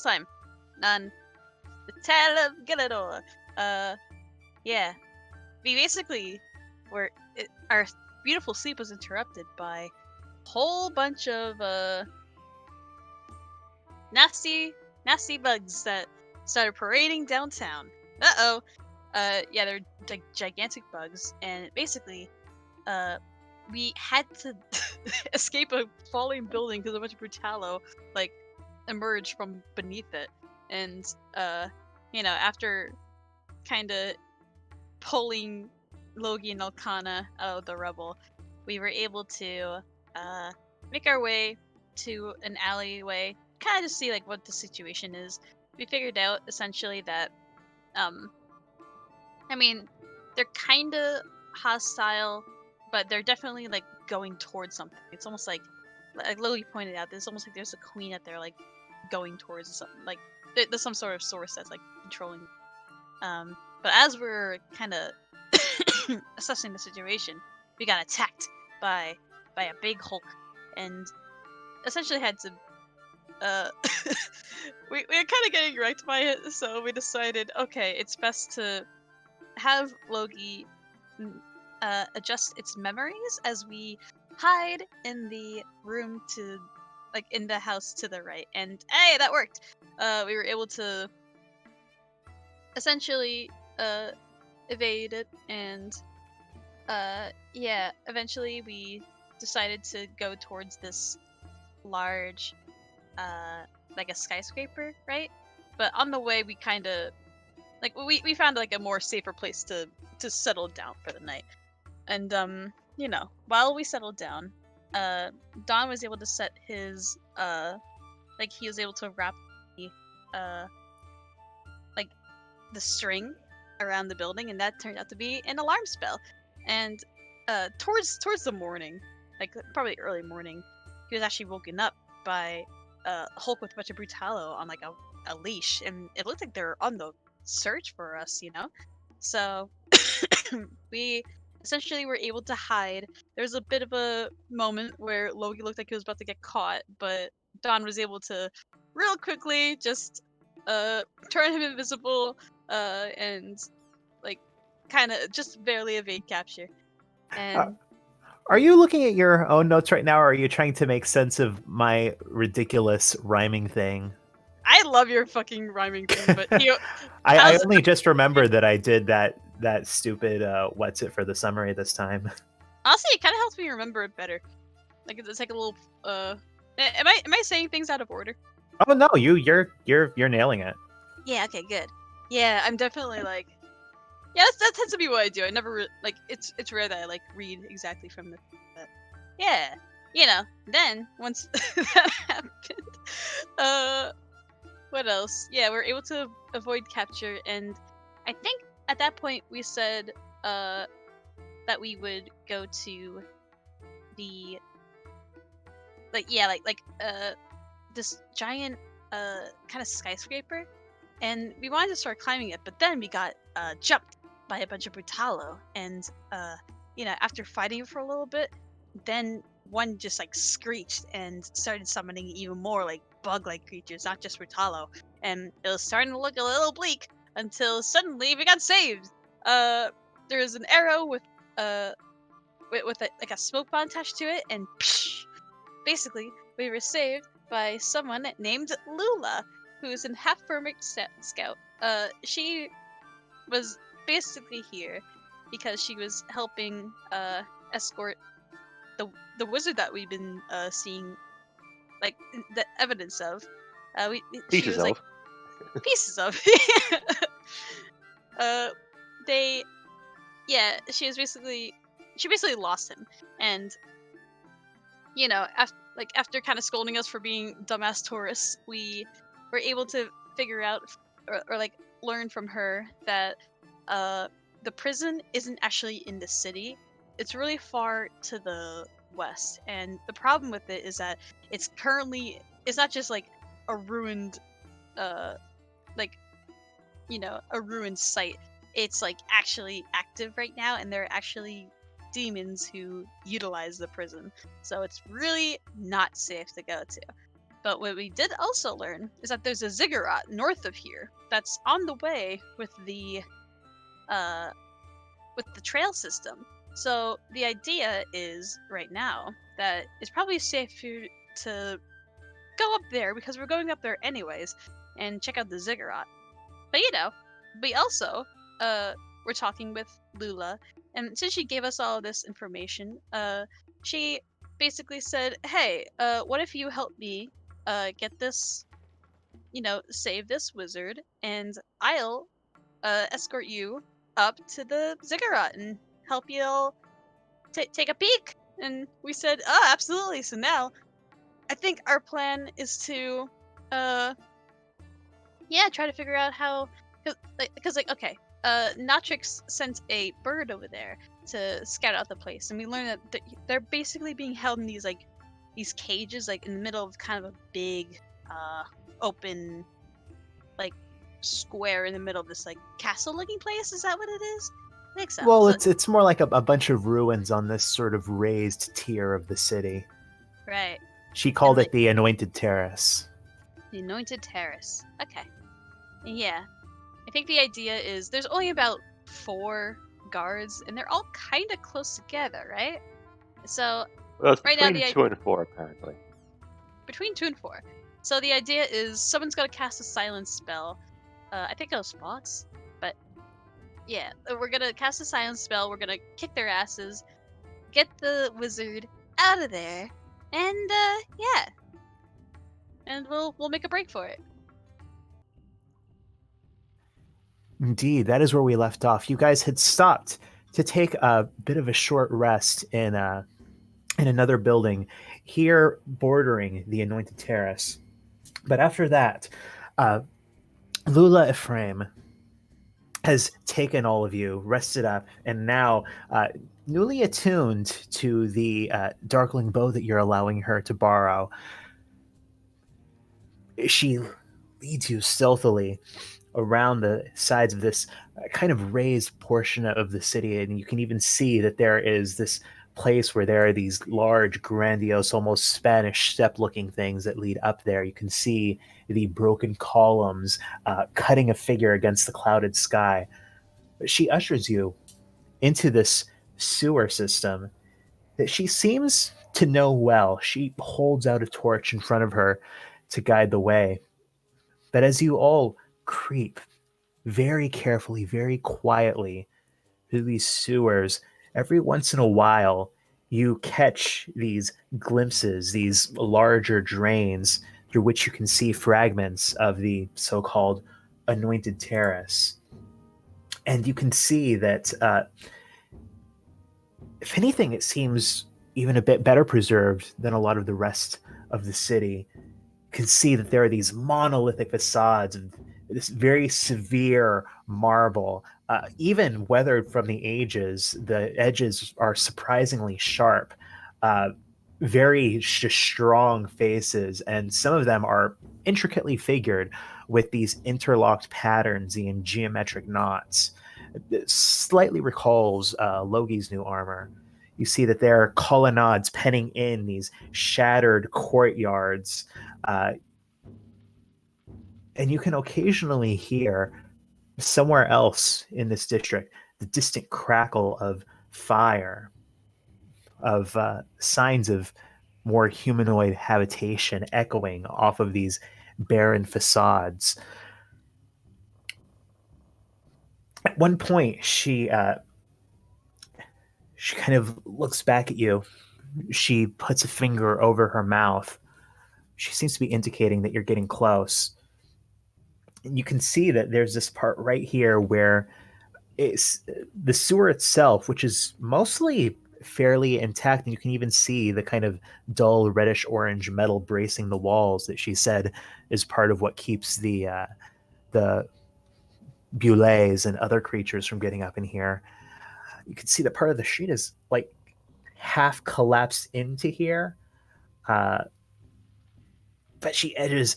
time on the Tale of Gielinor. Yeah, we basically our beautiful sleep was interrupted by a whole bunch of nasty bugs that started parading downtown. Yeah, they're gigantic bugs, and basically, we had to escape a falling building because a bunch of Brutalo like emerged from beneath it, and after kind of pulling Logi and Elkanah out of the rubble, we were able to make our way to an alleyway, kind of to see like what the situation is. We figured out essentially that, I mean, they're kind of hostile, but they're definitely like going towards something. It's almost like Logi pointed out, there's almost like there's a queen that they're like going towards something. Like there's some sort of source that's like controlling. But as we're kind of assessing the situation, we got attacked by a big Hulk, and essentially had to. We were kind of getting wrecked by it, so we decided, okay, it's best to have Logi adjust its memories as we hide in the room to, like, in the house to the right, and hey, that worked. We were able to essentially evade it, and yeah, eventually we decided to go towards this large like a skyscraper, right? But on the way we kind of like we found like a more safer place to settle down for the night. And while we settled down, Don was able to set his like he was able to wrap the like the string around the building, and that turned out to be an alarm spell. And towards the morning, like probably early morning, he was actually woken up by Hulk with a bunch of Brutalo on like a leash, and it looked like they're on the search for us, So we essentially were able to hide. There was a bit of a moment where Loki looked like he was about to get caught, but Don was able to real quickly just turn him invisible and like kind of just barely evade capture. And Are you looking at your own notes right now, or are you trying to make sense of my ridiculous rhyming thing? I love your fucking rhyming thing, but I how's only just remembered that I did that stupid what's it for the summary this time. honestly, it kind of helps me remember it better. Like it's like a little am I saying things out of order? Oh no, you're nailing it. Yeah, okay, good. Yeah, I'm definitely like, yeah, that tends to be what I do. I never like it's rare that I like read exactly from the. But yeah, Then once that happened, what else? Yeah, we're able to avoid capture, and I think at that point we said that we would go to the this giant kind of skyscraper, and we wanted to start climbing it, but then we got jumped by a bunch of Brutalo, and after fighting for a little bit, then one just like screeched and started summoning even more like bug-like creatures, not just Brutalo, and it was starting to look a little bleak until suddenly we got saved. There was an arrow with like a smoke bomb attached to it, and psh, basically we were saved by someone named Lula, who is an half-Vermic scout. She was basically here because she was helping escort the wizard that we've been seeing, like the evidence of. She was like pieces of. They, yeah, she basically lost him, and after kind of scolding us for being dumbass tourists, we were able to figure out or like learn from her that the prison isn't actually in the city. It's really far to the west, and the problem with it is that it's not just like a ruined a ruined site. It's like actually active right now, and there are actually demons who utilize the prison, so it's really not safe to go to. But what we did also learn is that there's a ziggurat north of here that's on the way with the trail system. So the idea is right now that it's probably safer to go up there because we're going up there anyways and check out the ziggurat. But we also were talking with Lula, and since she gave us all of this information, she basically said, "Hey, what if you help me get this, save this wizard, and I'll escort you up to the ziggurat and help you all take a peek." And we said, "Oh, absolutely." So now I think our plan is to, uh, try to figure out how, okay, Natrix sent a bird over there to scout out the place, and we learned that they're basically being held in these cages, like in the middle of kind of a big, open, like square in the middle of this like castle-looking place. Is that what it is? I think so. Well, So, it's more like a bunch of ruins on this sort of raised tier of the city. right, She and called it the Anointed Terrace. the Anointed Terrace. Okay, yeah. I think the idea is there's only about 4 guards, and they're all kind of close together, right? So Well, it's right now between 2 and 4, apparently. between 2 and 4. So the idea is someone's got to cast a silence spell. I think it was spots, but yeah, we're gonna cast a silence spell. We're gonna kick their asses, get the wizard out of there, and yeah, and we'll make a break for it. Indeed, that is where we left off. You guys had stopped to take a bit of a short rest in another building here bordering the Anointed Terrace. But after that, uh, Lula Ephraim has taken all of you, rested up, and now newly attuned to the darkling bow that you're allowing her to borrow. She leads you stealthily around the sides of this kind of raised portion of the city, and you can even see that there is this place where there are these large, grandiose, almost Spanish step-looking things that lead up there. You can see the broken columns cutting a figure against the clouded sky. She ushers you into this sewer system that she seems to know well. She holds out a torch in front of her to guide the way. But as you all creep very carefully, very quietly through these sewers, every once in a while you catch these glimpses, these larger drains through which you can see fragments of the so-called Anointed Terrace. And you can see that, if anything, it seems even a bit better preserved than a lot of the rest of the city. You can see that there are these monolithic facades of this very severe marble, even weathered from the ages. The edges are surprisingly sharp, very strong faces, and some of them are intricately figured with these interlocked patterns and geometric knots. It slightly recalls Logi's new armor. You see that there are colonnades penning in these shattered courtyards, and you can occasionally hear somewhere else in this district the distant crackle of fire, of signs of more humanoid habitation echoing off of these barren facades. At one point, she kind of looks back at you. She puts a finger over her mouth. She seems to be indicating that you're getting close. And you can see that there's this part right here where it's the sewer itself, which is mostly fairly intact, and you can even see the kind of dull reddish orange metal bracing the walls that she said is part of what keeps the Bulets and other creatures from getting up in here. You can see that part of the street is like half collapsed into here, uh, but she edges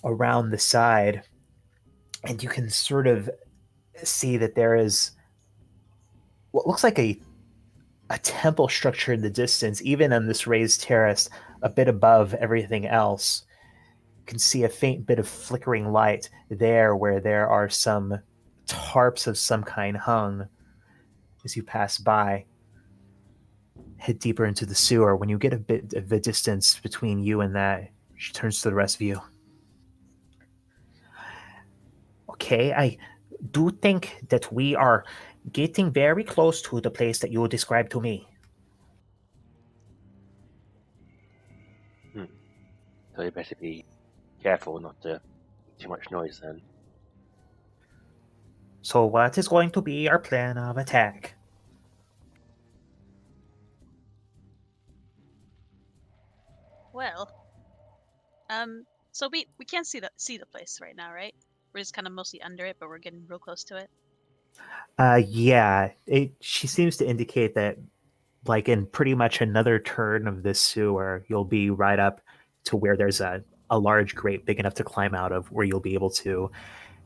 around the side, and you can sort of see that there is what looks like a temple structure in the distance, even on this raised terrace, a bit above everything else. You can see a faint bit of flickering light there where there are some tarps of some kind hung as you pass by. Head deeper into the sewer. When you get a bit of a distance between you and that, she turns to the rest of you. Okay, I do think that we are getting very close to the place that you described to me. Hmm. So you better be careful not to make too much noise then. So, what is going to be our plan of attack? Well, so we can't see the place right now, right? We're just kind of mostly under it, but we're getting real close to it. Yeah, she seems to indicate that, like, in pretty much another turn of this sewer, you'll be right up to where there's a large grate big enough to climb out of, where you'll be able to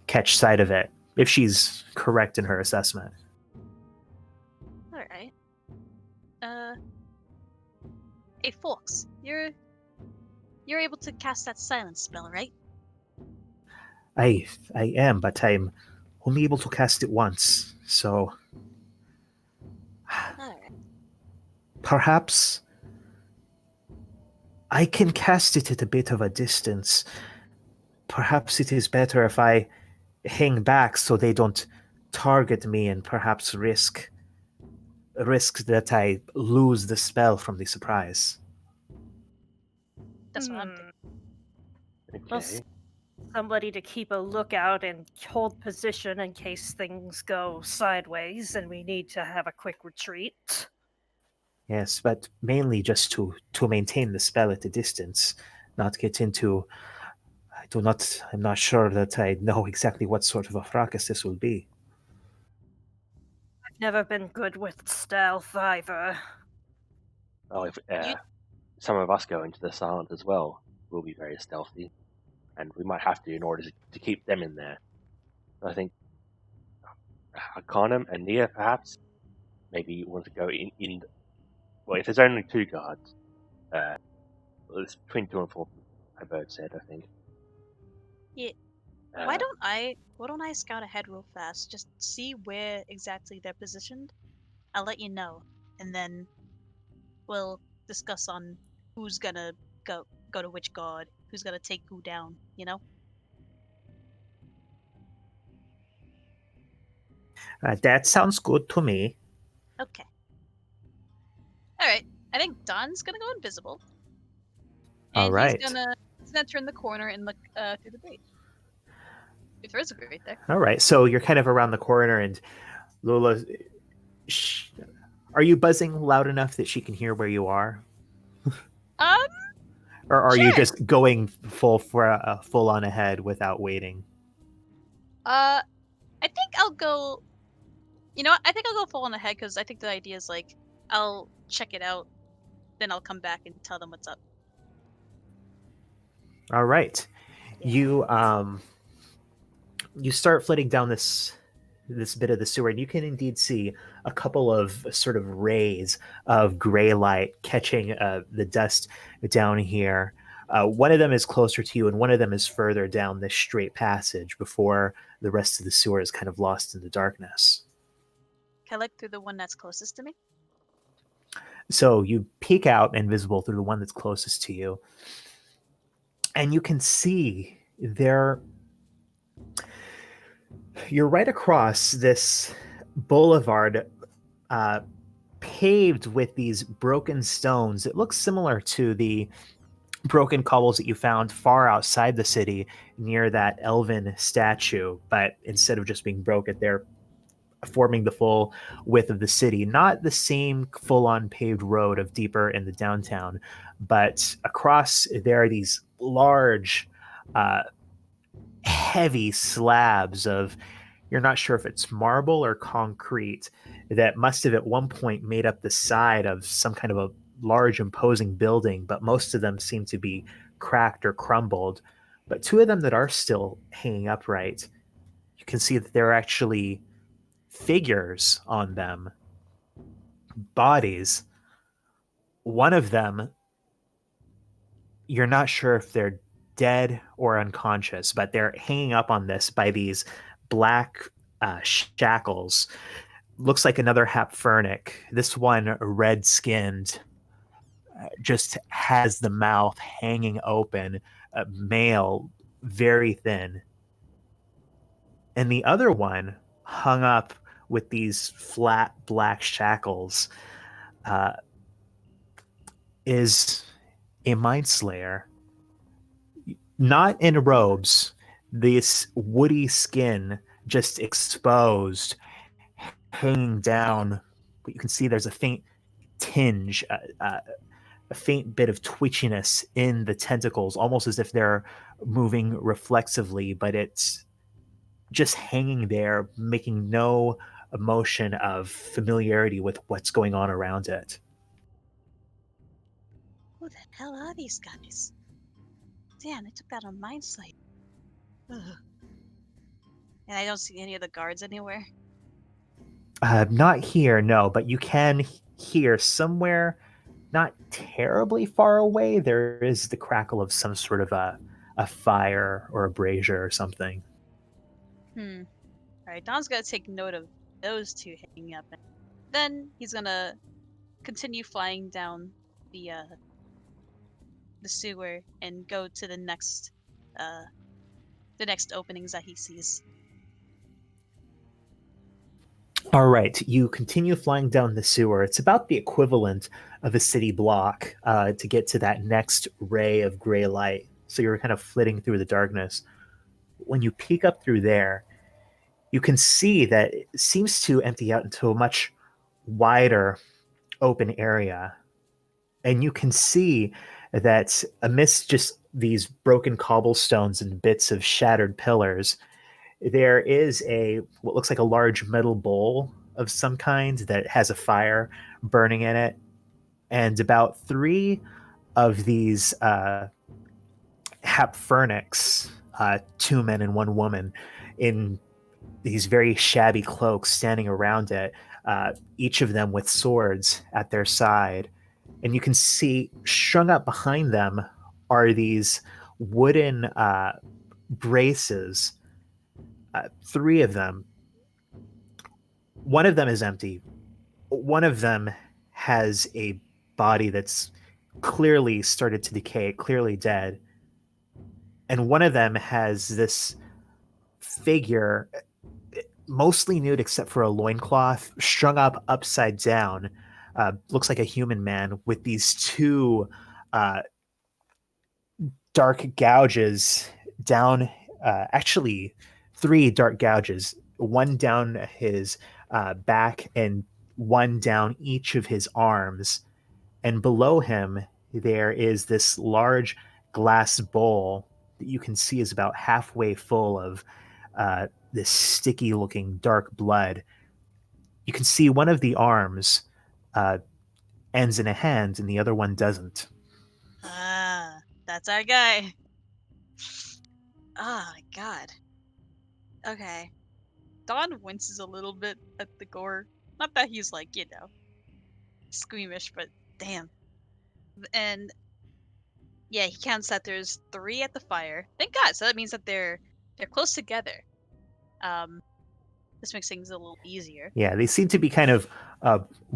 catch sight of it, if she's correct in her assessment. All right. Uh, hey, Fox, you're able to cast that silence spell, right? I am, but I'm only able to cast it once, so All right. perhaps I can cast it at a bit of a distance. Perhaps it is better if I hang back so they don't target me and perhaps risk that I lose the spell from the surprise. That's what I'm Hmm. thinking. Well, Okay. somebody to keep a lookout and hold position in case things go sideways and we need to have a quick retreat. Yes, but mainly just to maintain the spell at a distance, not get into. I'm not sure that I know exactly what sort of a fracas this will be. I've never been good with stealth either. Well, if You some of us go into the silent as well, we'll be very stealthy, and we might have to in order to keep them in there. I think Arcanum and Nia perhaps maybe want to go in. Well, if there's only two guards, uh, well, it's between two and four. I both said, I think. yeah. Why Uh, don't I scout ahead real fast? Just see where exactly they're positioned. I'll let you know, and then we'll discuss on who's gonna go to which guard, who's gonna take who down. You know? That sounds good to me. Okay. All right. I think Don's gonna go invisible, All and he's right. gonna turn the corner and look through the grate. If there is a grate there. All right. So you're kind of around the corner, and Lula, sh- are you buzzing loud enough that she can hear where you are? Um. Or are you Sure. just going full on ahead without waiting? I think I'll go. You know what? I think I'll go full on ahead because I think the idea is like I'll check it out, then I'll come back and tell them what's up. All right. Yeah. You start flitting down this bit of the sewer, and you can indeed see a couple of sort of rays of gray light catching the dust down here. One of them is closer to you, and one of them is further down this straight passage before the rest of the sewer is kind of lost in the darkness. Can I look through the one that's closest to me? So you peek out invisible through the one that's closest to you, and you can see there. You're right across this boulevard, uh, paved with these broken stones. It looks similar to the broken cobbles that you found far outside the city near that elven statue, but instead of just being broken, they're forming the full width of the city. Not the same full on paved road of deeper in the downtown, but across there are these large, uh, heavy slabs of, you're not sure if it's marble or concrete, that must have at one point made up the side of some kind of a large imposing building, but most of them seem to be cracked or crumbled. But two of them that are still hanging upright, you can see that there are actually figures on them, bodies. One of them you're not sure if they're dead or unconscious, but they're hanging up on this by these black shackles. Looks like another Hapfernic. This one red skinned, just has the mouth hanging open, male, very thin. And the other one hung up with these flat black shackles uh, is a mind slayer. Not in robes, this woody skin just exposed, hanging down. But you can see there's a faint tinge, a faint bit of twitchiness in the tentacles, almost as if they're moving reflexively, but it's just hanging there, making no emotion of familiarity with what's going on around it. Who the hell are these guys? Damn, they took that on Mind Slate. Ugh. And I don't see any of the guards anywhere. Not here, no, but you can hear somewhere not terribly far away. There is the crackle of some sort of a fire or a brazier or something. Alright, Don's gonna take note of those two hanging up. Then he's gonna continue flying down the sewer and go to the next openings that he sees. All right, you continue flying down the sewer. It's about the equivalent of a city block to get to that next ray of gray light. So you're kind of flitting through the darkness. When you peek up through there, you can see that it seems to empty out into a much wider open area. And you can see that amidst just these broken cobblestones and bits of shattered pillars, there is what looks like a large metal bowl of some kind that has a fire burning in it, and about 3 of these Hapfernics, 2 men and 1 woman, in these very shabby cloaks standing around it, each of them with swords at their side. And you can see strung up behind them are these wooden braces, 3 of them. One of them is empty. One of them has a body that's clearly started to decay, clearly dead. And one of them has this figure, mostly nude except for a loincloth, strung up upside down. Looks like a human man with these 2 dark gouges down, actually 3 dark gouges, one down his back and one down each of his arms. And below him, there is this large glass bowl that you can see is about halfway full of this sticky looking dark blood. You can see one of the arms ends in a hand and the other one doesn't. Ah, that's our guy. Oh my god. Okay. Don winces a little bit at the gore. Not that he's like, squeamish, but damn. And yeah, he counts that there's 3 at the fire. Thank God. So that means that they're close together. This makes things a little easier. Yeah, they seem to be kind of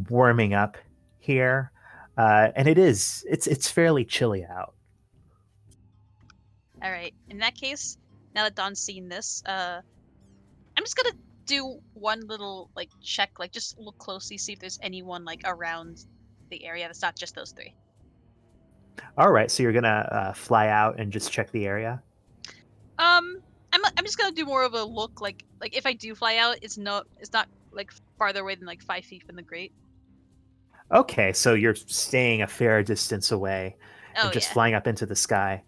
warming up here, and it's fairly chilly out. All right. In that case, now that Don's seen this, I'm just gonna do one little check, just look closely, see if there's anyone around the area that's not just those 3. All right, so you're gonna fly out and just check the area. I'm just gonna do more of a look, like if I do fly out, it's not farther away than 5 feet from the grate. Okay, so you're staying a fair distance away and just flying up into the sky.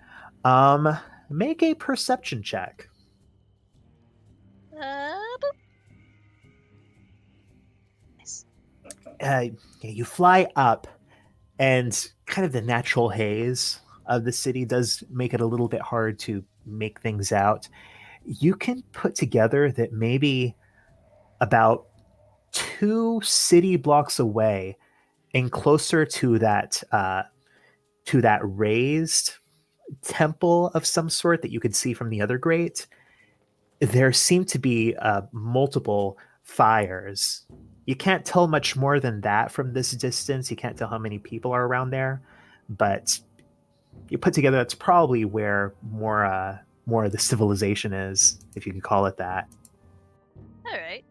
Make a perception check. Boop. Nice. You fly up, and kind of the natural haze of the city does make it a little bit hard to make things out. You can put together that maybe about 2 city blocks away, and closer to that raised temple of some sort that you could see from the other grate. There seem to be multiple fires. You can't tell much more than that from this distance. You can't tell how many people are around there, but you put together that's probably where more of the civilization is, if you can call it that. All right.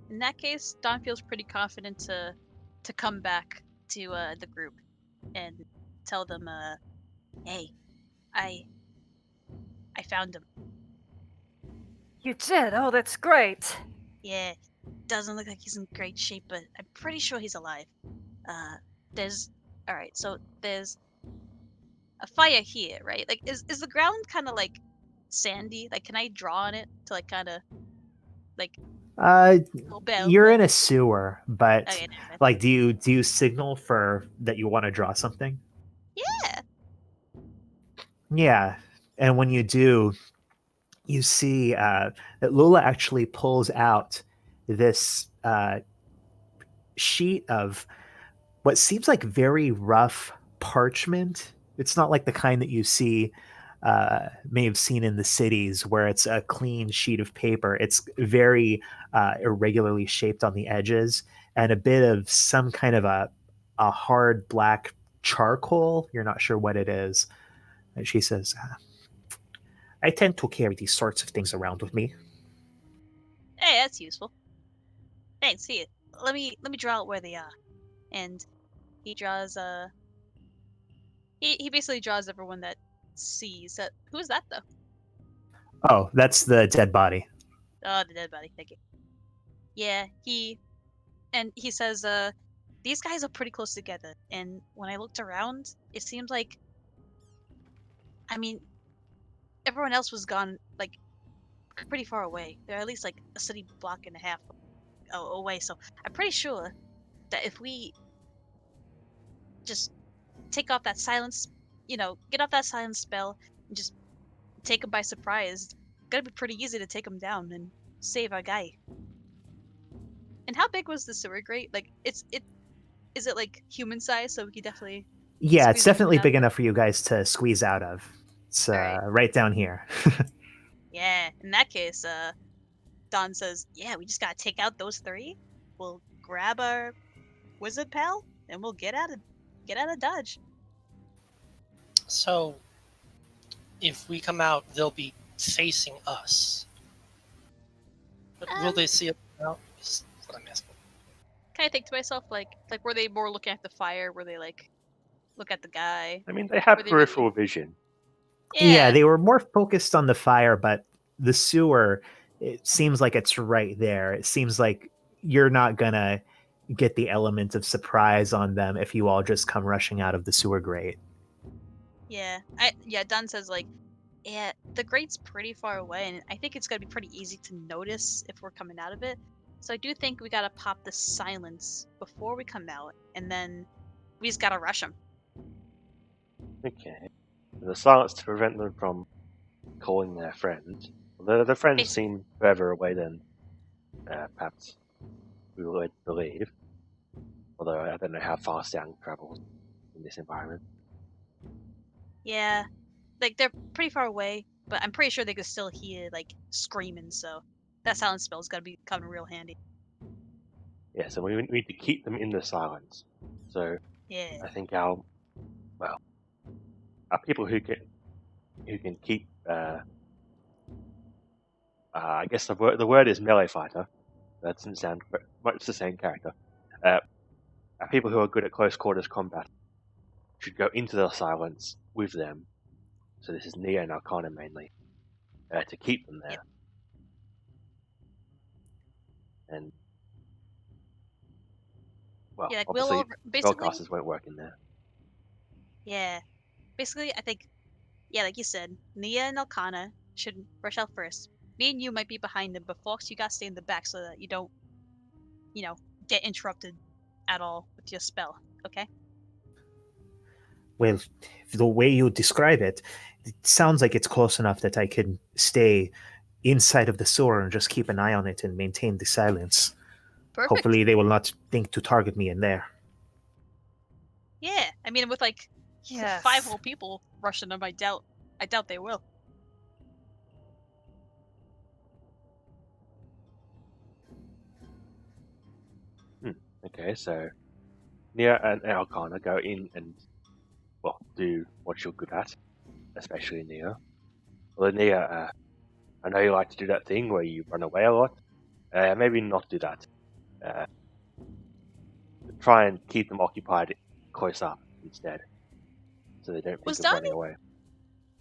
In that case, Don feels pretty confident to come back to the group and tell them, hey, I found him. You did? Oh, that's great. Yeah, doesn't look like he's in great shape, but I'm pretty sure he's alive. There's all right. So there's a fire here, right? Like, is the ground kind of like sandy? Like, can I draw on it to like kind of like little bit? You're in a sewer, but Okay, never mind. like, do you signal for that you want to draw something? Yeah. Yeah, and when you do, you see that Lula actually pulls out this sheet of what seems like very rough parchment. It's not like the kind that you see may have seen in the cities where it's a clean sheet of paper. It's very irregularly shaped on the edges, and a bit of some kind of a hard black charcoal. You're not sure what it is. And she says, I tend to carry these sorts of things around with me. Hey, that's useful. Thanks. Here, let me draw out where they are. And he draws he basically draws everyone that sees that. Who is that though? Oh, that's the dead body. Oh, the dead body. Thank you. Yeah, he says, these guys are pretty close together. And when I looked around, it seems like, I mean, everyone else was gone like pretty far away. They're at least like a city block and a half away. So I'm pretty sure that if we just take off that silence, get off that silence spell and just take them by surprise, it's gonna be pretty easy to take them down and save our guy. And how big was the sewer grate? Like, is it like human size? So we could definitely Yeah, it's squeeze everyone definitely out big of it? enough for you guys to squeeze out of. It's All right. right down here. Yeah. In that case, Don says, "Yeah, we just gotta take out those three. We'll grab our wizard pal, and we'll get out of Dodge." So, if we come out, they'll be facing us. But will they see us out? Is what I'm asking. Kind of think to myself, like were they more looking at the fire? Were they like look at the guy? I mean, they have Were they peripheral vision. Yeah, Yeah. they were more focused on the fire, but the sewer, it seems like it's right there. It seems like you're not gonna get the element of surprise on them if you all just come rushing out of the sewer grate. Yeah. Don says like, yeah, the grate's pretty far away, and I think it's gonna be pretty easy to notice if we're coming out of it. So I do think we gotta pop the silence before we come out, and then we just gotta rush them. Okay. The silence to prevent them from calling their friends. The friends Basically. seem further away than perhaps we would believe. Although I don't know how fast sound travels in this environment. Yeah, like they're pretty far away, but I'm pretty sure they could still hear like screaming. So that silence spell's gotta be coming real handy. Yeah, so we need to keep them in the silence. So Yeah. I think our people who can keep I guess the word is melee fighter. That doesn't sound much the same character. Our people who are good at close quarters combat should go into the silence with them. So this is Nia and Arcana mainly to keep them there. Yep. And well, Yeah, like obviously basically. spellcasters won't work in there. Yeah, basically, I think, yeah, like you said, Nia and Elkana should rush out first. Me and you might be behind them, but Fox, you gotta stay in the back so that you don't, get interrupted at all with your spell. Okay? Well, the way you describe it, it sounds like it's close enough that I can stay inside of the sewer and just keep an eye on it and maintain the silence. Perfect. Hopefully, they will not think to target me in there. Yeah, I mean, with like Yes. 5 whole people rushing them, I doubt I doubt they will. Okay, so Nia and Alcana go in and, well, do what you're good at, especially Nia. Well, Nia, I know you like to do that thing where you run away a lot. Maybe not do that. Uh, try and keep them occupied close up instead, so they don't think Was of Donnie running away.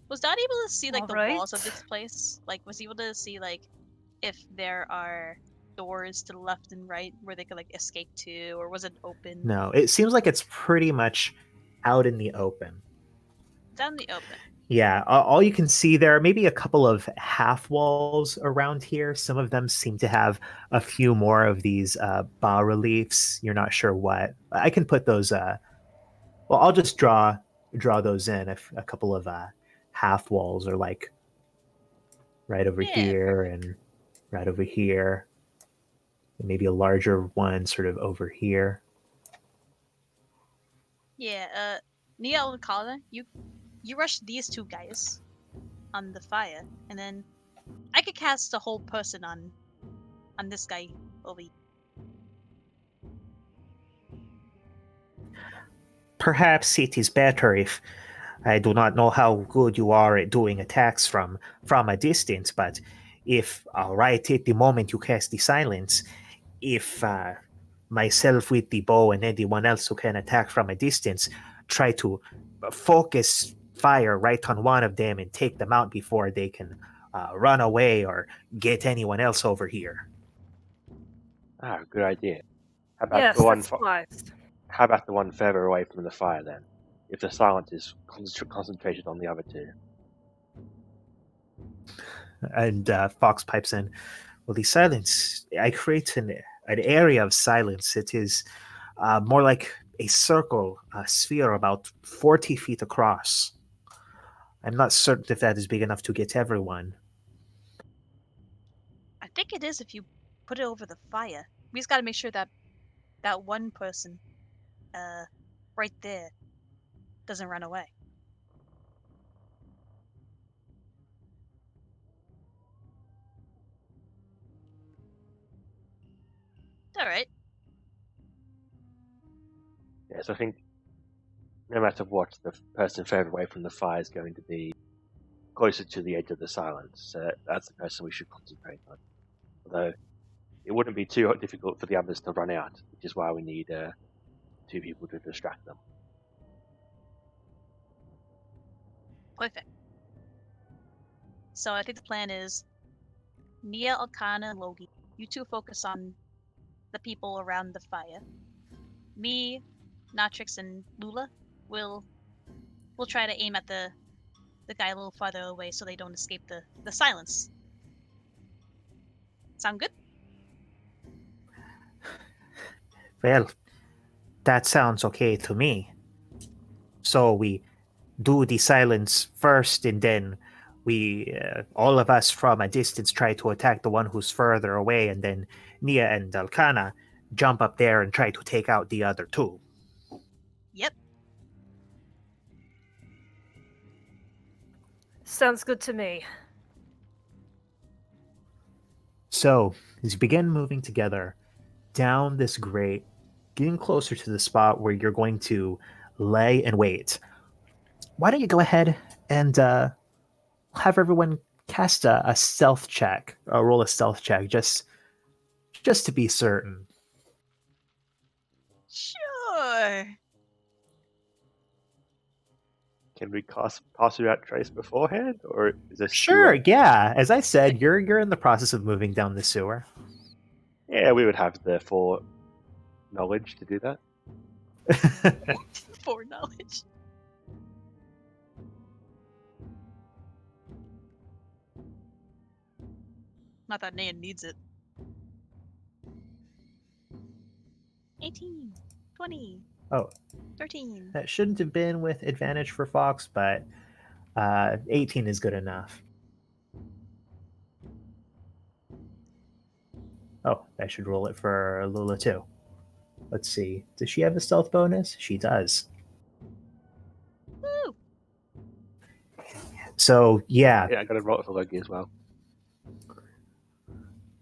was Donnie able to see like the walls of Alright. this place? Like, was he able to see like if there are doors to the left and right where they could like escape to, or was it open? No, it seems like it's pretty much out in the open. It's out in the open. Yeah, all you can see there are maybe a couple of half walls around here. Some of them seem to have a few more of these bas reliefs. You're not sure what. I can put those. Well, I'll just draw those in. If a couple of half walls are like right over Yeah, here perfect. and right over here, and maybe a larger one sort of over here. Yeah, Nia and Colin, you rush these two guys on the fire, and then I could cast a whole person on this guy over here. Perhaps it is better if I do not know how good you are at doing attacks from a distance, but if right at the moment you cast the silence, if myself with the bow and anyone else who can attack from a distance try to focus fire right on one of them and take them out before they can run away or get anyone else over here. Ah, good idea. How about Yes, the one? that's wise. How about the one further away from the fire then? If the silence is concentrated on the other two. And Fox pipes in, well, the silence, I create an area of silence. It is more like a circle, a sphere about 40 feet across. I'm not certain if that is big enough to get everyone. I think it is if you put it over the fire. We just gotta make sure that that one person, uh, right there, doesn't run away. It's all right. Yes, I think no matter what, the person further away from the fire is going to be closer to the edge of the silence. So that's the person we should concentrate on. Although it wouldn't be too difficult for the others to run out, which is why we need two people to distract them. Perfect. So I think the plan is Nia, Alcana, and Logi. You two focus on the people around the fire. Me, Natrix, and Lula will try to aim at the guy a little farther away so they don't escape the silence. Sound good? Well, that sounds okay to me. So we do the silence first, and then we, all of us from a distance, try to attack the one who's further away, and then Nia and Alcana jump up there and try to take out the other two. Yep. Sounds good to me. So, as you begin moving together down this grate, getting closer to the spot where you're going to lay and wait, why don't you go ahead and have everyone cast a stealth check, roll a stealth check, just to be certain. Sure. Can we pass without trace beforehand, or is this Sure, too, yeah. As I said, you're in the process of moving down the sewer. Yeah, we would have the foreknowledge to do that. Foreknowledge. Not that Nia needs it. 18, 20, Oh, 13. that shouldn't have been with advantage for Fox, but 18 is good enough. Oh, I should roll it for Lula too. Let's see. Does she have a stealth bonus? She does. Woo! So yeah. Yeah, I got to roll it for Loki as well.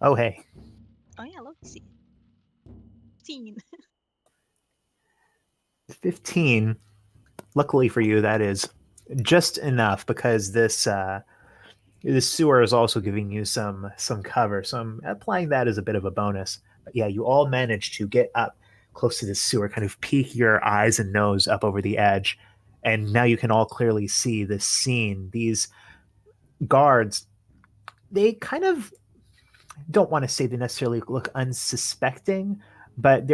Oh hey. Oh yeah, look, see. 15. 15. Luckily for you, that is just enough because this sewer is also giving you some cover. So I'm applying that as a bit of a bonus. But yeah, you all managed to get up close to the sewer, kind of peek your eyes and nose up over the edge, and now you can all clearly see this scene. These guards, they kind of don't want to say they necessarily look unsuspecting, but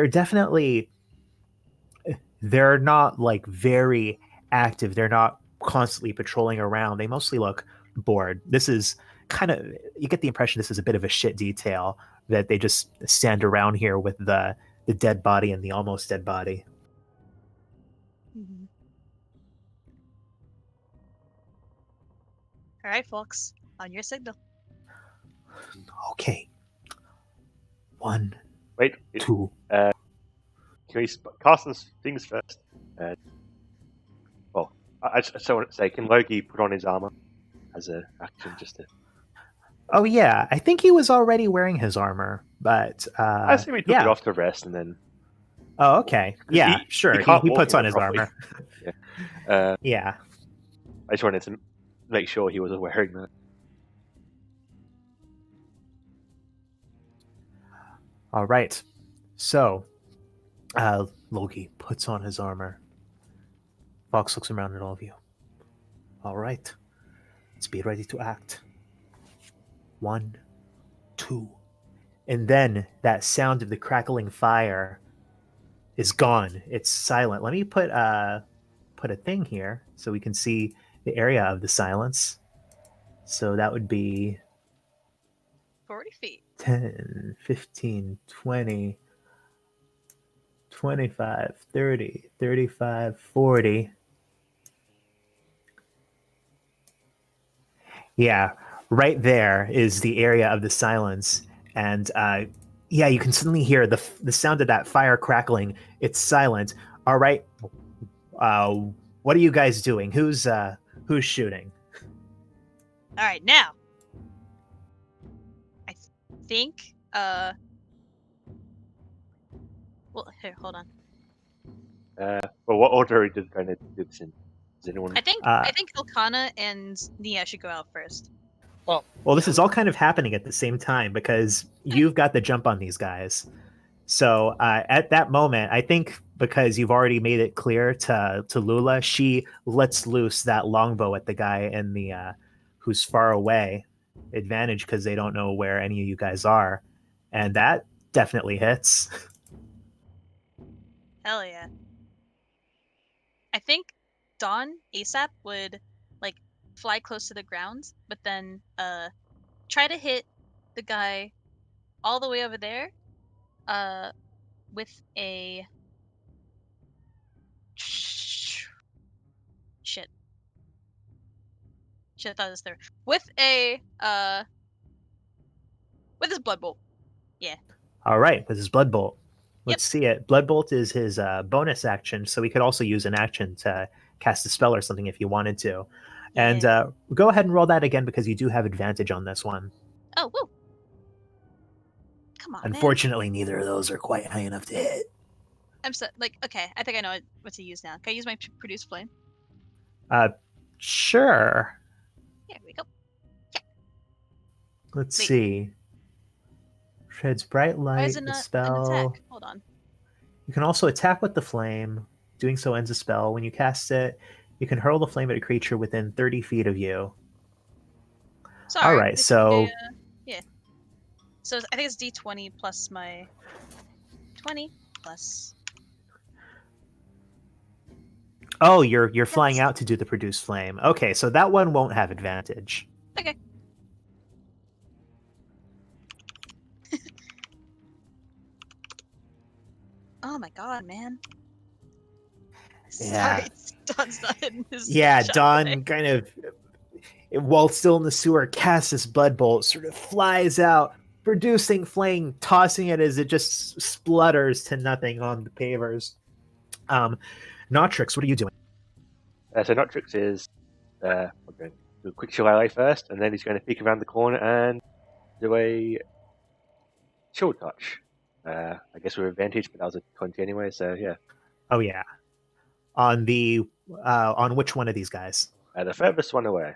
they're not like very active. They're not constantly patrolling around. They mostly look bored. This is kind of, you get the impression this is a bit of a shit detail that they just stand around here with the dead body and the almost dead body. Mm-hmm. All right, folks, on your signal. Okay. 1, Wait, 2. can we cast some things first? Well, I just want to say, can Loki put on his armor as an action just to... Oh yeah, I think he was already wearing his armor, but I assume he took it off to rest and then... Oh, okay. Yeah, sure. He walk puts in on it his properly. armor. Yeah. Yeah. I just wanted to make sure he was wearing that. All right. So, Loki puts on his armor. Fox looks around at all of you. All right. Let's be ready to act. 1, 2. And then that sound of the crackling fire is gone. It's silent. Let me put a thing here so we can see the area of the silence. So that would be 40 feet. 10, 15, 20, 25, 30, 35, 40. Yeah, right there is the area of the silence. And yeah, you can suddenly hear the sound of that fire crackling. It's silent. All right. What are you guys doing? Who's shooting? All right, now. I think. Well, here, hold on. Well, what order are we going to do this in? Does anyone? I think Elkanah and Nia should go out first. Well, this is all kind of happening at the same time because you've got the jump on these guys. So at that moment, I think because you've already made it clear to Lula, she lets loose that longbow at the guy in the who's far away. Advantage because they don't know where any of you guys are, and that definitely hits. Hell yeah. I think Dawn ASAP would like fly close to the ground, but then try to hit the guy all the way over there with a shit. Should have thought this through. With his blood bolt. Yeah. All right, this is Blood Bolt. Let's Yep. see it. Blood Bolt is his bonus action, so we could also use an action to cast a spell or something if you wanted to. Yeah. And go ahead and roll that again because you do have advantage on this one. Oh, woo. Come on, Unfortunately, neither of those are quite high enough to hit. man. I'm so okay. I think I know what to use now. Can I use my produce flame? Sure. Here we go. Let's Wait. see. Sheds bright Why light. is it The not an spell. attack? Hold on. You can also attack with the flame. Doing so ends a spell. When you cast it, you can hurl the flame at a creature within 30 feet of you. Sorry. All right, so yeah. So I think it's D20 plus my 20 plus. oh, you're flying out to do the produce flame. Okay, so that one won't have advantage. Okay. Oh my god, man. Yeah. Sorry, Don's not hitting his Yeah, shot Don today. kind of, while still in the sewer, casts this blood bolt, sort of flies out, producing flame, tossing it as it just splutters to nothing on the pavers. Notrix, what are you doing? So Notrix is okay. do a quick shillelagh first, and then he's going to peek around the corner and do a chill touch. I guess with advantage, but that was a 20 anyway, so yeah. Oh yeah. On which one of these guys? The furthest one away.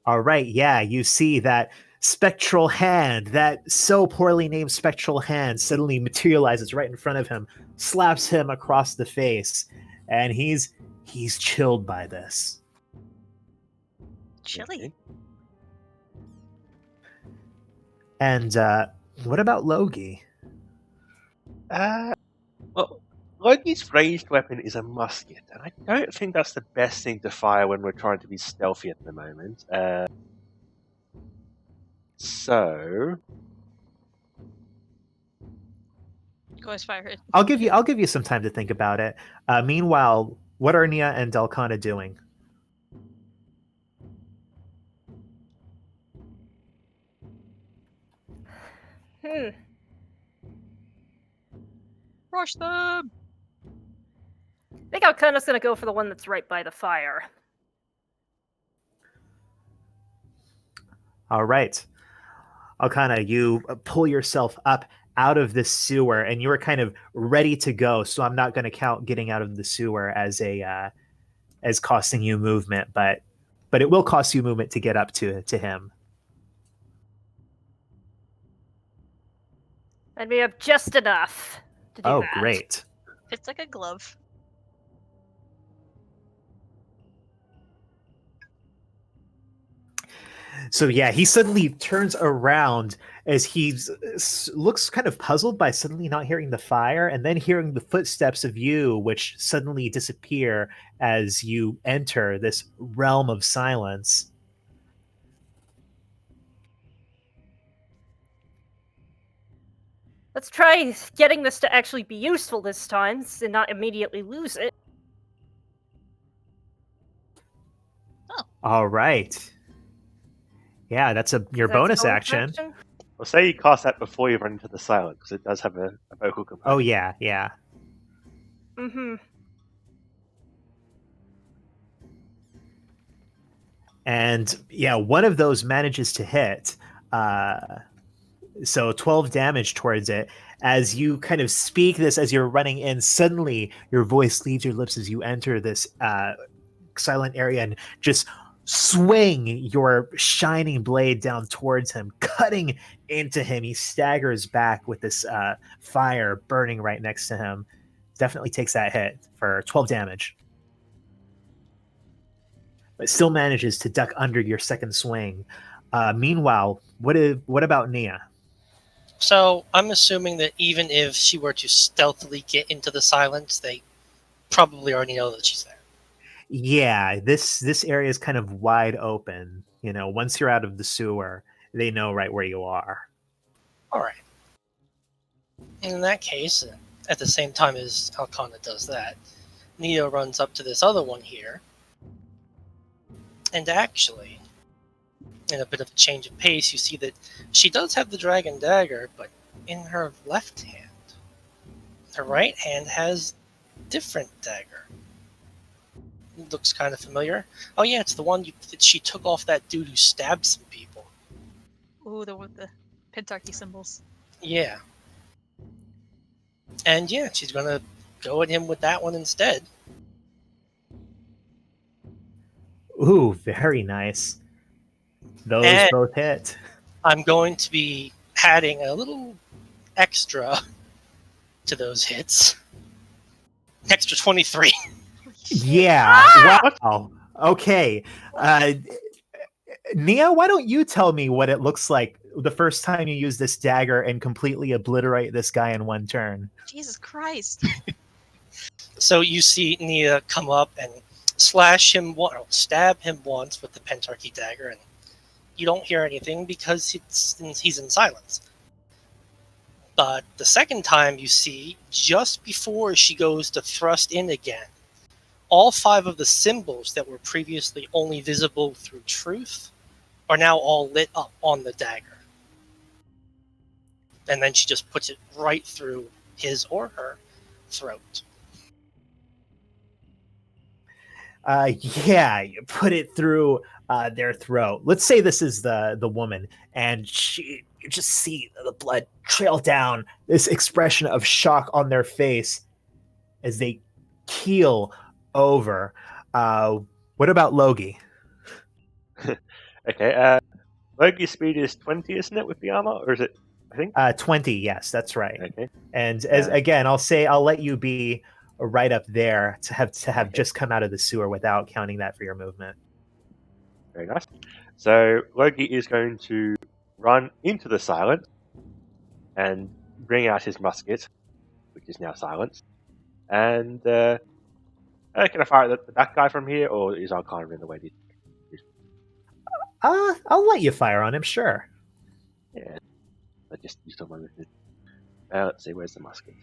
All right, yeah, you see that spectral hand, that so poorly named spectral hand, suddenly materializes right in front of him, slaps him across the face, and he's chilled by this. Chilly. And what about Logie? Well, Loki's ranged weapon is a musket, and I don't think that's the best thing to fire when we're trying to be stealthy at the moment. So Go as fire it. I'll give you some time to think about it. Meanwhile, what are Nia and Delcana doing? Rush them! I think Alcana's gonna go for the one that's right by the fire. All right. Alcana, you pull yourself up out of the sewer, and you are kind of ready to go. So I'm not going to count getting out of the sewer as as costing you movement, but it will cost you movement to get up to him. And we have just enough to do Oh, that. great. It's like a glove. So yeah, he suddenly turns around as he looks kind of puzzled by suddenly not hearing the fire and then hearing the footsteps of you, which suddenly disappear as you enter this realm of silence. Let's try getting this to actually be useful this time and not immediately lose it. All right. Yeah, that's your bonus action. I'll say you cast that before you run into the silent, because it does have a vocal component. Oh yeah, yeah. Mm-hmm. And yeah, one of those manages to hit. So 12 damage towards it. As you kind of speak this as you're running in, suddenly your voice leaves your lips as you enter this silent area and just swing your shining blade down towards him, cutting into him. He staggers back with this fire burning right next to him. Definitely takes that hit for 12 damage. But still manages to duck under your second swing. Meanwhile, what about Nia? So I'm assuming that even if she were to stealthily get into the silence, they probably already know that she's there. Yeah, this area is kind of wide open. You know, once you're out of the sewer, they know right where you are. All right. In that case, at the same time as Alcana does that, Nia runs up to this other one here. And actually, in a bit of a change of pace, you see that she does have the dragon dagger, but in her left hand. Her right hand has a different dagger. It looks kind of familiar. Oh yeah, it's the one that she took off that dude who stabbed some people. Ooh, the with the pentarchy symbols. Yeah. And yeah, she's gonna go at him with that one instead. Ooh, very nice. Those And both hit. I'm going to be adding a little extra to those hits. Extra 23. Yeah. Wow. Okay. Nia, why don't you tell me what it looks like the first time you use this dagger and completely obliterate this guy in one turn? Jesus Christ. So you see Nia come up and stab him once with the pentarchy dagger, and you don't hear anything because he's in silence. But the second time you see, just before she goes to thrust in again, all 5 of the symbols that were previously only visible through truth are now all lit up on the dagger. And then she just puts it right through his or her throat. Yeah, you put it through their throat. Let's say this is the woman, and you just see the blood trail down, this expression of shock on their face as they keel over. What about Logie? Okay. Logie's speed is 20, isn't it, with the armor, or is it? I think 20. Yes, that's right. Okay. And as again, I'll let you be right up there to have just come out of the sewer without counting that for your movement. Very nice. So Logie is going to run into the silent and bring out his musket, which is now silenced. And can I fire at that guy from here, or is Arcana in the way? I'll let you fire on him, sure. Yeah, I just used all my movement. Let's see, where's the musket?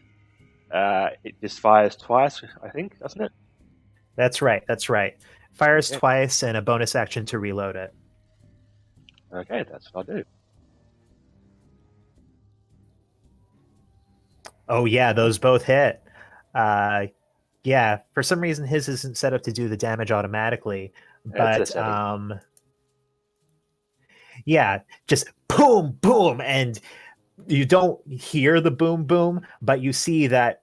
It just fires twice, I think, doesn't it? That's right. Fires twice and a bonus action to reload it. Okay, that's what I'll do. Oh yeah, those both hit. Yeah, for some reason his isn't set up to do the damage automatically, but yeah, just boom, boom, and you don't hear the boom, boom, but you see that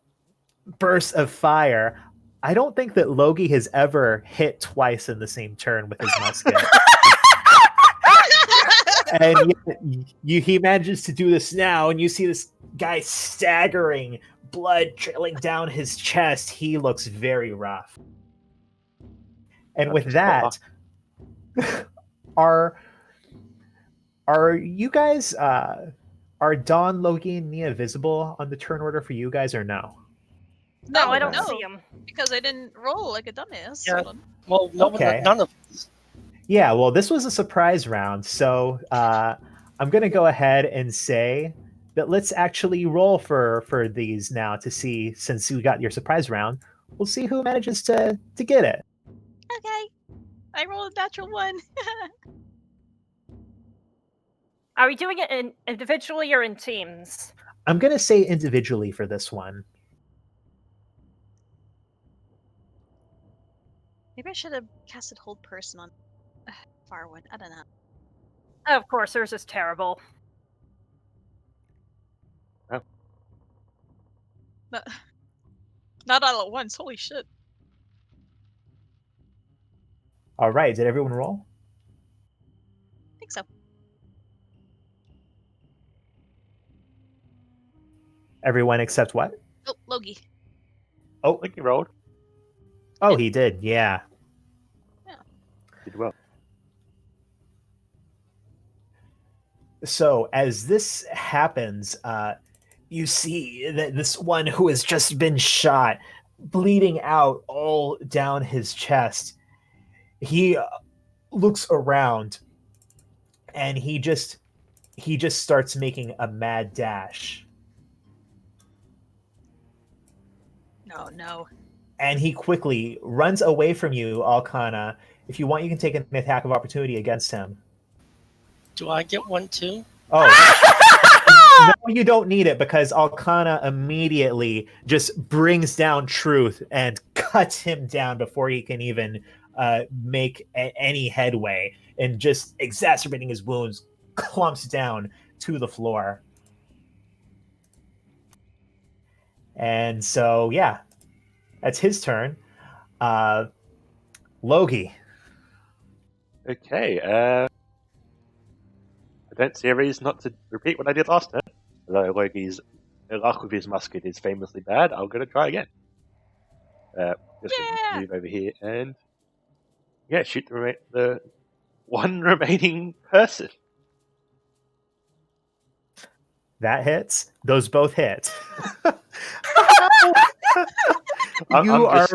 burst of fire. I don't think that Logie has ever hit twice in the same turn with his musket. And he manages to do this now, and you see this guy staggering, blood trailing down his chest. He looks very rough. And with that, are you guys are Dawn, Logie, and Nia visible on the turn order for you guys, or no? No, I don't see him because I didn't roll like a dumbass. Yeah. Well, no, none of us. Yeah, well, this was a surprise round, so I'm going to go ahead and say that let's actually roll for these now to see, since we got your surprise round, we'll see who manages to get it. Okay. I rolled a natural 1. Are we doing it individually or in teams? I'm going to say individually for this one. Maybe I should have casted Hold Person on far one. I don't know. Of course, theirs is terrible. Oh. Not all at once. Holy shit. All right. Did everyone roll? I think so. Everyone except what? Oh, Logie. Oh, I think he rolled. Oh, he did. Yeah. Did well. So as this happens, you see that this one who has just been shot, bleeding out all down his chest, he looks around and he just starts making a mad dash. No. And he quickly runs away from you, Alcana. If you want, you can take an attack of opportunity against him. Do I get one too? Oh. No, you don't need it, because Alcana immediately just brings down Truth and cuts him down before he can even make any headway, and just exacerbating his wounds, clumps down to the floor. And so, yeah, that's his turn. Logie. Okay. I don't see a reason not to repeat what I did last turn. Although Logie's luck with his musket is famously bad, I'm going to try again. Just gonna move over here and shoot the one remaining person. That hits. Those both hit. You are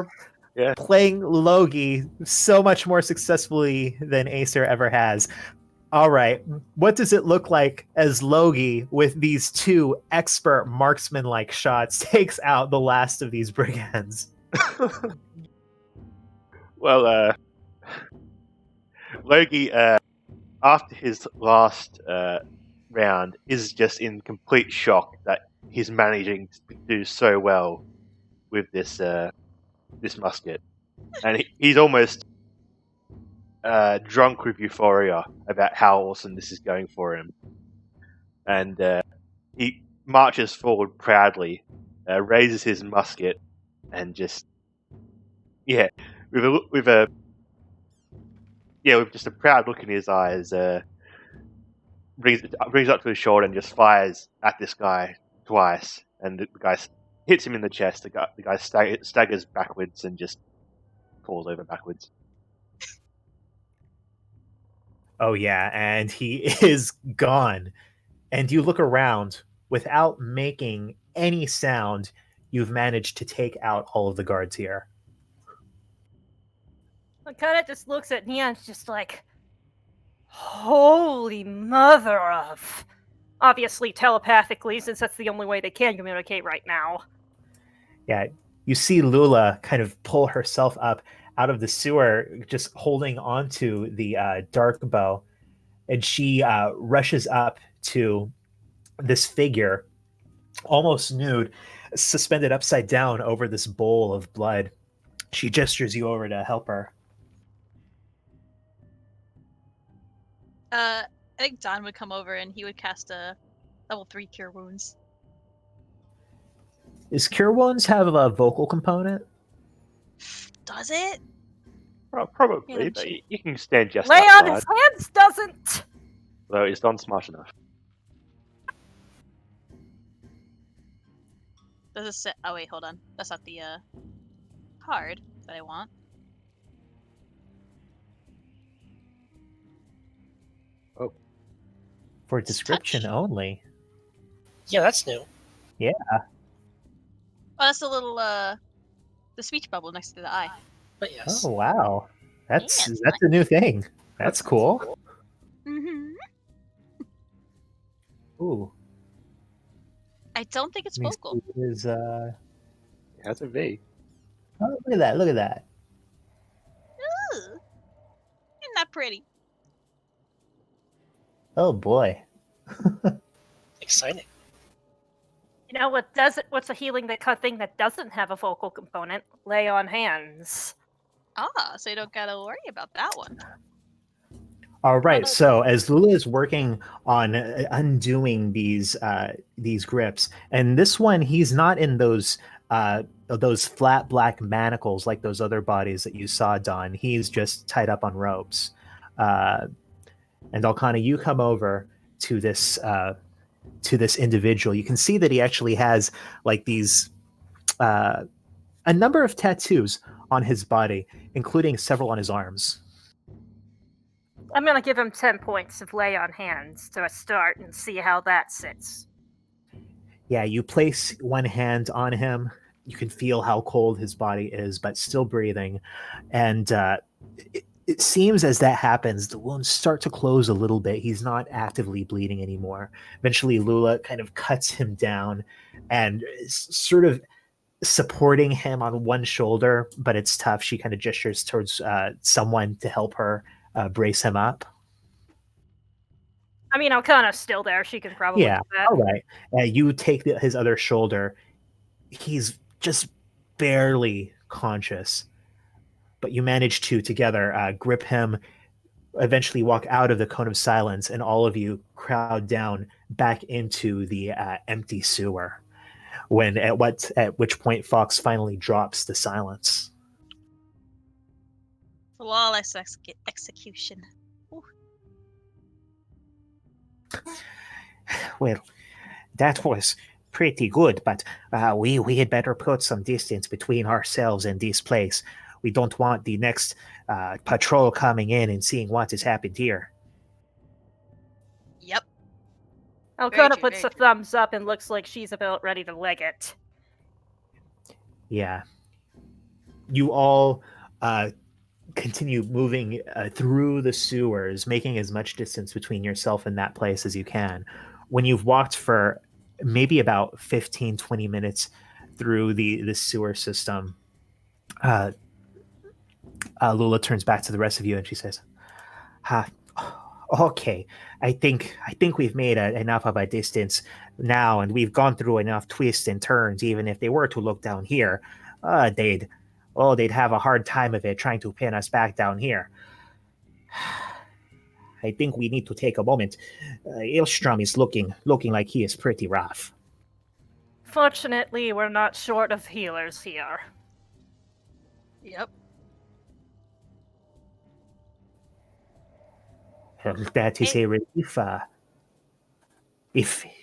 playing Logie so much more successfully than Acer ever has. All right. What does it look like as Logie, with these two expert marksman-like shots, takes out the last of these brigands? Well, Logie, after his last round, is just in complete shock that he's managing to do so well with this musket, and he's almost drunk with euphoria about how awesome this is going for him. And he marches forward proudly, raises his musket, and just with just a proud look in his eyes, brings up to his shoulder and just fires at this guy twice, and the guy hits him in the chest. The guy staggers backwards and just falls over backwards. Oh yeah, and he is gone. And you look around without making any sound. You've managed to take out all of the guards here. Lakota just looks at Neon's just like, holy mother of. Obviously telepathically, since that's the only way they can communicate right now. Yeah, you see Lula kind of pull herself up out of the sewer, just holding onto the dark bow, and she rushes up to this figure, almost nude, suspended upside down over this bowl of blood. She gestures you over to help her. I think Don would come over and he would cast a level 3 Cure Wounds. Does Cure Wounds have a vocal component? Does it? Well, probably, Yeah, but you can stand just Lay on outside. his hands doesn't. Though it's not smart enough. Does it say? Oh wait, hold on. That's not the card that I want. For It's description touch. only. Yeah, that's new. Oh, that's the little the speech bubble next to the eye. But yes. Oh wow, that's Yeah, a new thing. That's cool. Mm-hmm. Ooh, I don't think it's let me vocal. see, it is, It has a V. oh, look at that! Look at that! Ooh. Isn't that pretty? Oh boy. Exciting. You know what does it? What's a healing thing that doesn't have a vocal component? Lay on hands. Ah, so you don't gotta worry about that one. All right. no. So as Lula is working on undoing these grips, and this one he's not in those flat black manacles like those other bodies that you saw, Don. He's just tied up on ropes. And Alcana, you come over to this individual. You can see that he actually has like these a number of tattoos on his body, including several on his arms. I'm gonna give him 10 points of lay on hands to a start and see how that sits. Yeah, you place one hand on him. You can feel how cold his body is, but still breathing. And it seems as that happens, the wounds start to close a little bit. He's not actively bleeding anymore. Eventually, Lula kind of cuts him down and is sort of supporting him on one shoulder, but it's tough. She kind of gestures towards someone to help her brace him up. I mean, Alcana's still there. She can probably Yeah, do that. all right. You take his other shoulder. He's just barely conscious, but you manage to together grip him, eventually walk out of the cone of silence, and all of you crowd down back into the empty sewer. At which point Fox finally drops the silence. Flawless execution. Ooh. Well, that was pretty good, but we had better put some distance between ourselves and this place. We don't want the next patrol coming in and seeing what has happened here. Yep. Alcana true, puts very a thumbs up and looks like she's about ready to leg it. Yeah. You all continue moving through the sewers, making as much distance between yourself and that place as you can. When you've walked for maybe about 15, 20 minutes through the sewer system, Lula turns back to the rest of you and she says, okay, I think we've made enough of a distance now, and we've gone through enough twists and turns. Even if they were to look down here, they'd have a hard time of it trying to pin us back down here. I think we need to take a moment. Ilstrom is looking like he is pretty rough. Fortunately, we're not short of healers here. Yep. That is Hey. a relief.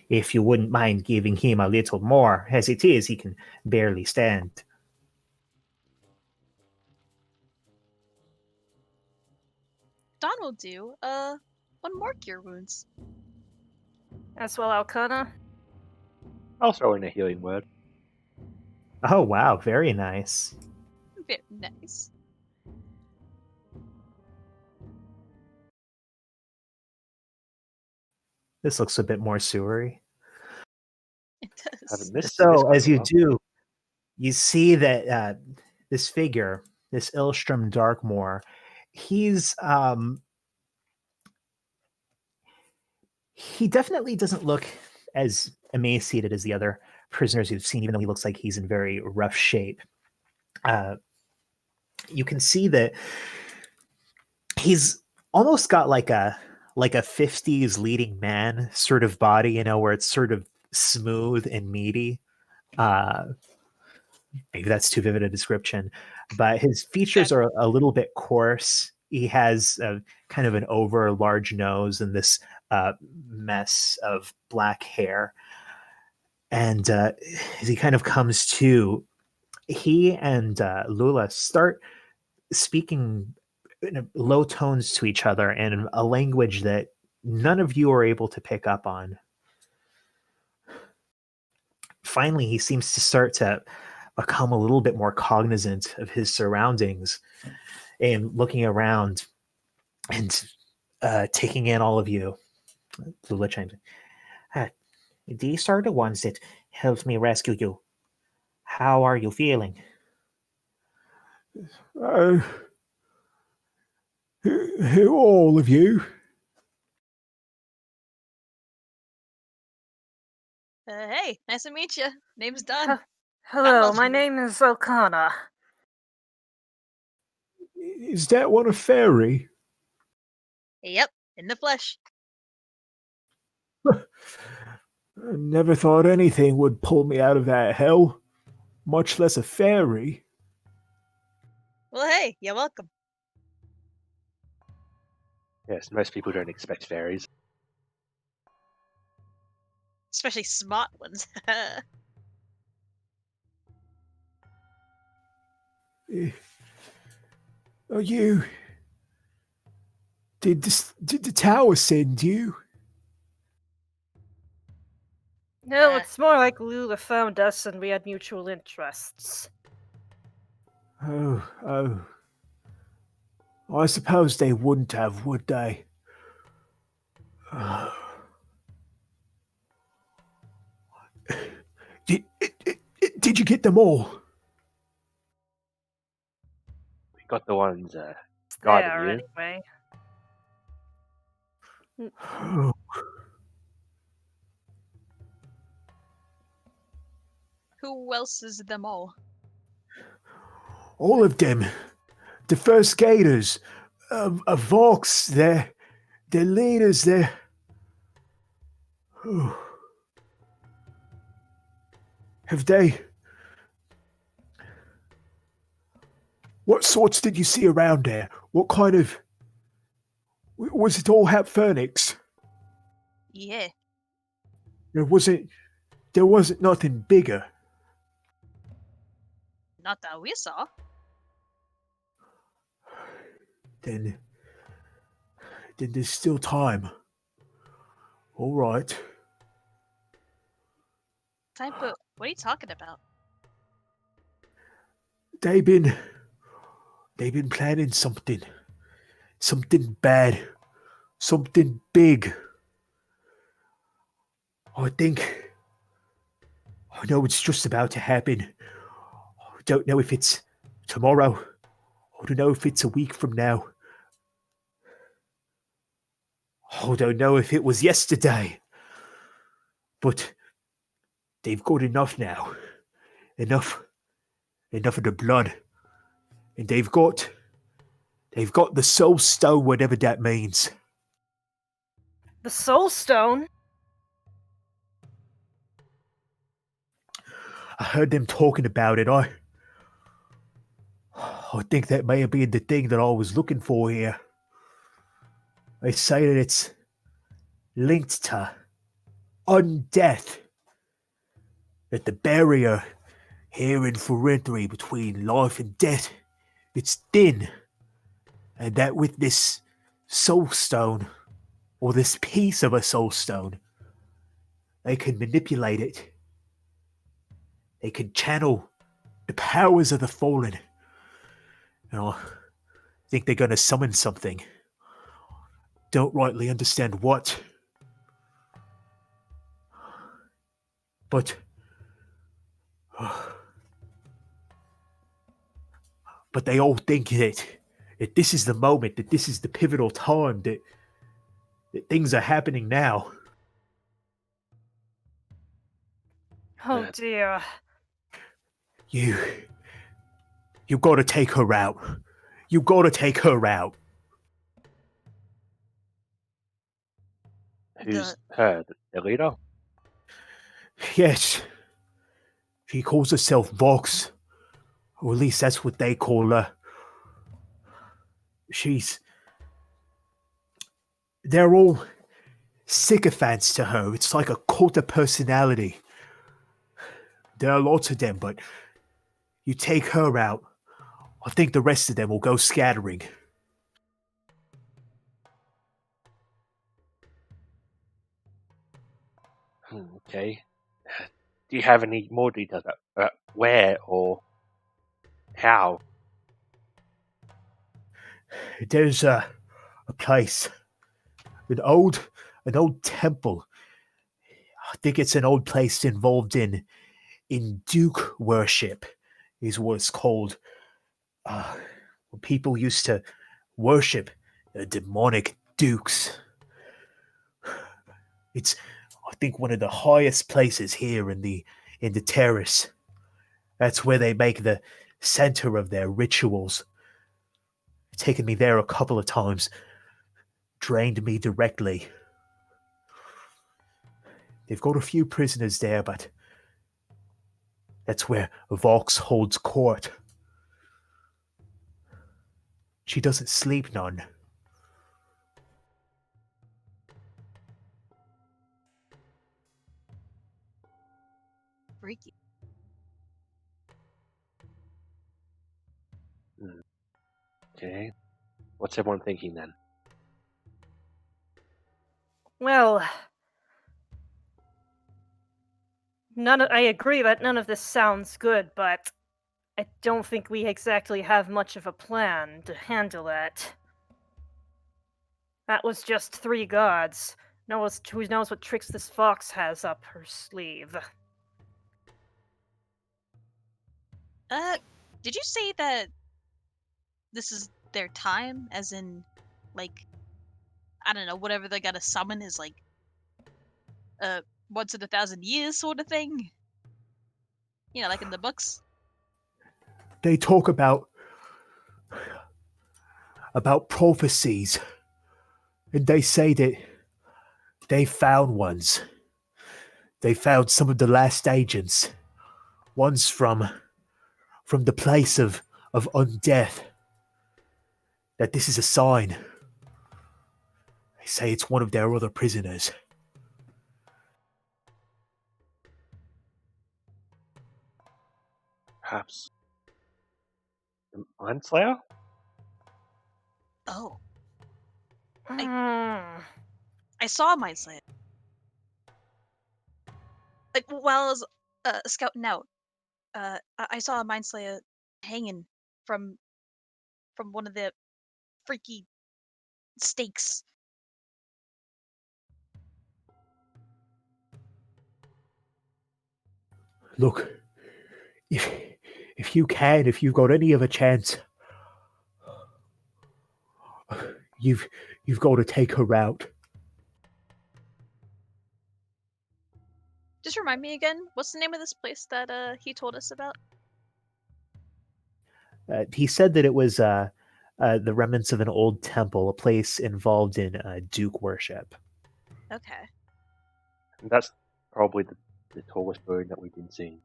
If you wouldn't mind giving him a little more, as it is, he can barely stand. Don will do. One more cure wounds. As well, Alcana. I'll throw in a healing word. Oh wow, very nice. Very nice. This looks a bit more sewery. It does. Haven't missed So this as you quite do, you see that this figure, this Ilstrom Darkmoor, he's he definitely doesn't look as emaciated as the other prisoners you've seen, even though he looks like he's in very rough shape. You can see that he's almost got like a 50s leading man sort of body, you know, where it's sort of smooth and meaty. Maybe that's too vivid a description, but his features are a little bit coarse. He has kind of an over large nose and this mess of black hair. And as he kind of comes to, he and Lula start speaking in low tones to each other in a language that none of you are able to pick up on. Finally, he seems to start to become a little bit more cognizant of his surroundings and looking around and taking in all of you. Lula chimes in. These are the ones that helped me rescue you. How are you feeling? Who all of you? Hey, nice to meet you. Name's Don. Hello, Well, my name is Alcana. Is that one a fairy? Yep, in the flesh. I never thought anything would pull me out of that hell, much less a fairy. Well, hey, you're welcome. Yes, most people don't expect fairies. Especially smart ones. Are you? Did the tower send you? No, it's more like Lula found us and we had mutual interests. Oh. I suppose they wouldn't have, would they? Did you get them all? We got the ones There, guarding you. anyway. Who else is them all? All of them. The first gators. Vox, their leaders, their... Have they... What sorts did you see around there? What kind of... Was it all Hapfernix? Yeah. There wasn't nothing bigger. Not that we saw. Then there's still time. All right. Time, but what are you talking about? They've been planning something bad, something big. I know it's just about to happen. I don't know if it's tomorrow. I don't know if it's a week from now. I don't know if it was yesterday. But they've got enough now. Enough of the blood. And they've got They've got the soul stone, whatever that means. The Soul Stone? I heard them talking about it. I think that may have been the thing that I was looking for here. They say that it's linked to undeath. That the barrier here in Forentry between life and death, it's thin. And that with this soul stone, or this piece of a soul stone, they can manipulate it. They can channel the powers of the fallen. And I think they're going to summon something. Don't rightly understand what. But they all think that this is the moment, that this is the pivotal time, that things are happening now. Oh dear. You gotta take her out. You gotta take her out. Who's her? The leader? Yes. She calls herself Vox. Or at least that's what they call her. They're all sycophants to her. It's like a cult of personality. There are lots of them, but you take her out, I think the rest of them will go scattering. Okay. Do you have any more details about where or how? There's a place, an old temple. I think it's an old place involved in Duke worship, is what it's called. People used to worship demonic dukes. It's, I think, one of the highest places here in the terrace. That's where they make the center of their rituals. Taken me there a couple of times. Drained me directly. They've got a few prisoners there, but that's where Vox holds court. She doesn't sleep none. Freaky. Okay. What's everyone thinking then? Well, I agree that none of this sounds good, but I don't think we exactly have much of a plan to handle that. That was just 3 gods. Who knows what tricks this fox has up her sleeve? Did you say that this is their time? As in, like, I don't know, whatever they gotta summon is like, once in 1,000 years sort of thing? You know, like in the books? They talk about prophecies, and they say that they found ones. They found some of the last agents. One's from the place of undeath. That this is a sign. They say it's one of their other prisoners. Perhaps the Mindslayer? Oh. Hmm. I saw my slate. Like, while I was scouting out, I saw a Mind Slayer hanging from one of the freaky stakes. Look, if you've got any of a chance, you've got to take her out. Just remind me again, what's the name of this place that he told us about? He said that it was the remnants of an old temple, a place involved in Duke worship. Okay. And that's probably the tallest building that we've been seeing.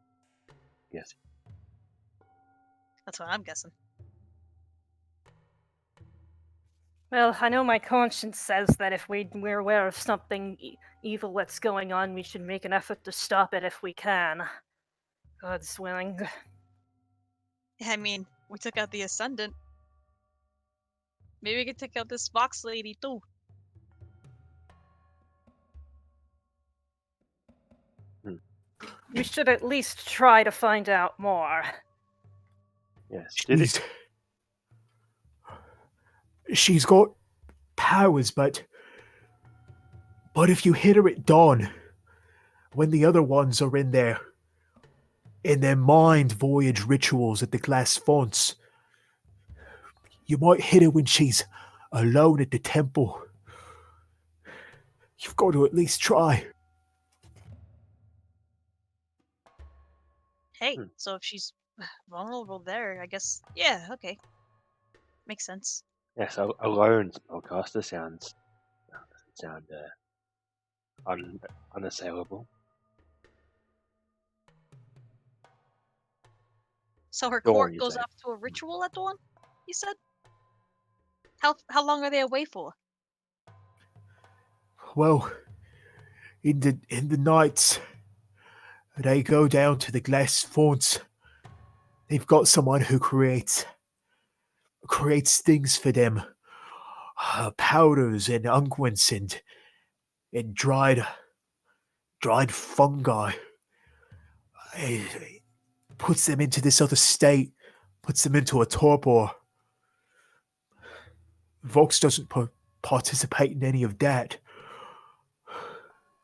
Yes. That's what I'm guessing. Well, I know my conscience says that if we're aware of something evil that's going on, we should make an effort to stop it if we can. God's willing. I mean, we took out the Ascendant. Maybe we could take out this Fox lady too. We should at least try to find out more. Yes. Did it? She's got powers, but if you hit her at dawn, when the other ones are in their mind voyage rituals at the glass fonts, you might hit her when she's alone at the temple. You've got to at least try. Hey, so if she's vulnerable there, I guess. Yeah, okay. Makes sense. Yes. Alone spellcaster sounds doesn't sound unassailable. So her Dawn, court you goes say? off to a ritual at dawn, you said? How long are they away for? Well, in the nights, they go down to the glass fonts. They've got someone who creates things for them, powders and unguents and dried fungi. It puts them into this other state, puts them into a torpor. Vox doesn't participate in any of that.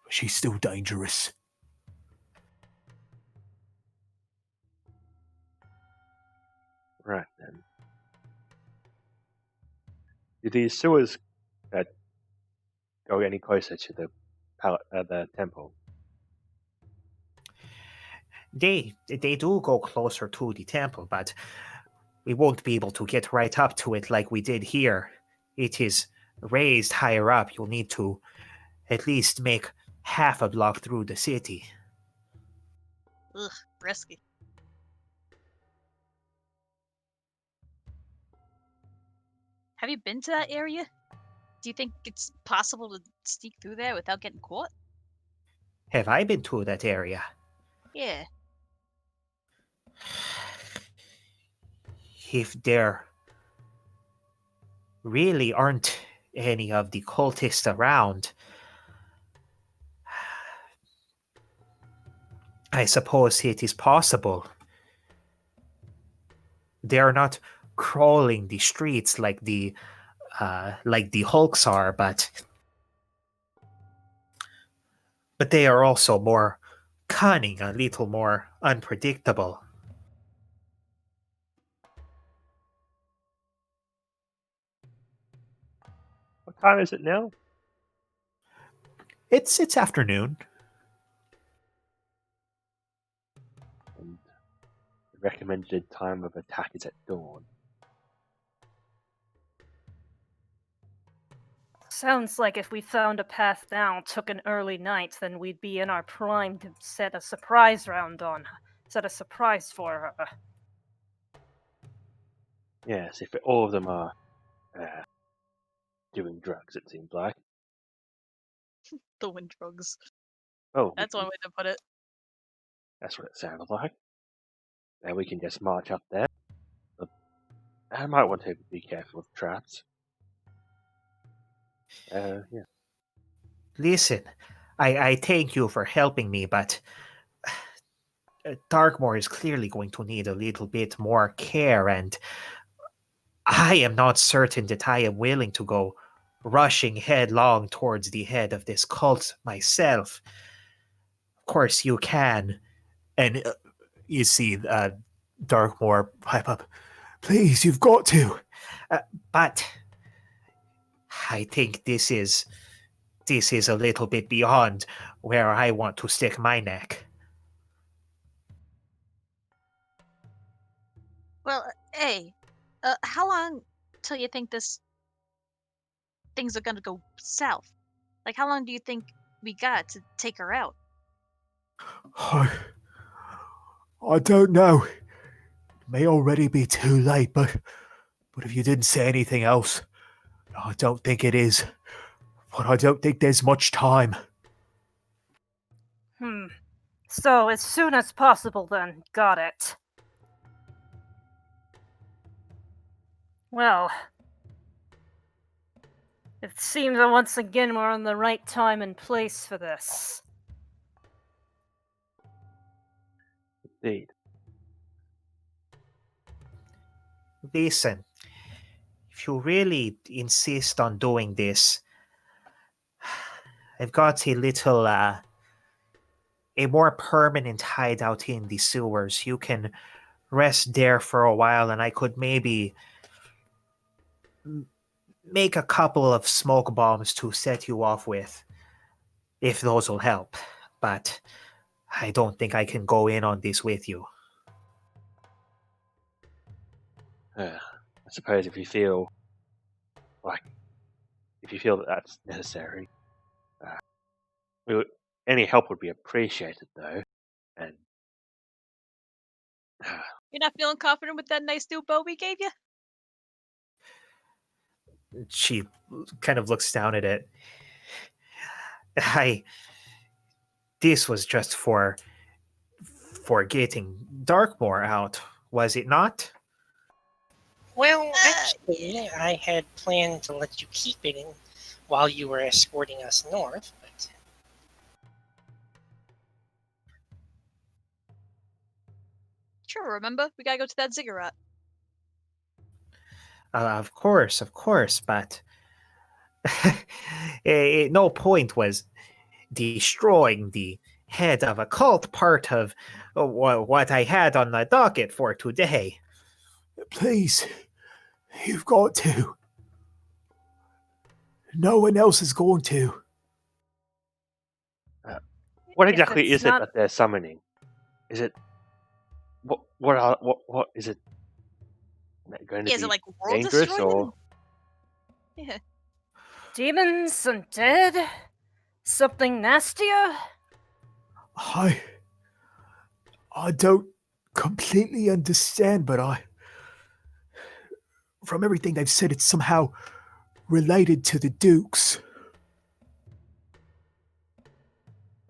She's still dangerous. Right then. Do these sewers go any closer to the temple? They do go closer to the temple, but we won't be able to get right up to it like we did here. It is raised higher up. You'll need to at least make half a block through the city. Ugh, risky. Have you been to that area? Do you think it's possible to sneak through there without getting caught? Have I been to that area? Yeah. If there really aren't any of the cultists around, I suppose it is possible. They are not crawling the streets like the Hulks are, but they are also more cunning, a little more unpredictable. What time is it now? It's afternoon. And the recommended time of attack is at dawn. Sounds like if we found a path down, took an early night, then we'd be in our prime to set a surprise round on her. Set a surprise for her. Yes, if all of them are doing drugs, it seems like. Doing drugs. Oh, That's one way to put it. that's what it sounded like. Then we can just march up there. But I might want to be careful with traps. Yeah. Listen, I thank you for helping me, but Darkmoor is clearly going to need a little bit more care, and I am not certain that I am willing to go rushing headlong towards the head of this cult myself. Of course, you can. And you see Darkmoor pipe up. Please, you've got to. But I think this is a little bit beyond where I want to stick my neck. Well, hey, how long till you think things are gonna go south? Like, how long do you think we got to take her out? I don't know. It may already be too late, but if you didn't say anything else, I don't think it is. But I don't think there's much time. So, as soon as possible, then. Got it. Well, it seems that once again we're on the right time and place for this. Indeed. Listen, if you really insist on doing this, I've got a more permanent hideout in the sewers. You can rest there for a while, and I could maybe make a couple of smoke bombs to set you off with, if those will help. But I don't think I can go in on this with you. I suppose if you feel that that's necessary, any help would be appreciated, though. And You're not feeling confident with that nice new bow we gave you? She kind of looks down at it. This was just for getting Darkmoor out, was it not? Well, actually, I had planned to let you keep it in while you were escorting us north, but Sure, remember? We gotta go to that ziggurat. Of course, but no point was destroying the head of a cult part of what I had on the docket for today. Please, you've got to. No one else is going to. what If exactly it's is it not- that they're summoning? Is it what is it going to Yeah, is be it like world dangerous destroying? or? Yeah. Demons, undead? Something nastier? I don't completely understand, but from everything they've said, it's somehow related to the Dukes.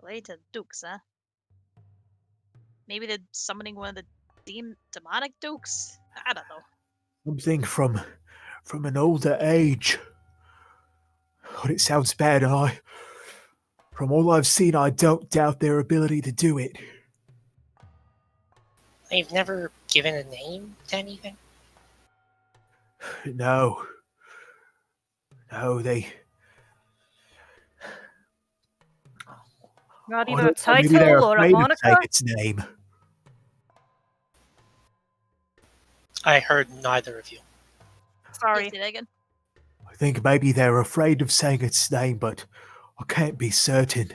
Related to dukes, huh? Maybe they're summoning one of the demonic dukes? I don't know. Something from an older age. But it sounds bad, and from all I've seen, I don't doubt their ability to do it. they've never given a name to anything. No, they. Not I even a don't know, maybe they're title or a afraid to say moniker? its name. I heard neither of you. Sorry. Say that again. I think maybe they're afraid of saying its name, but I can't be certain.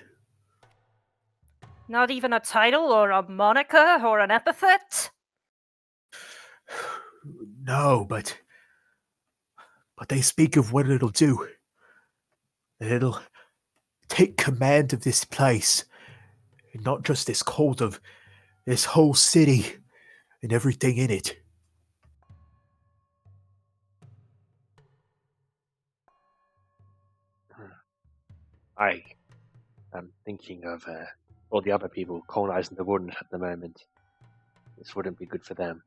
Not even a title or a moniker or an epithet? No, but they speak of what it'll do. That it'll take command of this place, and not just this cult, of this whole city and everything in it. I am thinking of all the other people colonizing the wilderness at the moment. This wouldn't be good for them.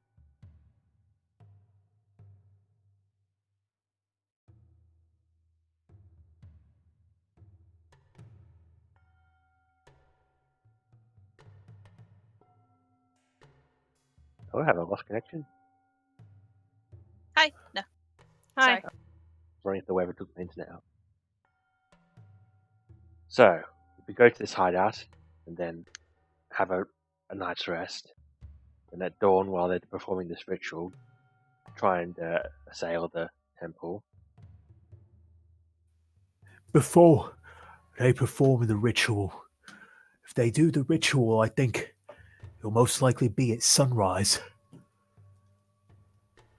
Oh, I have a lost connection. Hi. No. Hi. Sorry. Running if the whoever took the internet out. So, if we go to this hideout and then have a night's rest, and at dawn, while they're performing this ritual, try and assail the temple. Before they perform the ritual, if they do the ritual, I think it'll most likely be at sunrise.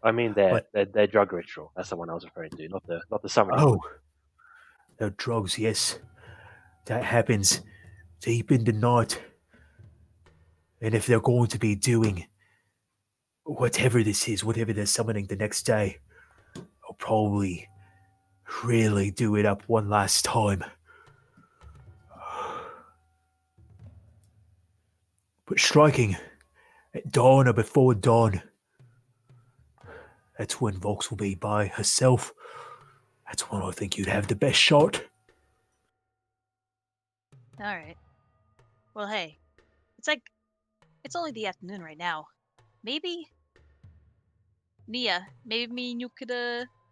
I mean their But- their drug ritual. That's the one I was referring to, not the summoning. Oh, the drugs, yes. That happens deep in the night. And if they're going to be doing whatever this is, whatever they're summoning the next day, I'll probably really do it up one last time. But striking at dawn or before dawn, that's when Vox will be by herself. That's when I think you'd have the best shot. All right. Well, hey, it's only the afternoon right now. Maybe, Nia, maybe me and you could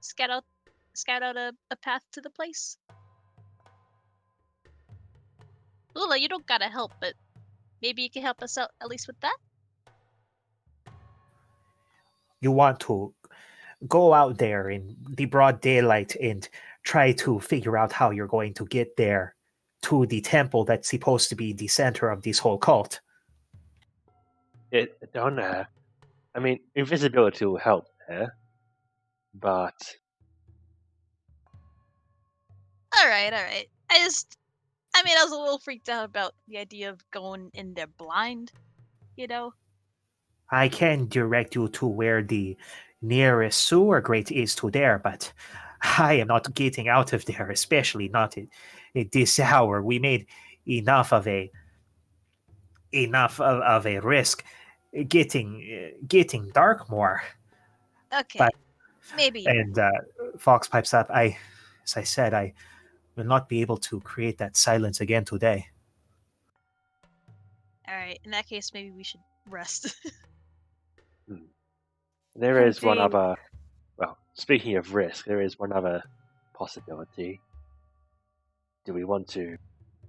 scout out a path to the place. Lula, you don't gotta help, but maybe you can help us out at least with that. You want to go out there in the broad daylight and try to figure out how you're going to get there to the temple that's supposed to be the center of this whole cult. It don't. I mean, invisibility will help there, but All right, all right. I was a little freaked out about the idea of going in there blind, you know? I can direct you to where the nearest sewer grate is to there, but I am not getting out of there, especially not at this hour. We made enough of a risk getting dark more. Okay, But- maybe. And Fox pipes up. As I said, I will not be able to create that silence again today. All right, in that case, maybe we should rest. there is one Indeed. other. Well, speaking of risk, there is one other possibility. Do we want to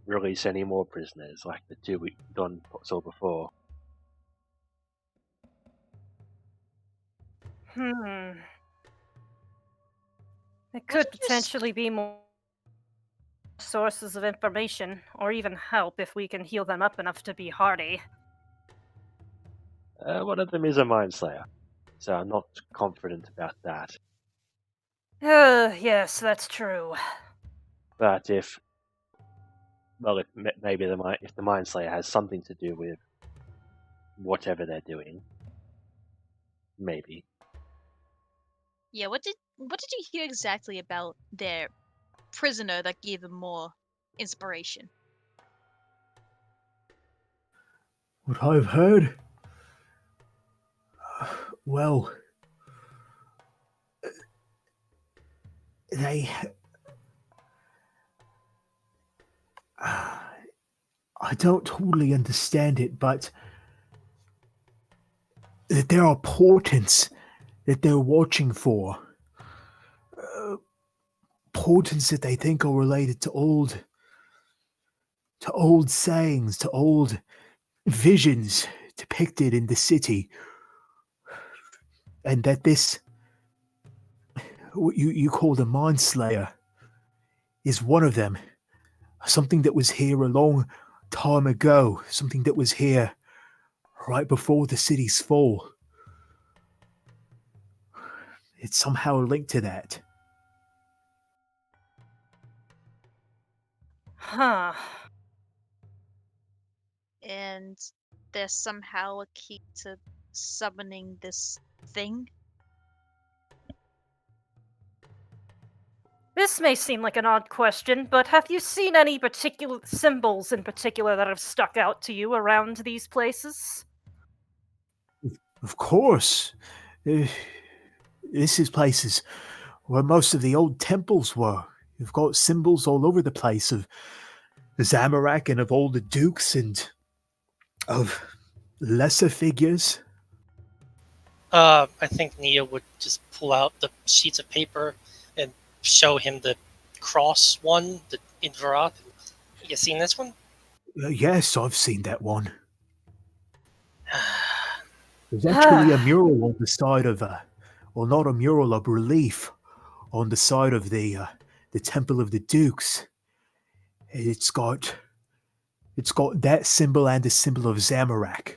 release any more prisoners like the two we saw before? There could Wasn't you potentially be more sources of information, or even help if we can heal them up enough to be hardy. One of them is a mind slayer, so I'm not confident about that. Yes, that's true. But if maybe if the mind slayer has something to do with whatever they're doing, maybe. Yeah, what did you hear exactly about their prisoner that gave them more inspiration? What I've heard? Well, they. I don't totally understand it, but that there are portents that they're watching for. Portents that they think are related to old sayings, to old visions depicted in the city. And that this, what you call the Mind Slayer, is one of them. Something that was here a long time ago. Something that was here right before the city's fall. It's somehow linked to that. Huh. And there's somehow a key to summoning this thing? This may seem like an odd question, but have you seen any particular symbols in particular that have stuck out to you around these places? Of course. This is places where most of the old temples were. You've got symbols all over the place of the Zamorak and of all the dukes and of lesser figures. I think Nia would just pull out the sheets of paper and show him the cross one, the Invarat. You seen this one? Yes, I've seen that one. There's actually a mural on the side of well, not a mural, a relief on the side of the Temple of the Dukes. It's got that symbol and the symbol of Zamorak.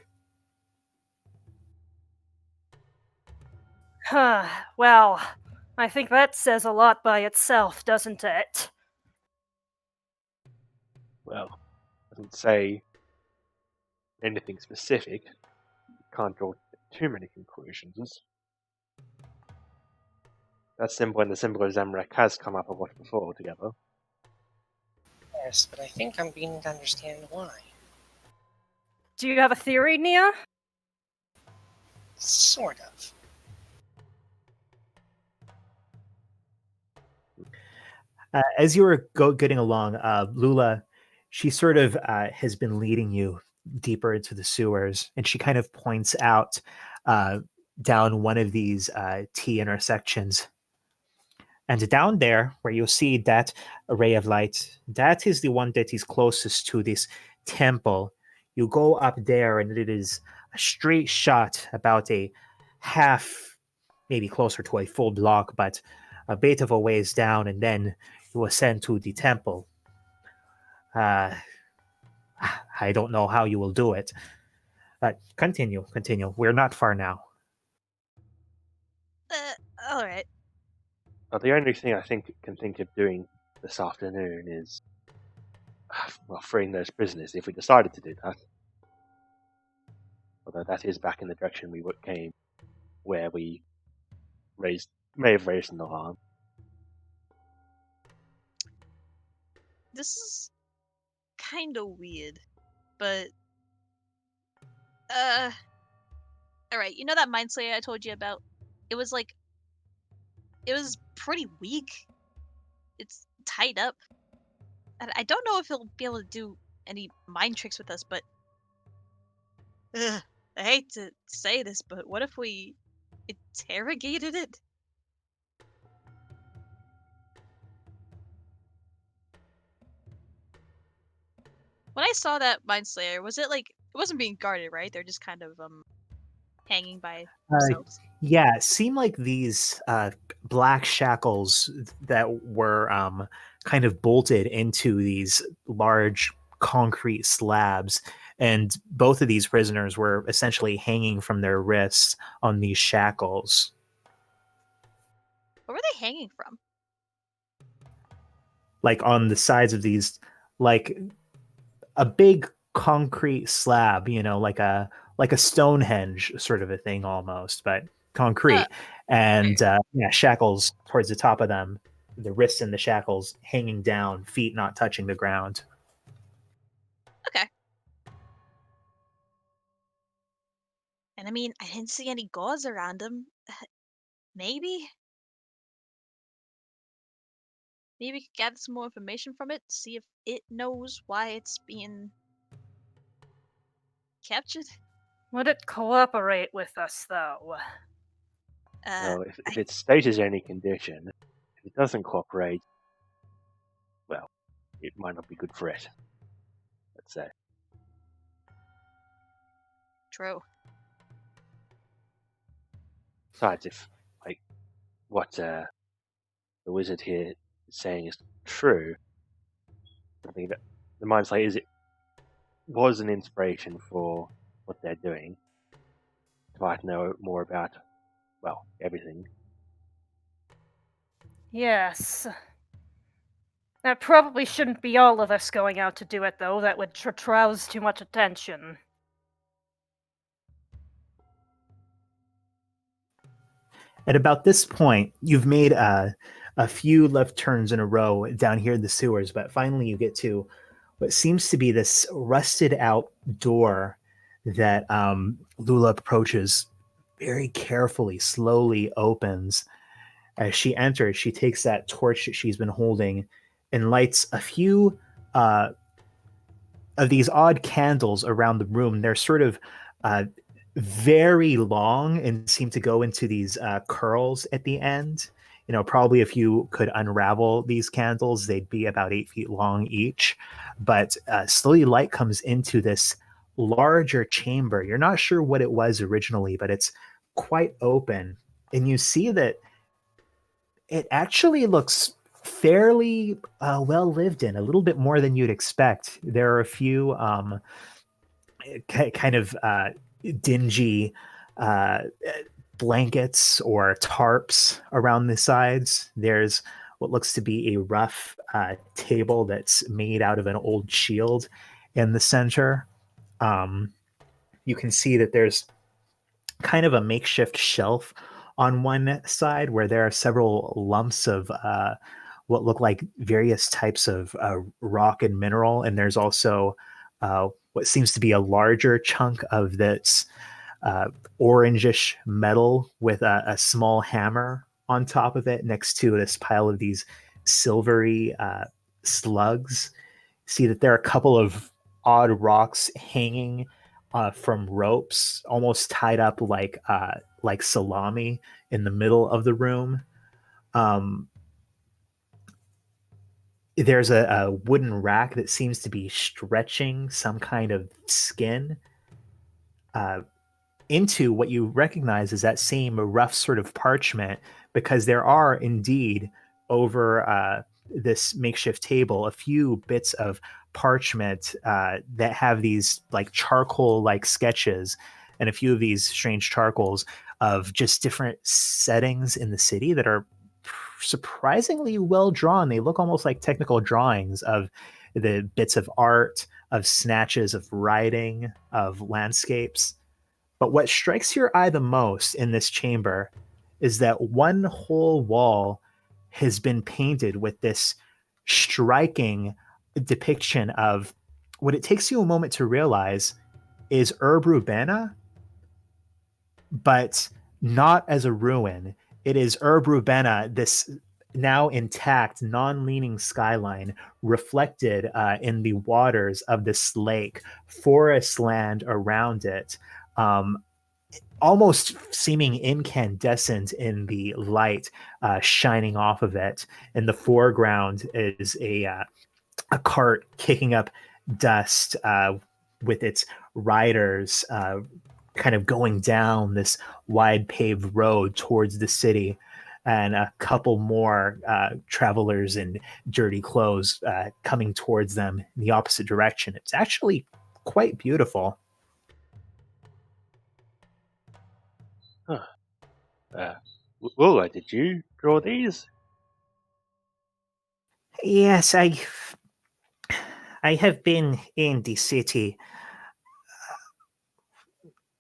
Well, I think that says a lot by itself, doesn't it? Well, doesn't say anything specific. Can't draw too many conclusions. That symbol and the symbol of Zamrak has come up a lot before together. Yes, but I think I'm beginning to understand why. Do you have a theory, Nia? Sort of. As you were getting along, Lula, she sort of has been leading you deeper into the sewers, and she kind of points out down one of these T intersections. And down there, where you'll see that array of light, that is the one that is closest to this temple. You go up there, and it is a straight shot, about a half, maybe closer to a full block, but a bit of a ways down, and then you ascend to the temple. I don't know how you will do it. Continue. We're not far now. All right. But the only thing I can think of doing this afternoon is, well, freeing those prisoners if we decided to do that. Although that is back in the direction we came, where we may have raised an alarm. This is kind of weird, but all right. You know that Mind Slayer I told you about? It was pretty weak. It's tied up. And I don't know if he'll be able to do any mind tricks with us, but I hate to say this, but what if we interrogated it? When I saw that Mind Slayer, was it like, it wasn't being guarded, right? They're just kind of hanging by themselves. Yeah, it seemed like these black shackles that were kind of bolted into these large concrete slabs, and both of these prisoners were essentially hanging from their wrists on these shackles. Where were they hanging from? Like on the sides of these, like a big concrete slab, like a Stonehenge sort of a thing almost, but concrete. And shackles towards the top of them, the wrists and the shackles hanging down, feet not touching the ground. Okay. And I mean, I didn't see any gauze around them. Maybe we could gather some more information from it, see if it knows why it's being captured. Would it cooperate with us, though? Well, if it stays any condition, if it doesn't cooperate, well, it might not be good for it. Let's say. True. Besides, if what the wizard here is saying is true, I think that the Mind Slayer was an inspiration for what they're doing. If I know more about, well, everything. Yes. That probably shouldn't be all of us going out to do it, though. That would rouse too much attention. At about this point, you've made a few left turns in a row down here in the sewers, but finally you get to what seems to be this rusted out door that Lula approaches very carefully, slowly opens. As she enters, she takes that torch that she's been holding and lights a few of these odd candles around the room. They're sort of very long and seem to go into these curls at the end. Probably if you could unravel these candles, they'd be about 8 feet long each. But slowly light comes into this larger chamber. You're not sure what it was originally, but it's quite open. And you see that it actually looks fairly well lived in, a little bit more than you'd expect. There are a few kind of dingy blankets or tarps around the sides. There's what looks to be a rough table that's made out of an old shield in the center. You can see that there's kind of a makeshift shelf on one side where there are several lumps of what look like various types of rock and mineral. And there's also what seems to be a larger chunk of this orangish metal with a small hammer on top of it next to this pile of these silvery slugs. See that there are a couple of odd rocks hanging from ropes, almost tied up like salami in the middle of the room. There's a wooden rack that seems to be stretching some kind of skin into what you recognize as that same rough sort of parchment, because there are indeed over this makeshift table a few bits of parchment that have these like charcoal like sketches and a few of these strange charcoals of just different settings in the city that are surprisingly well drawn. They look almost like technical drawings of the bits of art, of snatches of writing, of landscapes. But what strikes your eye the most in this chamber is that one whole wall has been painted with this striking depiction of what it takes you a moment to realize is Urbana, but not as a ruin. It is Urbana, this now intact, non-leaning skyline reflected in the waters of this lake, forest land around it, almost seeming incandescent in the light shining off of it. In the foreground is a cart kicking up dust with its riders kind of going down this wide paved road towards the city, and a couple more travelers in dirty clothes coming towards them in the opposite direction. It's actually quite beautiful. Wula, did you draw these? Yes, I have been in the city,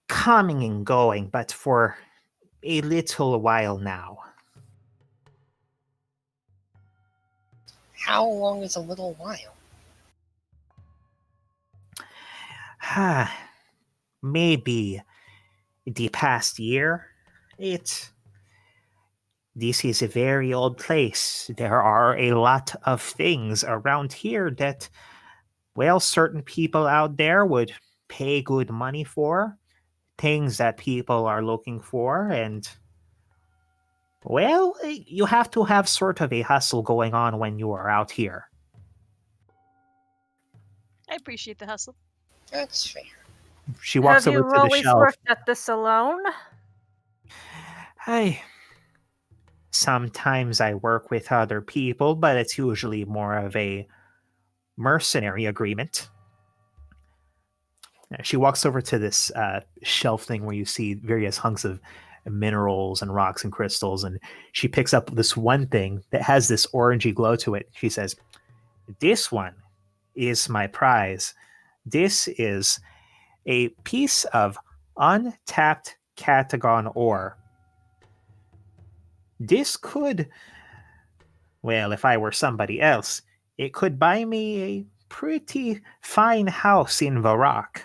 coming and going, but for a little while now. How long is a little while? Maybe the past year. This is a very old place. There are a lot of things around here that, well, certain people out there would pay good money for. Things that people are looking for, and, well, you have to have sort of a hustle going on when you are out here. I appreciate the hustle. That's fair. She walks Have over you to the always shelf. worked at this alone? Sometimes I work with other people, but it's usually more of a mercenary agreement. She walks over to this shelf thing where you see various hunks of minerals and rocks and crystals, and she picks up this one thing that has this orangey glow to it. She says, "This one is my prize. This is a piece of untapped Catagon ore. This could, well, if I were somebody else, it could buy me a pretty fine house in Varak."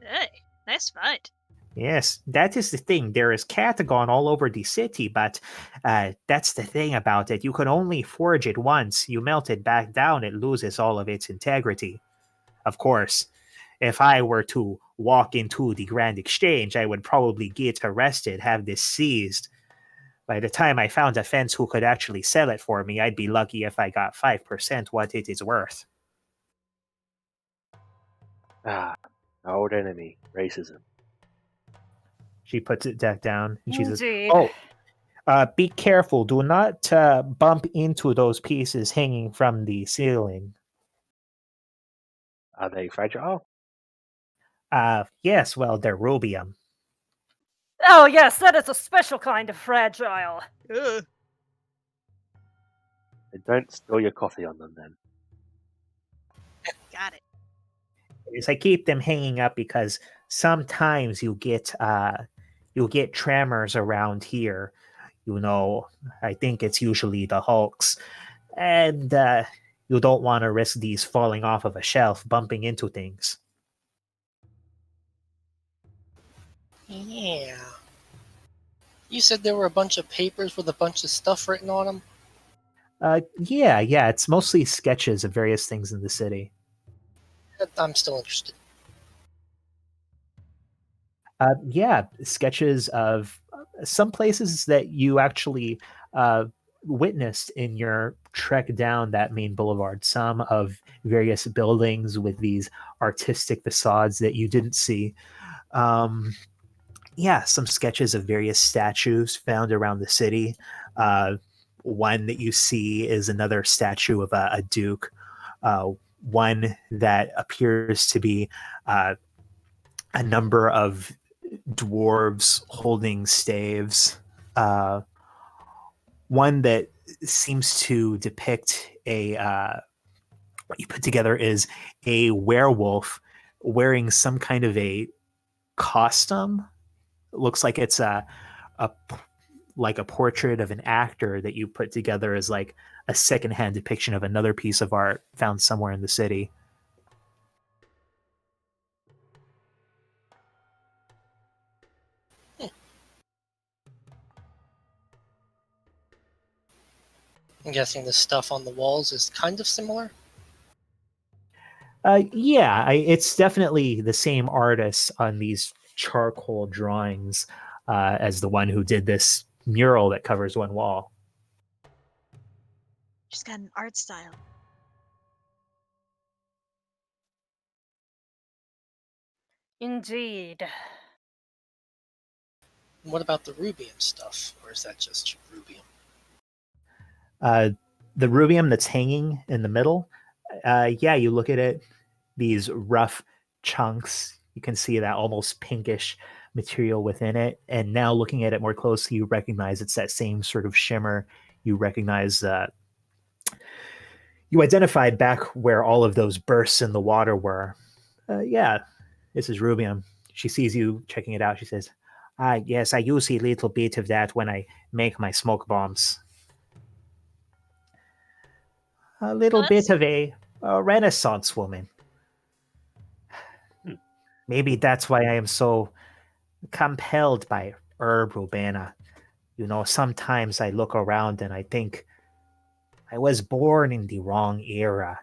Hey, nice find. Yes, that is the thing. There is Catagon all over the city, but that's the thing about it. You can only forge it once. You melt it back down, it loses all of its integrity. Of course, if I were to walk into the Grand Exchange, I would probably get arrested, have this seized. By the time I found a fence who could actually sell it for me, I'd be lucky if I got 5% what it is worth. Ah, our old enemy, racism. She puts it back down and she says, Indeed. "Oh, be careful. Do not bump into those pieces hanging from the ceiling." Are they fragile? Yes, well, they're rubium. Oh, yes, that is a special kind of fragile. Ugh. Don't spill your coffee on them then. Got it. Is I keep them hanging up because sometimes you'll get tremors around here. You know, I think it's usually the hulks, and you don't want to risk these falling off of a shelf, bumping into things. Yeah. You said there were a bunch of papers with a bunch of stuff written on them? Yeah, it's mostly sketches of various things in the city. I'm still interested. Yeah, sketches of some places that you actually uh, witnessed in your trek down that main boulevard. Some of various buildings with these artistic facades that you didn't see. Um, yeah, some sketches of various statues found around the city. Uh, One that you see is another statue of a duke. One that appears to be uh, a number of dwarves holding staves. Uh, One that seems to depict what you put together is a werewolf wearing some kind of a costume. It looks like it's a like a portrait of an actor that you put together as like a secondhand depiction of another piece of art found somewhere in the city. I'm guessing the stuff on the walls is kind of similar? Yeah, it's definitely the same artist on these charcoal drawings as the one who did this mural that covers one wall. She's got an art style. Indeed. What about the rubium stuff? Or is that just rubium? Uh, the rubium that's hanging in the middle, yeah, you look at it, these rough chunks, you can see that almost pinkish material within it. And now looking at it more closely, you recognize it's that same sort of shimmer. You recognize you identified back where all of those bursts in the water were. Yeah, this is rubium. She sees you checking it out. She says, yes, I use a little bit of that when I make my smoke bombs. A little Oh, bit of a Renaissance woman. Hmm. Maybe that's why I am so compelled by Herb Rubena. You know, sometimes I look around and I think I was born in the wrong era.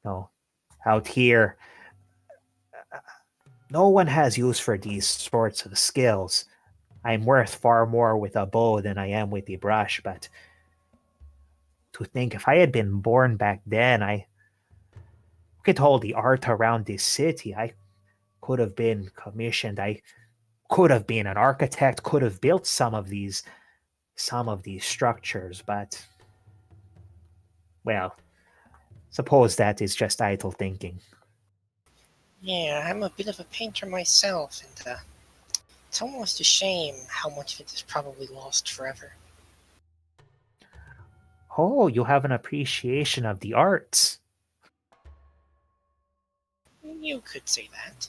No, out here, no one has use for these sorts of skills. I'm worth far more with a bow than I am with the brush, but to think if I had been born back then, I look at all the art around this city. I could have been commissioned. I could have been an architect, could have built some of these structures, but well, suppose that is just idle thinking. Yeah, I'm a bit of a painter myself, and it's almost a shame how much of it is probably lost forever. Oh, you have an appreciation of the arts. You could say that.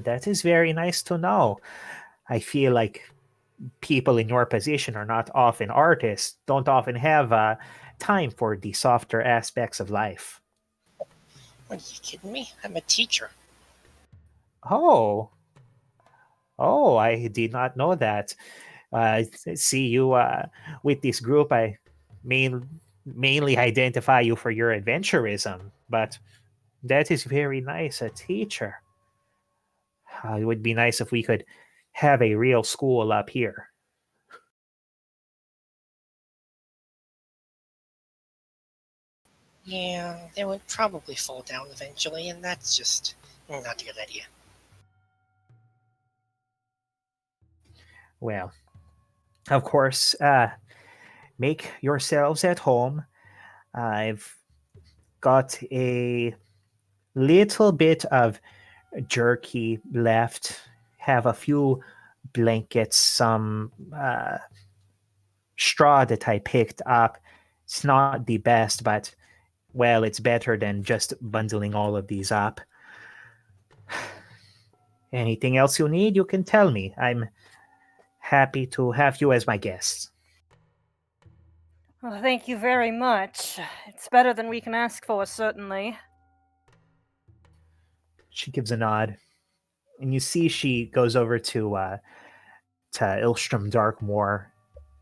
That is very nice to know. I feel like people in your position are not often artists, don't often have time for the softer aspects of life. What, are you kidding me? I'm a teacher. Oh, oh, I did not know that. See you with this group. I mainly identify you for your adventurism, but that is very nice. A teacher. It would be nice if we could have a real school up here. Yeah, they would probably fall down eventually, and that's just not a good idea. Well, of course, make yourselves at home. I've got a little bit of jerky left, have a few blankets, some straw that I picked up. It's not the best, but well, it's better than just bundling all of these up. Anything else you need, you can tell me. I'm happy to have you as my guest. Well, thank you very much. It's better than we can ask for, certainly. She gives a nod, and you see she goes over to Ilstrom Darkmoor,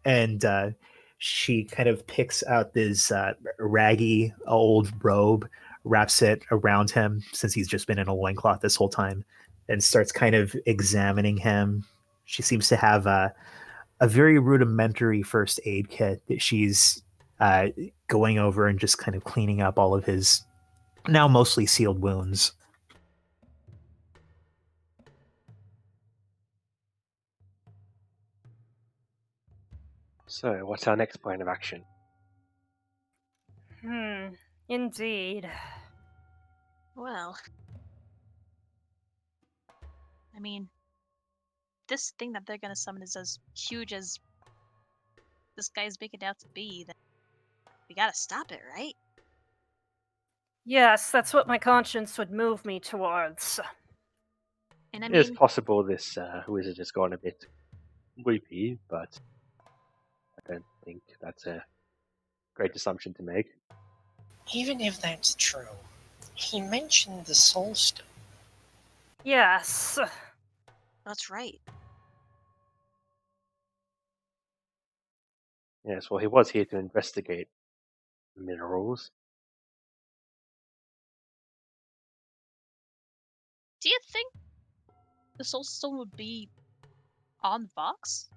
and she kind of picks out this raggy old robe, wraps it around him since he's just been in a loincloth this whole time, and starts kind of examining him. She seems to have a very rudimentary first aid kit that she's uh, going over and just kind of cleaning up all of his now mostly sealed wounds. So, what's our next plan of action? Indeed. Well, I mean, this thing that they're gonna summon is as huge as this guy's making it out to be. Then we gotta stop it, right? Yes, that's what my conscience would move me towards. And I It is mean, possible this wizard has gone a bit loopy, but I don't think that's a great assumption to make. Even if that's true, he mentioned the Soul Stone. Yes. that's right. Yes, well, he was here to investigate minerals. Do you think the Soul Stone would be on Vox?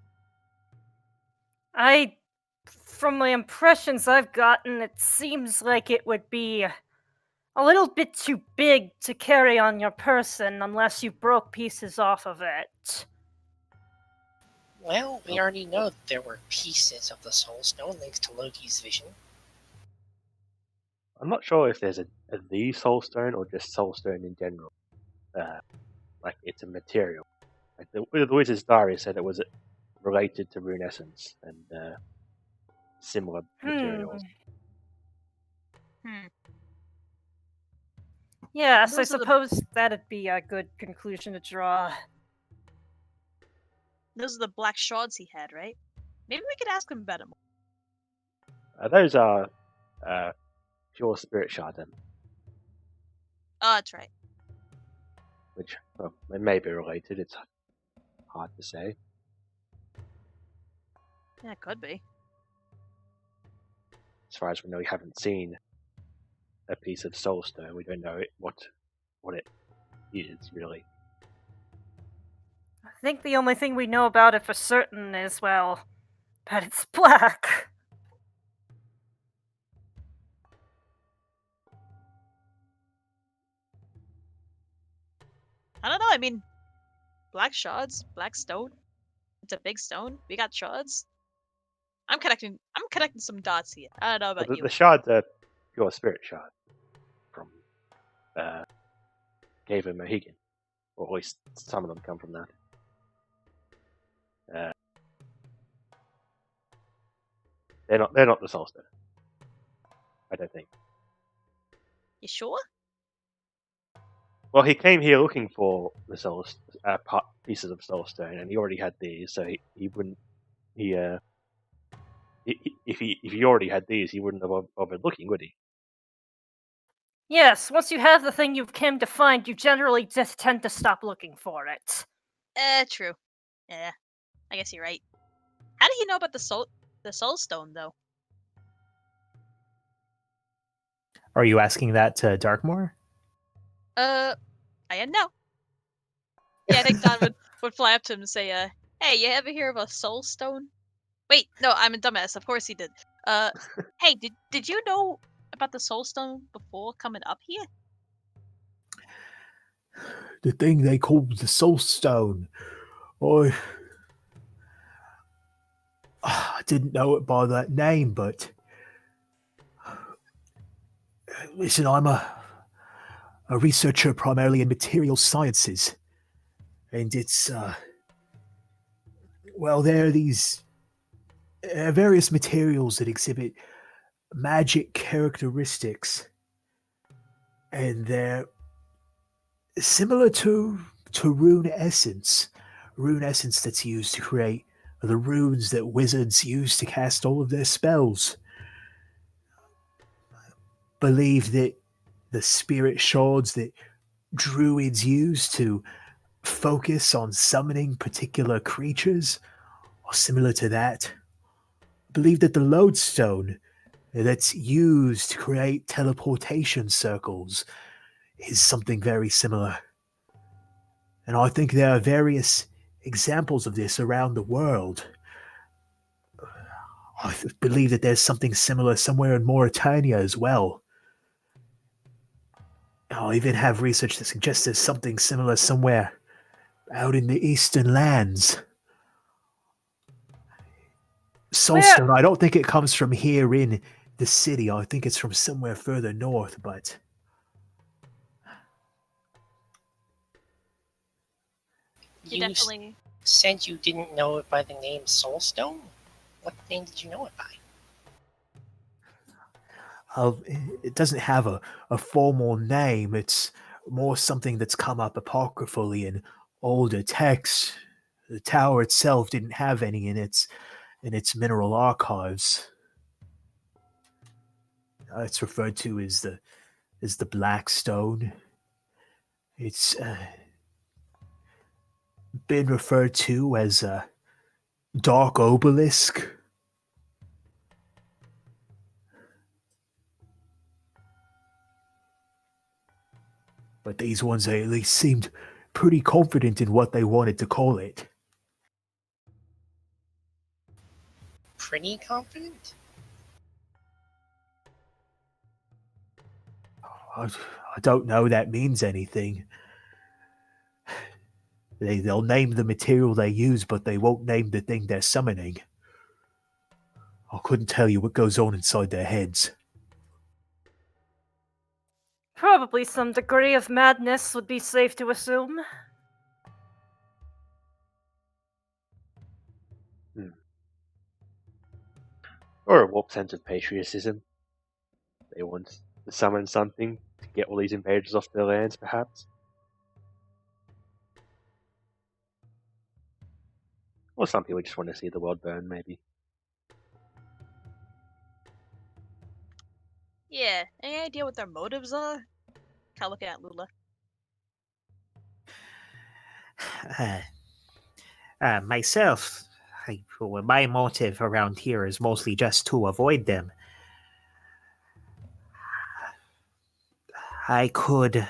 From the impressions I've gotten, it seems like it would be a little bit too big to carry on your person unless you broke pieces off of it. Well, we already know that there were pieces of the Soul Stone thanks to Loki's vision. I'm not sure if there's a the soul stone or just soul stone in general. Like it's a material. Like the Wizard's Diary said it was related to rune essence and similar materials. Yes, I Those are the- suppose that'd be a good conclusion to draw. Those are the black shards he had, right? Maybe we could ask him about them. Those are pure spirit shard, then, Oh, that's right. which well, they may be related. It's hard to say. Yeah, it could be. As far as we know, we haven't seen a piece of soul stone. We don't know what it is really. I think the only thing we know about it for certain is, well, that it's black. I don't know. I mean, black shards, black stone. It's a big stone. We got shards. I'm connecting some dots here. I don't know about But you. the shards are pure spirit shard from Cave of Mohegan, or at least some of them come from that. They're not the soul stone. I don't think. You sure? Well, he came here looking for the pieces of soul stone, and he already had these, so he wouldn't. If he already had these, he wouldn't have bothered looking, would he? Yes, once you have the thing you've came to find, you generally just tend to stop looking for it. True. Yeah, I guess you're right. How do you know about the soul stone though? Are you asking that to Darkmoor? I didn't know. Yeah, I think Don would fly up to him and say, hey, you ever hear of a soul stone? Wait, no, I'm a dumbass. Of course he did. Hey, did you know about the soul stone before coming up here? The thing they call the Soul Stone. I didn't know it by that name, but listen, I'm a a researcher primarily in material sciences. And it's, well, there are these various materials that exhibit magic characteristics. And they're similar to rune essence. Rune essence that's used to create the runes that wizards use to cast all of their spells. Believe that the spirit shards that druids use to focus on summoning particular creatures are similar to that. Believe that the lodestone that's used to create teleportation circles is something very similar. And I think there are various examples of this around the world. I believe that there's something similar somewhere in Mauritania as well. I even have research that suggests there's something similar somewhere out in the eastern lands. Soulstone, I don't think it comes from here in the city. I think it's from somewhere further north, but... You definitely. Said you didn't know it by the name Soulstone? What name did you know it by? It doesn't have a formal name. It's more something that's come up apocryphally in older texts. The tower itself didn't have any in its mineral archives. It's referred to as the Black Stone. It's been referred to as a dark obelisk. But these ones at least seemed pretty confident in what they wanted to call it. Pretty confident? I don't know that means anything. They'll name the material they use, but they won't name the thing they're summoning. I couldn't tell you what goes on inside their heads. Probably some degree of madness would be safe to assume. Or a warped sense of patriotism. They want to summon something to get all these invaders off their lands, perhaps. Or some people just want to see the world burn, maybe. Yeah. Any idea what their motives are? Kind of looking at Lula. Myself, my motive around here is mostly just to avoid them. I could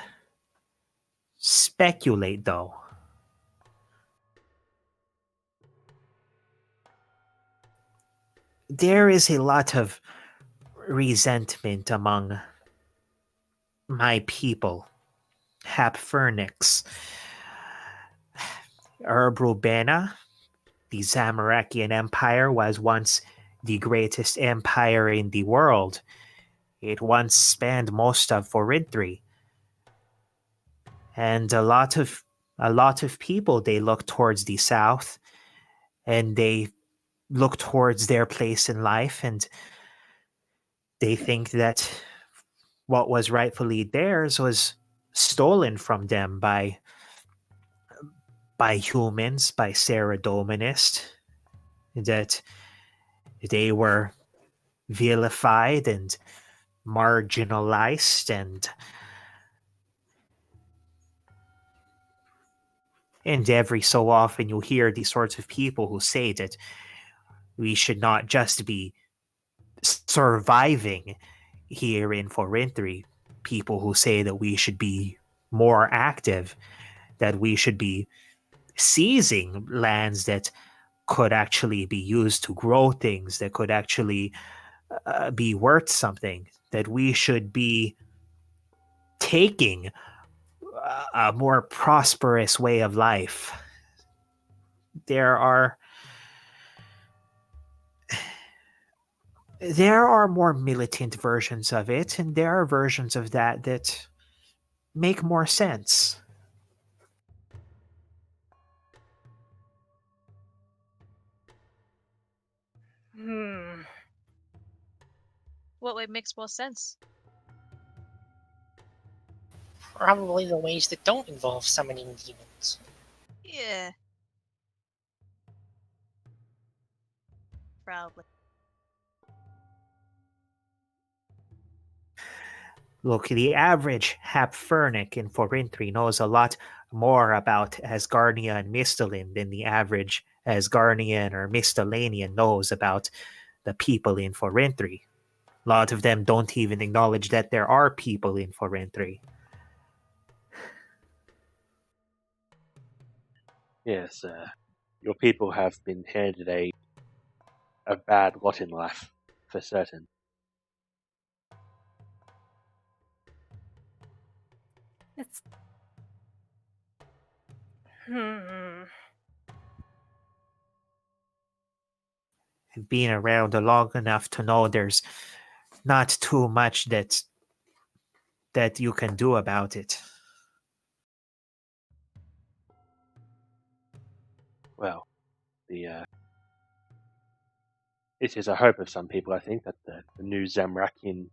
speculate, though. There is a lot of resentment among my people. Hapfernix, Urbrubena, the Zamarakian Empire was once the greatest empire in the world. It once spanned most of Forintry. And a lot of people, they look towards the south and they look towards their place in life, and they think that what was rightfully theirs was stolen from them by humans, by Sarah Dominist, that they were vilified and marginalized, and every so often you'll hear these sorts of people who say that we should not just be surviving here in Forintry, people who say that we should be more active, that we should be seizing lands that could actually be used to grow things, that could actually be worth something, that we should be taking a more prosperous way of life. There are more militant versions of it, and there are versions of that make more sense. Hmm. What way makes more sense? Probably the ways that don't involve summoning demons. Yeah. Probably. Look, the average Hapfernic in Forintry knows a lot more about Asgardia and Mistalin than the average Asgardian or Mistalanian knows about the people in Forintry. A lot of them don't even acknowledge that there are people in Forintry. Yes, your people have been handed a bad lot in life, for certain. It's. Hmm. And being around long enough to know there's not too much that you can do about it. Well, it is a hope of some people, I think, that the new Zamrakian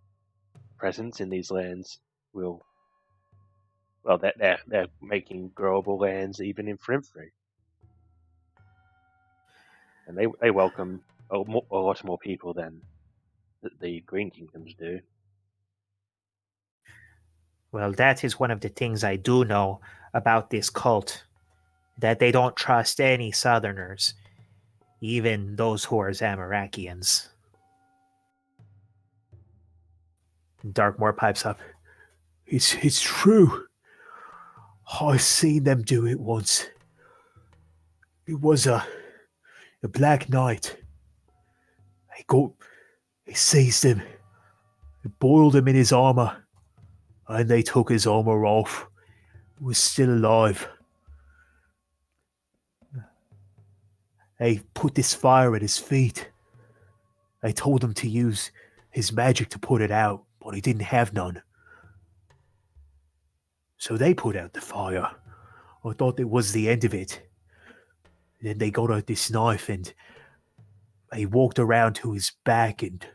presence in these lands will. Well, they're making growable lands even in Frimfree. And they welcome a lot more people than the Green Kingdoms do. Well, that is one of the things I do know about this cult. That they don't trust any Southerners, even those who are Zamarakians. Darkmoor pipes up. It's true. I seen them do it once. It was a black knight. They seized him, boiled him in his armor, and they took his armor off. He was still alive. They put this fire at his feet. They told him to use his magic to put it out, but he didn't have none. So they put out the fire. I thought it was the end of it. Then they got out this knife and they walked around to his back and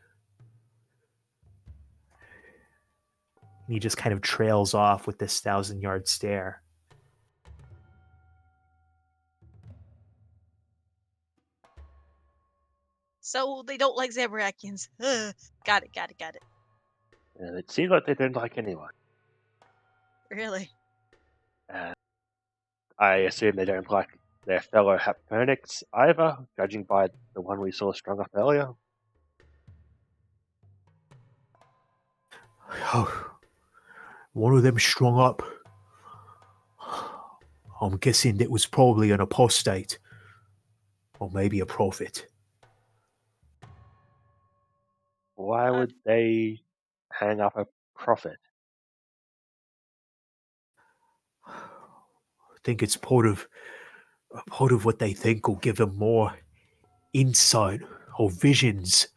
He just kind of trails off with this 1,000-yard stare. So they don't like Zabrakians. Got it. And it seems like they don't like anyone. Really? And I assume they don't like their fellow Happernics either, judging by the one we saw strung up earlier. oh, one of them strung up. I'm guessing it was probably an apostate. Or maybe a prophet. Why would they hang up a prophet? I think it's part of what they think will give them more insight or visions.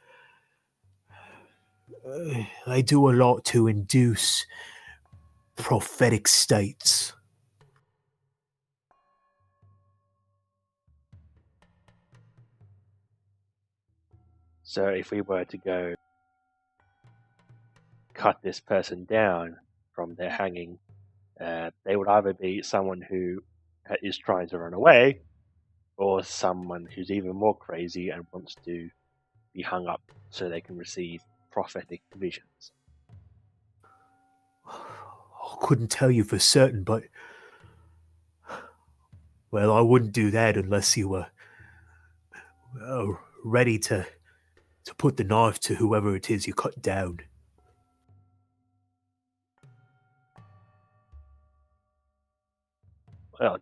They do a lot to induce prophetic states. So if we were to go cut this person down from their hanging, they would either be someone who is trying to run away, or someone who's even more crazy and wants to be hung up so they can receive prophetic visions. I couldn't tell you for certain, but well, I wouldn't do that unless you were ready to put the knife to whoever it is you cut down. Well,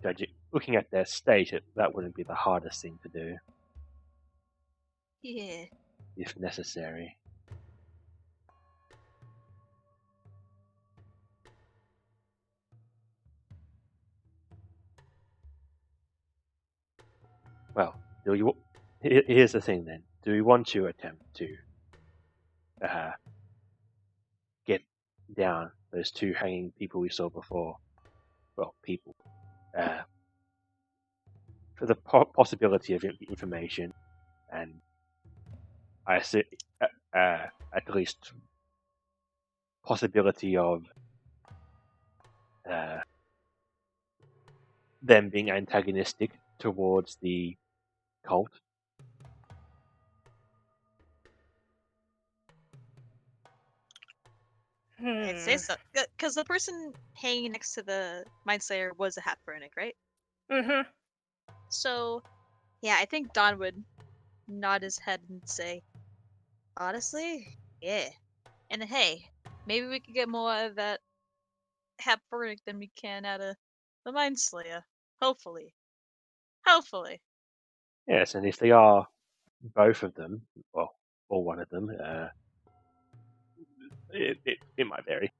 looking at their state, that wouldn't be the hardest thing to do, Yeah. if necessary. Well, here's the thing then. Do we want to attempt to get down those two hanging people we saw before. Well, people. For the possibility of information, and I assume at least possibility of them being antagonistic towards the cult. I'd say so. Because the person hanging next to the Mind Slayer was a Half-Burnic, right? Mm-hmm. So, yeah, I think Don would nod his head and say, honestly, yeah. And hey, maybe we could get more out of that Half-Burnic than we can out of the Mind Slayer. Hopefully. Hopefully. Yes, and if they are both of them, well, or one of them, it might vary.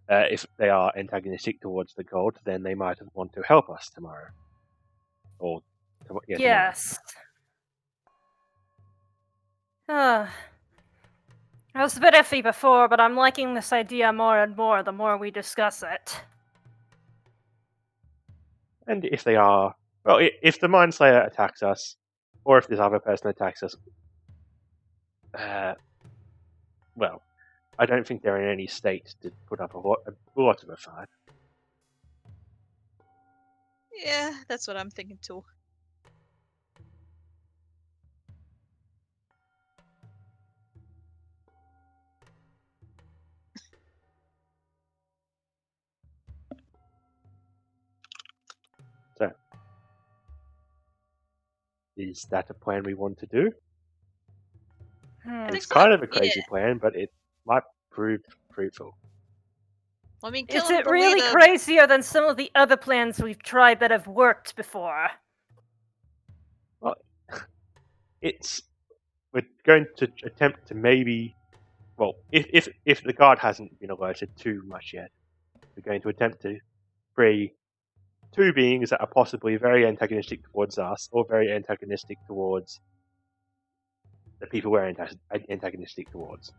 If they are antagonistic towards the cult, then they might want to help us tomorrow. Or, tomorrow. Yes. I was a bit iffy before, but I'm liking this idea more and more the more we discuss it. And if they are, well, if the Mind Slayer attacks us, or if this other person attacks us, well, I don't think they're in any state to put up a lot of a fight. Yeah, that's what I'm thinking too. So, is that a plan we want to do? I It's think so. kind of a Yeah. crazy plan, but it might prove fruitful. Well, I mean, Is killing it the really leader... crazier than some of the other plans we've tried that have worked before? Well, we're going to attempt to maybe, well, if the guard hasn't been alerted too much yet, we're going to attempt to free two beings that are possibly very antagonistic towards us, or very antagonistic towards the people we're antagonistic towards.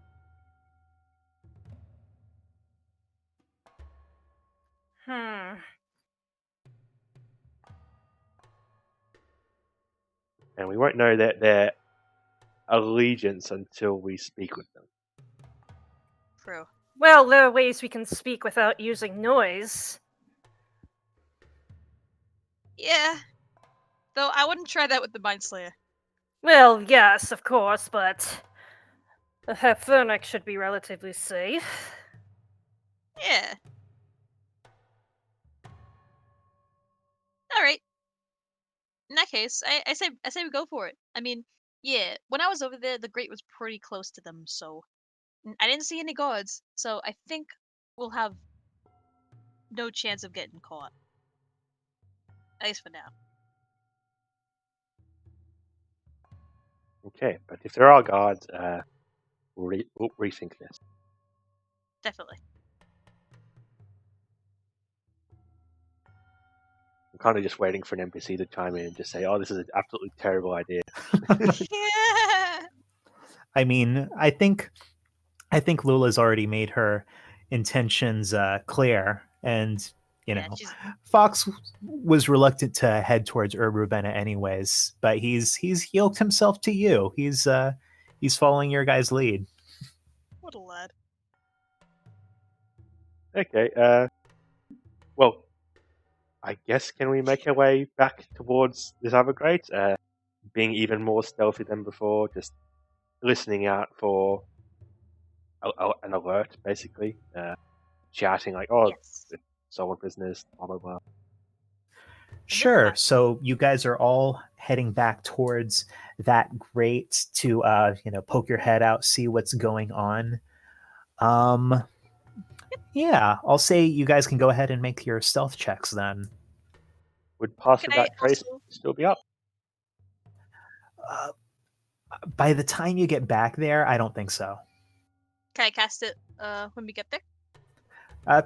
And we won't know that their allegiance until we speak with them. True. Well, there are ways we can speak without using noise. Yeah. Though I wouldn't try that with the Mind Slayer. Well, yes, of course, but the Half-Burnic should be relatively safe. Yeah. Alright. In that case, I say we go for it. I mean, yeah, when I was over there, the grate was pretty close to them, so I didn't see any guards, so I think we'll have no chance of getting caught. At least for now. Okay, but if there are guards, we'll rethink this. Definitely. I'm kind of just waiting for an NPC to chime in and just say, "Oh, this is an absolutely terrible idea." Yeah. I mean, I think Lula's already made her intentions clear, and Yeah, she's... Fox was reluctant to head towards Ravenna anyways, but he's yoked himself to you. He's following your guys' lead. What a lad. Okay, well, I guess can we make our way back towards this other grate? Being even more stealthy than before, just listening out for an alert, basically. Shouting like, "Oh, Yes. it's someone business, blah blah blah." Sure. So you guys are all heading back towards that grate to poke your head out, see what's going on. Yeah, I'll say you guys can go ahead and make your stealth checks then. Would pass Can without I trace also... still be up? By the time you get back there, I don't think so. Can I cast it when we get there?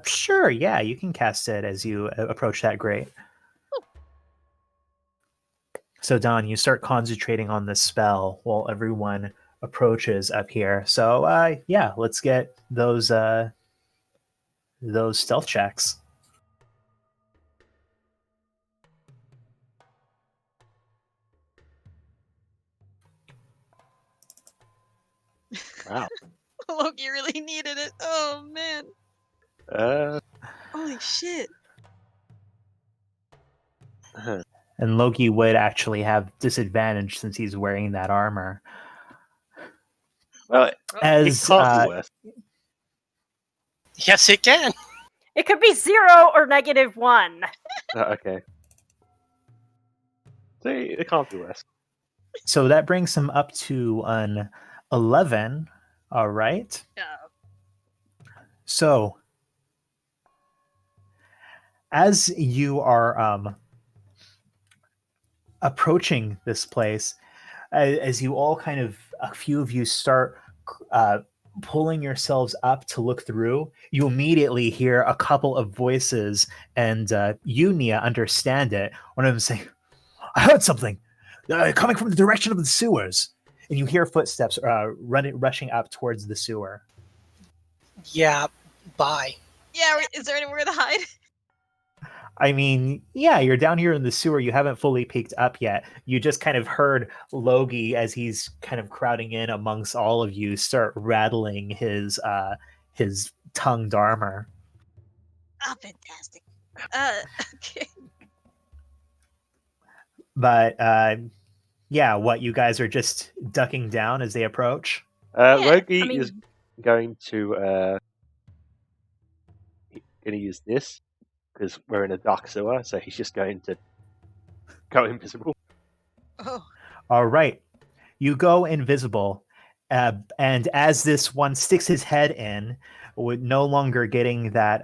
Sure, yeah, you can cast it as you approach that grate. Ooh. So Don, you start concentrating on this spell while everyone approaches up here. So yeah, let's get those those stealth checks. Wow. Loki really needed it. Oh man. Holy shit. And Loki would actually have disadvantage since he's wearing that armor. Well, it As can't be worse. Yes, it can. It could be 0 or -1. Okay. See, it can't be worse. so that brings him up to an 11. All right. Yeah. So as you are approaching this place, as you all kind of, a few of you start pulling yourselves up to look through, you immediately hear a couple of voices, and you, Nia, understand it. One of them saying, "I heard something coming from the direction of the sewers," and you hear footsteps rushing up towards the sewer. Yeah, bye. Yeah, is there anywhere to hide? I mean, yeah, you're down here in the sewer. You haven't fully peeked up yet. You just kind of heard Logie, as he's kind of crowding in amongst all of you, start rattling his tongued armor. Oh, fantastic. Okay. But yeah, what, you guys are just ducking down as they approach? Loki I mean- is going to use this because we're in a dark sewer, so he's just going to go invisible. Oh. All right, you go invisible, and as this one sticks his head in, with no longer getting that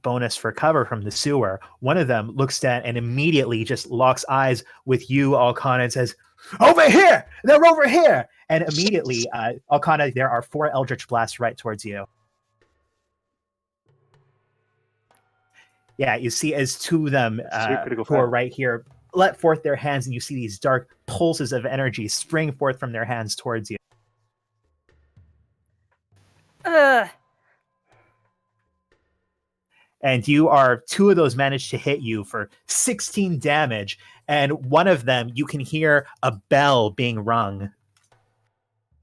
bonus for cover from the sewer, one of them looks down and immediately just locks eyes with you, Alcana, and says, "Over here! They're over here!" And immediately, Alcana, there are 4 Eldritch Blasts right towards you. Yeah, you see as 2 of them critical who are fire. right here let forth their hands, and you see these dark pulses of energy spring forth from their hands towards you. Ugh. And you are 2 of those managed to hit you for 16 damage, and one of them you can hear a bell being rung.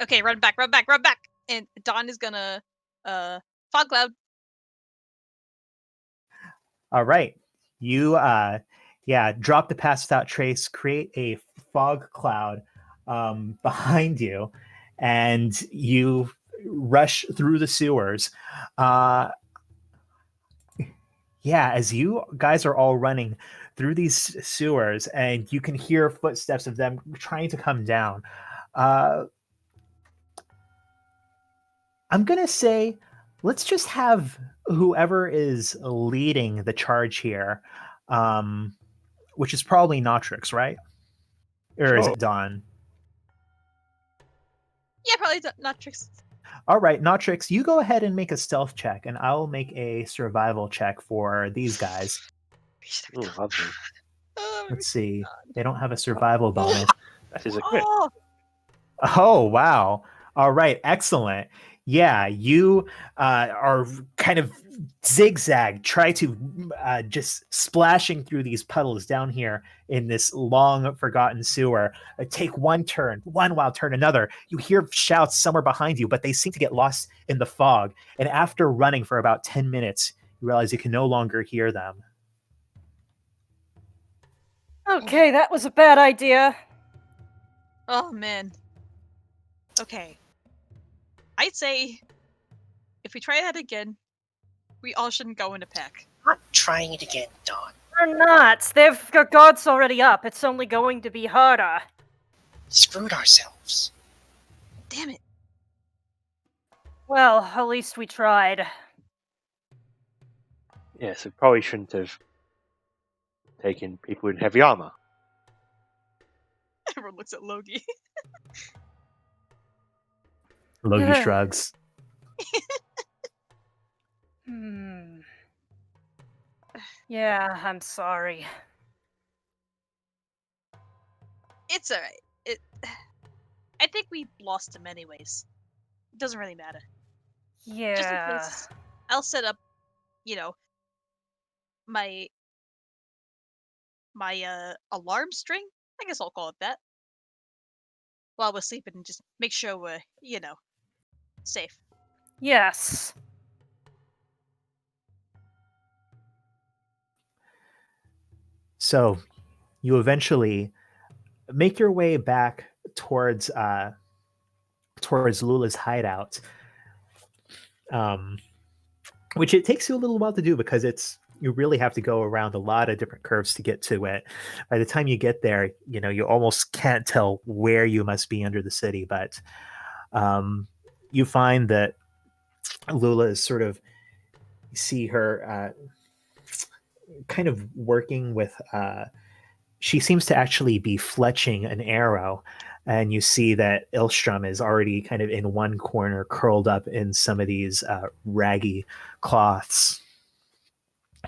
Okay, run back. And Dawn is gonna fog cloud. All right, you drop the pass without trace, create a fog cloud behind you, and you rush through the sewers. As you guys are all running through these sewers, and you can hear footsteps of them trying to come down. I'm going to say, let's just have whoever is leading the charge here, which is probably Notrix, right? Or is Sure. it Dawn? Yeah, probably not tricks. All right, Notrix, you go ahead and make a stealth check, and I'll make a survival check for these guys. Ooh, lovely. Let's see. They don't have a survival bonus. That is a crit. Oh, Oh, wow. All right, excellent. Yeah, you are kind of zigzag, try to just splashing through these puddles down here in this long forgotten sewer. Take one turn, one wild turn, another. You hear shouts somewhere behind you, but they seem to get lost in the fog. And after running for about 10 minutes, you realize you can no longer hear them. Okay, that was a bad idea. oh man. Okay. I'd say if we try that again, we all shouldn't go in a pack. Not trying it again, Dawn. Or not. They've got guards already up. It's only going to be harder. Screwed ourselves. Damn it. Well, at least we tried. Yeah, so probably shouldn't have taken people in heavy armor. Everyone looks at Logie. Logie shrugs. Yeah, I'm sorry. It's alright. I think we lost him anyways. It doesn't really matter. Just in Yeah. case, I'll set up, my alarm string. I guess I'll call it that. While we're sleeping, and just make sure we're safe. Yes. So you eventually make your way back towards Lula's hideout, which it takes you a little while to do because you really have to go around a lot of different curves to get to it. By the time you get there, you almost can't tell where you must be under the city, but you find that Lula is sort of, you see her kind of working with, she seems to actually be fletching an arrow. And you see that Ilstrom is already kind of in one corner, curled up in some of these raggy cloths.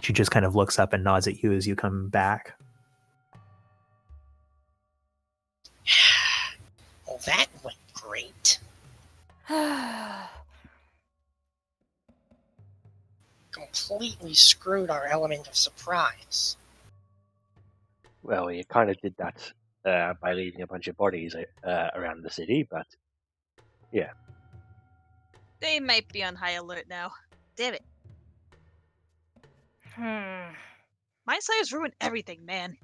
She just kind of looks up and nods at you as you come back. Well, that went great. Completely screwed our element of surprise. Well, you kind of did that by leaving a bunch of bodies around the city, but yeah. They might be on high alert now. Damn it. Mind Slayers ruined everything, man.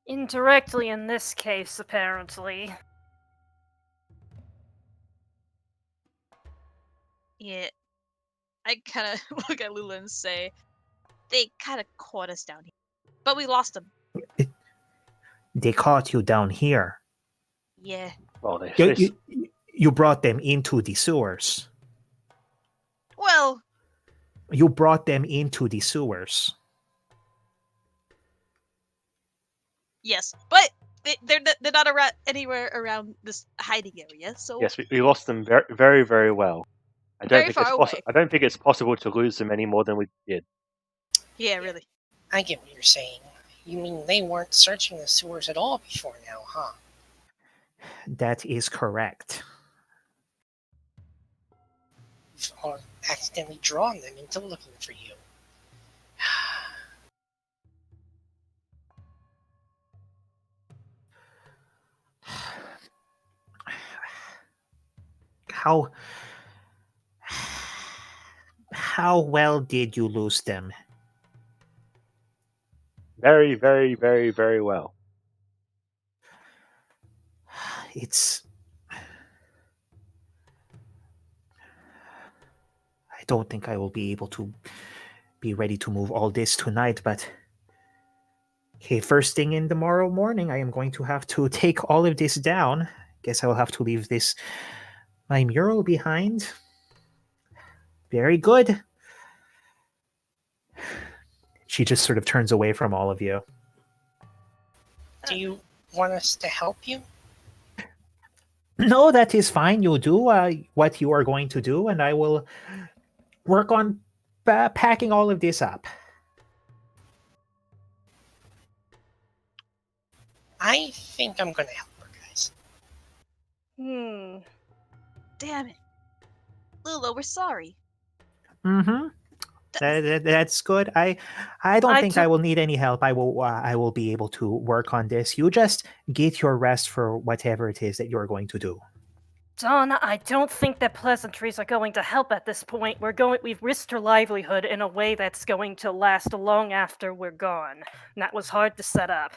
Indirectly in this case, apparently. Yeah. I kind of look at Lula and say, they kind of caught us down here. But we lost them. They caught you down here. Yeah. Well, You brought them into the sewers. Well, You brought them into the sewers. yes. But they're not around anywhere around this hiding area, so... yes, we lost them very, very, very well. I don't Very think far away. I don't think it's possible to lose them any more than we did. Yeah, really. I get what you're saying. You mean they weren't searching the sewers at all before now, huh? That is correct. Or accidentally drawn them into looking for you. How well did you lose them? Very, very, very, very well. I don't think I will be able to be ready to move all this tonight, but okay, first thing in tomorrow morning, I am going to have to take all of this down. Guess I will have to leave my mural behind. Very good. She just sort of turns away from all of you. Do you want us to help you? No, that is fine. You do what you are going to do, and I will work on packing all of this up. I think I'm gonna help her, guys. Damn it. Lula, we're sorry. Mm-hmm. That's good. I don't think I will need any help. I will be able to work on this. You just get your rest for whatever it is that you're going to do. Donna, I don't think that pleasantries are going to help at this point. We've risked her livelihood in a way that's going to last long after we're gone. And that was hard to set up.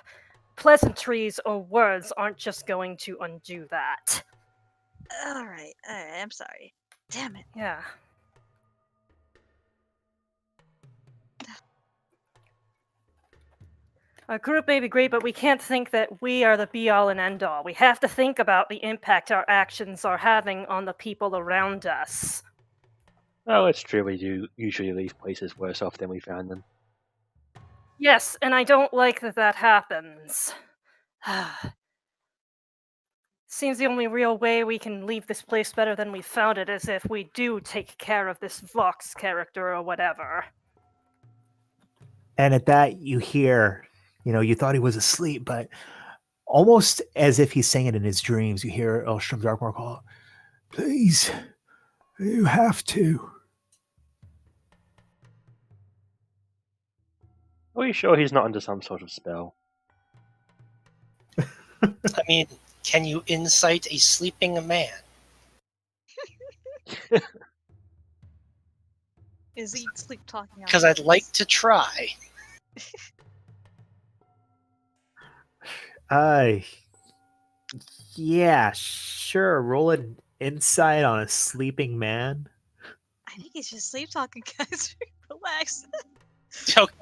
Pleasantries or words aren't just going to undo that. Alright, I'm sorry. Damn it. Yeah. A group may be great, but we can't think that we are the be-all and end-all. We have to think about the impact our actions are having on the people around us. Well, it's true. We do usually leave places worse off than we found them. Yes, and I don't like that happens. Seems the only real way we can leave this place better than we found it is if we do take care of this Vox character or whatever. And at that, you hear, you thought he was asleep, but almost as if he's saying it in his dreams, you hear Elstrom Darkmark call, "Please, You have to. Are you sure he's not under some sort of spell? I mean, can you incite a sleeping man? Is he sleep talking? Because I'd like to try. Uh, yeah, sure. Roll an insight on a sleeping man. I think he's just sleep talking, guys. Relax. Okay.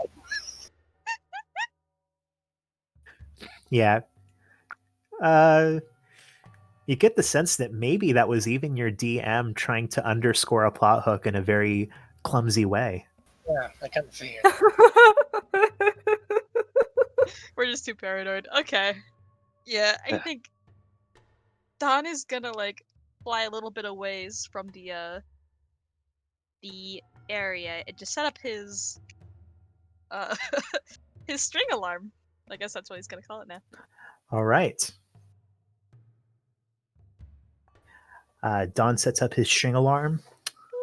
Yeah. You get the sense that maybe that was even your DM trying to underscore a plot hook in a very clumsy way. Yeah, I kind of figured. We're just too paranoid. Okay. Yeah, I think Don is gonna like fly a little bit of ways from the area and just set up his uh his string alarm. I guess that's what he's gonna call it now. All right. Don sets up his string alarm.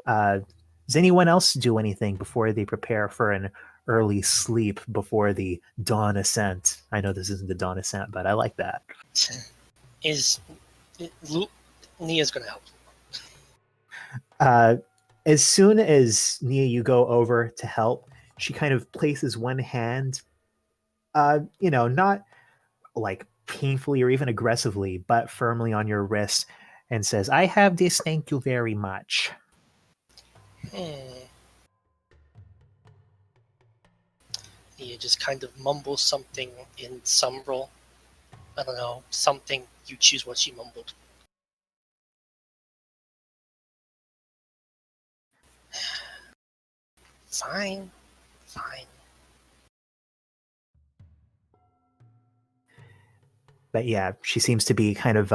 Does anyone else do anything before they prepare for an early sleep before the dawn ascent? I know this isn't the dawn ascent, but I like that. Nia's gonna help. As soon as Nia, you go over to help, she kind of places one hand, not like painfully or even aggressively, but firmly on your wrist and says, I have this, thank you very much. Nia just kind of mumbles something in Sumbral. I don't know, something. You choose what she mumbled. Fine. But yeah, she seems to be kind of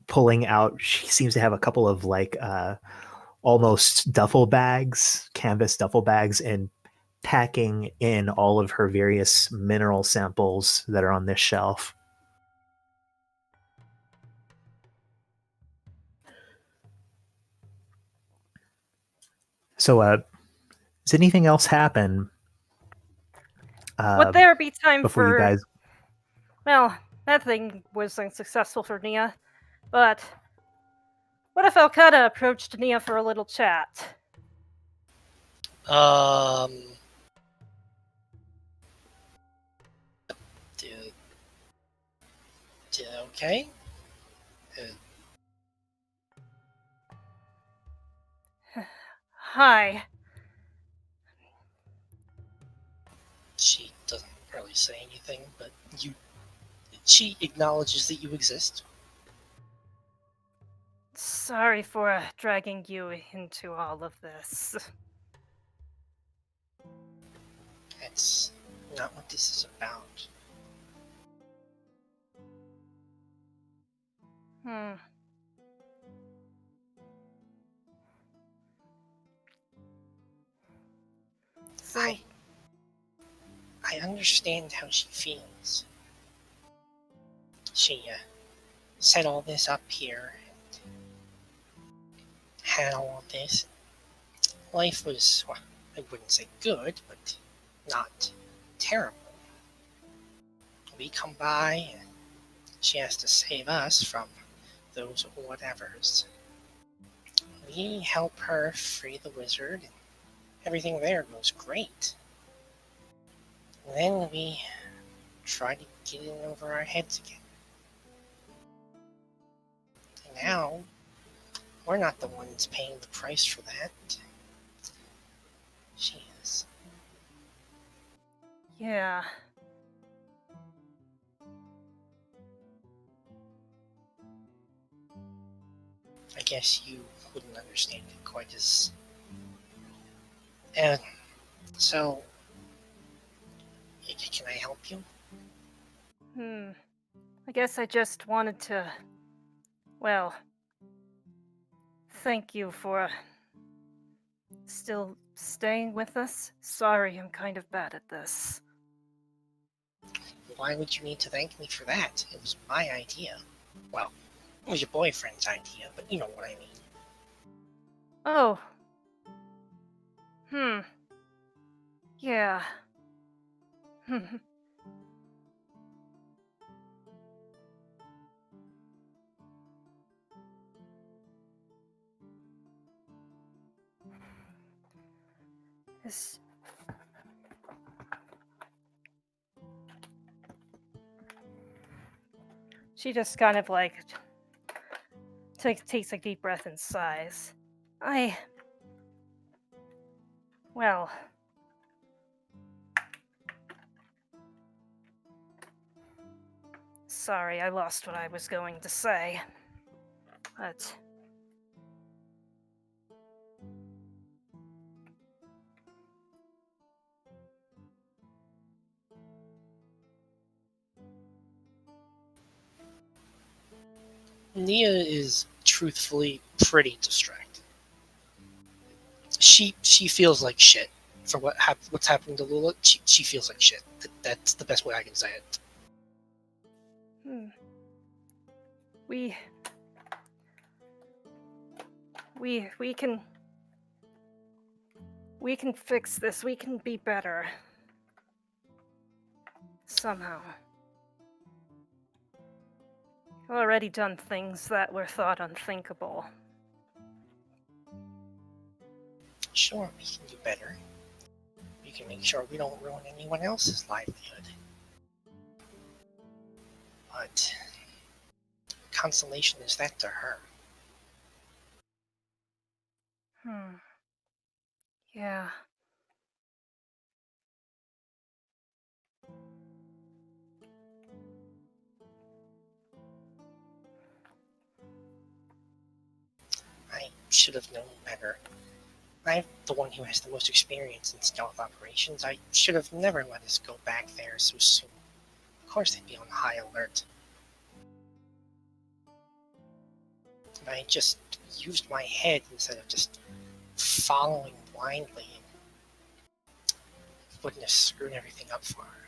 pulling out. She seems to have a couple of like almost duffel bags, canvas duffel bags, and packing in all of her various mineral samples that are on this shelf. So, does anything else happen? Would there be time before for... you guys? Well, that thing was unsuccessful for Nia, but what if Alcata approached Nia for a little chat? Okay. Hi. She doesn't really say anything, but she acknowledges that you exist. Sorry for dragging you into all of this. That's not what this is about. So, I understand how she feels. She set all this up here and had all of this. Life was, well, I wouldn't say good, but not terrible. We come by and she has to save us from those whatevers. We help her free the wizard, and everything there goes great. And then we try to get in over our heads again. And now, we're not the ones paying the price for that. She is. yeah. I guess you wouldn't understand it quite as... And so, can I help you? I guess I just wanted to, well, thank you for still staying with us. Sorry, I'm kind of bad at this. Why would you need to thank me for that? It was my idea. Well, it was your boyfriend's idea, but you know what I mean. Oh. Yeah. This... She just kind of like takes a deep breath and sighs. Well, sorry, I lost what I was going to say. But Nia is truthfully pretty distracted. She feels like shit for what's happening to Lula. She feels like shit. That's the best way I can say it. we can fix this. We can be better. Somehow. We've already done things that were thought unthinkable. Sure, we can do better. We can make sure we don't ruin anyone else's livelihood. But consolation is that to her. Yeah. I should have known better. I'm the one who has the most experience in stealth operations. I should have never let us go back there so soon. Of course they'd be on high alert. But I just used my head instead of just following blindly. Wouldn't have screwed everything up for her.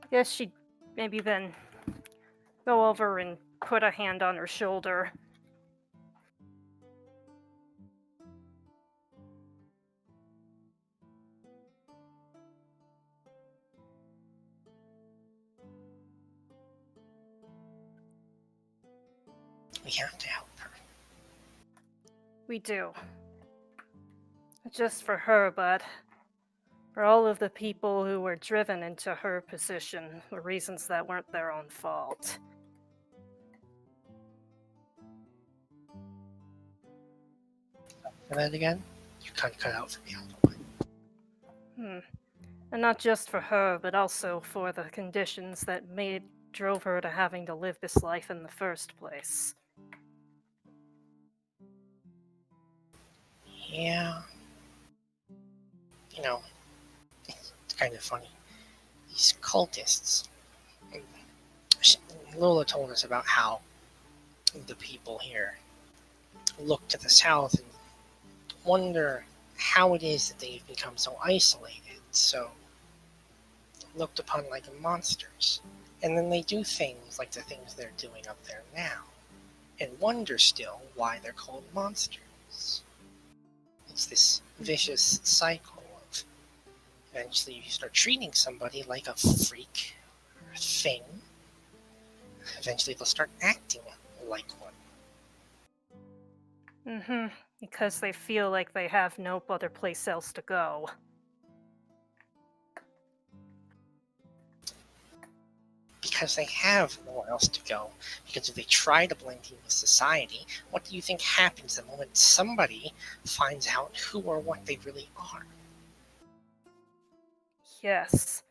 I guess she'd maybe then go over and put a hand on her shoulder. We have to help her. We do. Not just for her, but for all of the people who were driven into her position for reasons that weren't their own fault. Say that again? You kind of cut out for me on the line. And not just for her, but also for the conditions that drove her to having to live this life in the first place. Yeah. You know, it's kind of funny. These cultists. Lola told us about how the people here look to the south and wonder how it is that they've become so isolated, so looked upon like monsters. And then they do things like the things they're doing up there now, and wonder still why they're called monsters. It's this vicious cycle of eventually you start treating somebody like a freak or a thing. Eventually they'll start acting like one. Because they feel like they have no other place else to go. Because they have nowhere else to go. Because if they try to blend in with society, what do you think happens the moment somebody finds out who or what they really are? Yes.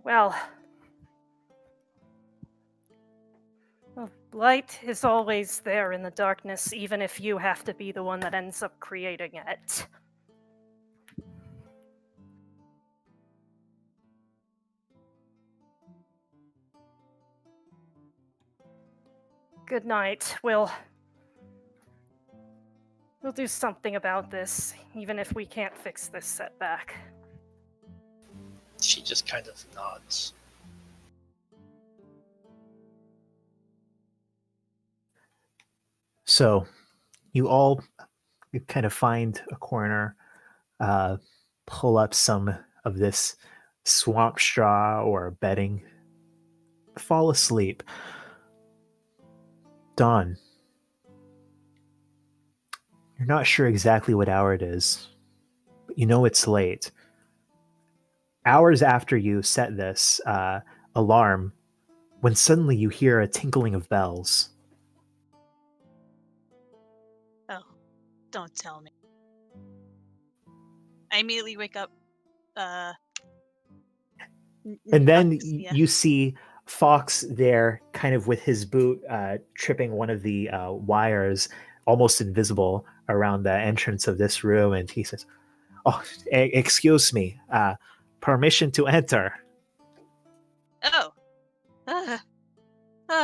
Well, light is always there in the darkness, even if you have to be the one that ends up creating it. Good night. We'll We'll do something about this, even if we can't fix this setback. She just kind of nods. So you all kind of find a corner, pull up some of this swamp straw or bedding, fall asleep. Dawn. You're not sure exactly what hour it is, but you know it's late. Hours after you set this alarm, when suddenly you hear a tinkling of bells. Oh, don't tell me. I immediately wake up. And then Yeah. you see Fox there, kind of with his boot tripping one of the wires, almost invisible, around the entrance of this room. And he says, "Oh, excuse me. Permission to enter." Oh.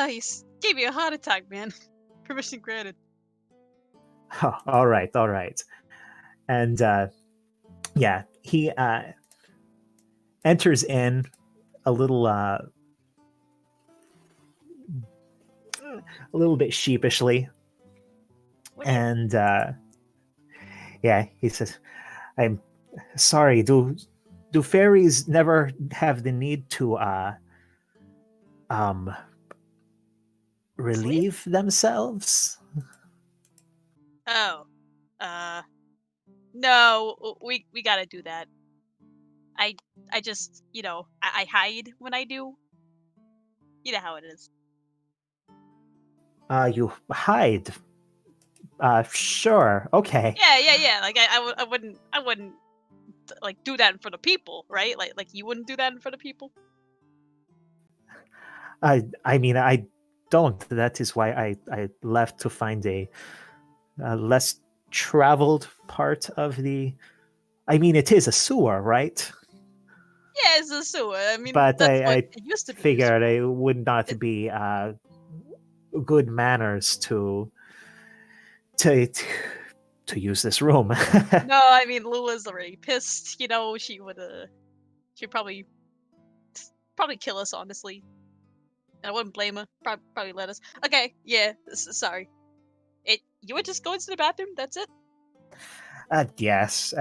He gave me a heart attack, man. Permission granted. Oh, all right, all right. And yeah, he enters in a little bit sheepishly, and yeah, he says, "I'm sorry. Do fairies never have the need to um relieve themselves?" Oh. No, we gotta do that. I just, I hide when I do. You know how it is. You hide. Sure, okay. Yeah. Like I wouldn't like do that in front of people, right? Like you wouldn't do that in front of people. I mean, I don't. That is why I left to find a less traveled part of the. I mean, it is a sewer, right? Yeah, it's a sewer. I mean, But that's what I it used to be used figured for. it would not It- be good manners to to use this room. No, I mean Lula's already pissed. She'd probably kill us, honestly. And I wouldn't blame her. Probably let us. Okay, yeah. Sorry. You were just going to the bathroom. That's it. Yes,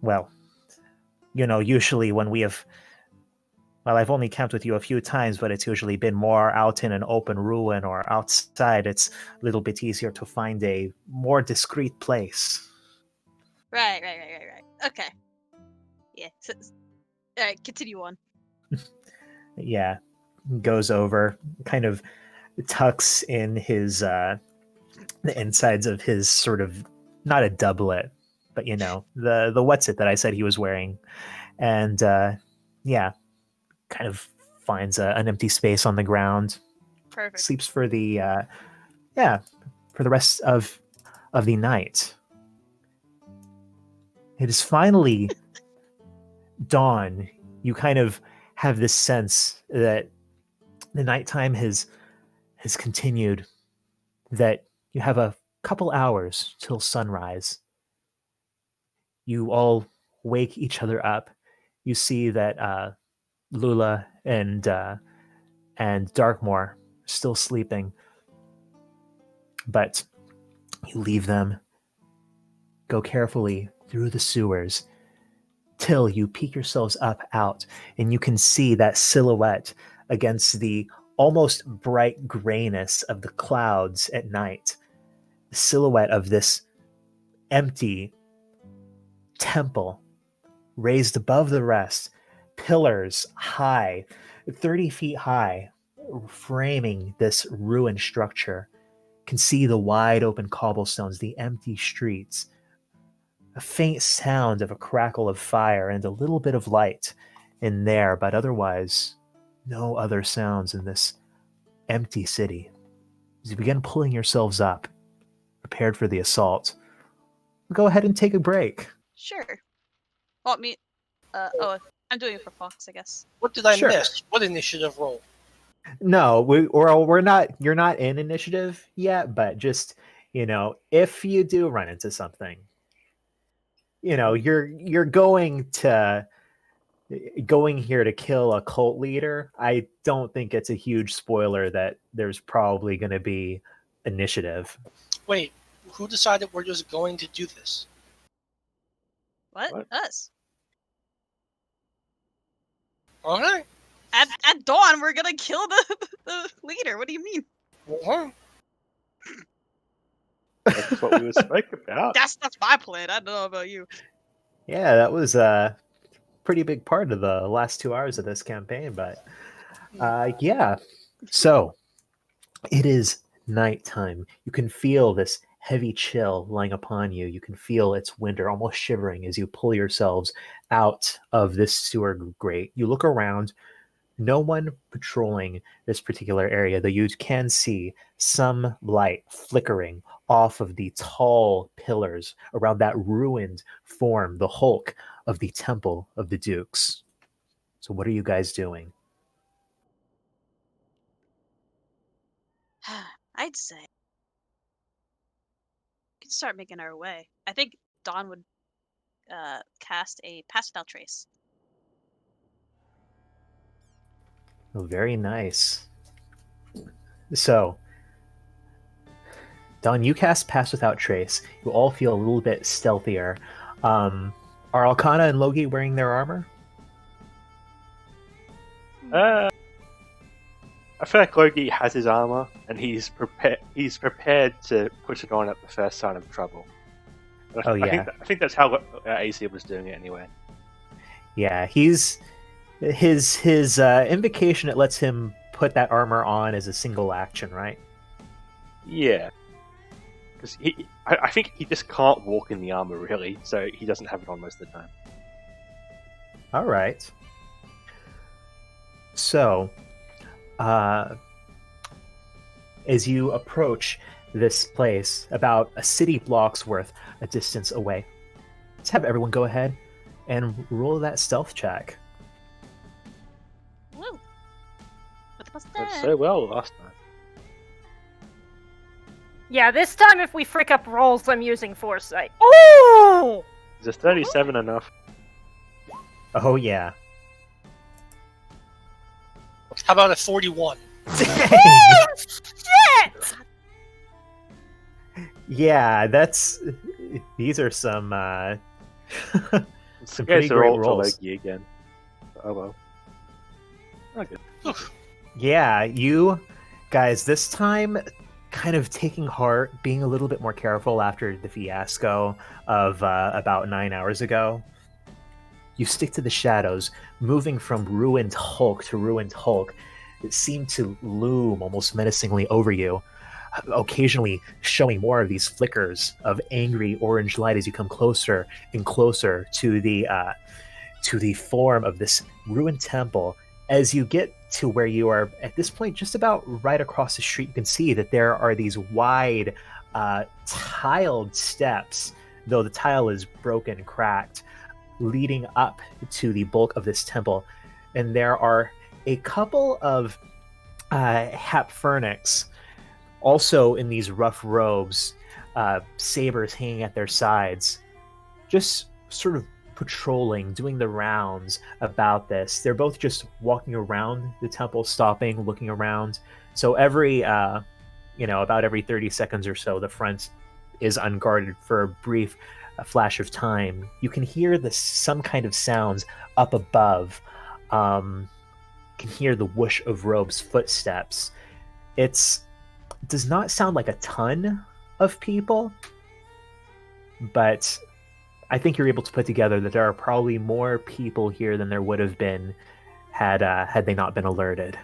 well, usually when we have, well, I've only camped with you a few times, but it's usually been more out in an open ruin or outside. It's a little bit easier to find a more discreet place. Right. Okay. Yeah. All right. Continue on. Yeah, goes over, kind of tucks in his the insides of his sort of, not a doublet, but the what's it that I said he was wearing, and yeah, kind of finds an empty space on the ground, Perfect. sleeps for the for the rest of the night. It is finally dawn. You kind of have this sense that the nighttime has continued, that you have a couple hours till sunrise. You all wake each other up. You see that Lula and Darkmoor are still sleeping, but you leave them, go carefully through the sewers till you peek yourselves up out, and you can see that silhouette against the almost bright grayness of the clouds at night. The silhouette of this empty temple raised above the rest, pillars high, 30 feet high, framing this ruined structure. You can see the wide open cobblestones, the empty streets, a faint sound of a crackle of fire, and a little bit of light in there, but otherwise, no other sounds in this empty city. As you begin pulling yourselves up, prepared for the assault, go ahead and take a break. Sure. Want me? Oh, I'm doing it for Fox, I guess. What did I Sure. miss? What initiative roll? No, we're not. You're not in initiative yet, but just if you do run into something, you're going here to kill a cult leader. I don't think it's a huge spoiler that there's probably going to be initiative. Wait, who decided we're just going to do this? What? What? Us? Okay. At dawn, we're gonna kill the leader. What do you mean? Well, That's what we were spoke about. That's my plan. I don't know about you. Yeah, that was a pretty big part of the last 2 hours of this campaign, but yeah. So it is nighttime. You can feel this heavy chill lying upon you. You can feel it's winter, almost shivering as you pull yourselves out of this sewer grate. You look around, no one patrolling this particular area, though you can see some light flickering off of the tall pillars around that ruined form, the hulk of the Temple of the Dukes. So what are you guys doing? I'd say we can start making our way. I think Dawn would cast a pass without trace. Oh, very nice. So, Don, you cast Pass Without Trace. You all feel a little bit stealthier. Are Alcana and Logi wearing their armor? I feel like Logi has his armor, and he's prepared. He's prepared to put it on at the first sign of trouble. Oh, yeah. I think that's how AC was doing it anyway. Yeah, his invocation, it lets him put that armor on as a single action, right? Yeah, because I think he just can't walk in the armor really, so he doesn't have it on most of the time. All right. So, as you approach this place, about a city block's worth a distance away, let's have everyone go ahead and roll that stealth check. Woo! What's Went that? so well last time. Yeah, this time if we frick up rolls, I'm using foresight. Oh! Is a 37 enough? Oh yeah. how about a 41? Shit! Yeah, these are some some pretty Guys are great all to rolls. Logi again. Oh well. Okay. Yeah, you guys this time kind of taking heart, being a little bit more careful after the fiasco of about 9 hours ago. You stick to the shadows, moving from ruined hulk to ruined hulk. It seemed to loom almost menacingly over you, occasionally showing more of these flickers of angry orange light as you come closer and closer to the form of this ruined temple. As you get to where you are at this point, just about right across the street, you can see that there are these wide tiled steps, though the tile is broken, cracked, leading up to the bulk of this temple. And there are a couple of Hapfernics also in these rough robes, sabers hanging at their sides, just sort of patrolling, doing the rounds about this. They're both just walking around the temple, stopping, looking around. So about every 30 seconds or so, the front is unguarded for a brief flash of time. You can hear some kind of sounds up above. You can hear the whoosh of robes' footsteps. It does not sound like a ton of people, but I think you're able to put together that there are probably more people here than there would have been had they not been alerted.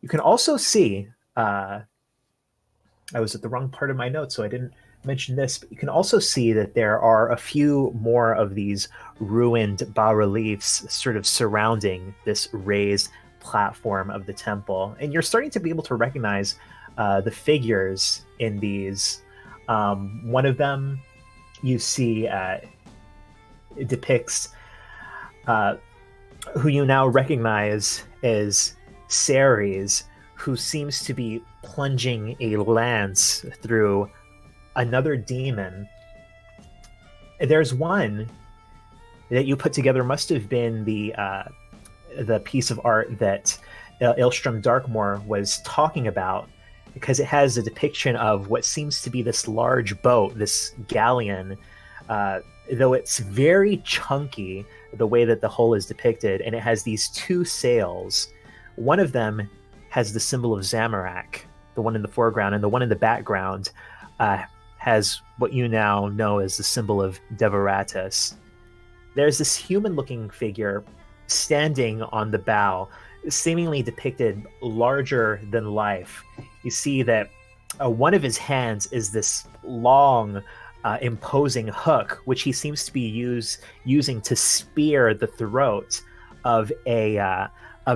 You can also see, I was at the wrong part of my notes, so I didn't mention this, but you can also see that there are a few more of these ruined bas-reliefs sort of surrounding this raised platform of the temple. And you're starting to be able to recognize the figures in these. One of them, you see it depicts who you now recognize as Ceres, who seems to be plunging a lance through another demon. There's one that you put together, must have been the piece of art that Ilstrom Darkmoor was talking about, because it has a depiction of what seems to be this large boat, this galleon, though it's very chunky the way that the hull is depicted, and it has these two sails. One of them has the symbol of Zamorak, the one in the foreground, and the one in the background has what you now know as the symbol of Devaratus. There's this human-looking figure standing on the bow, seemingly depicted larger than life. You see that one of his hands is this long, imposing hook, which he seems to be using to spear the throat of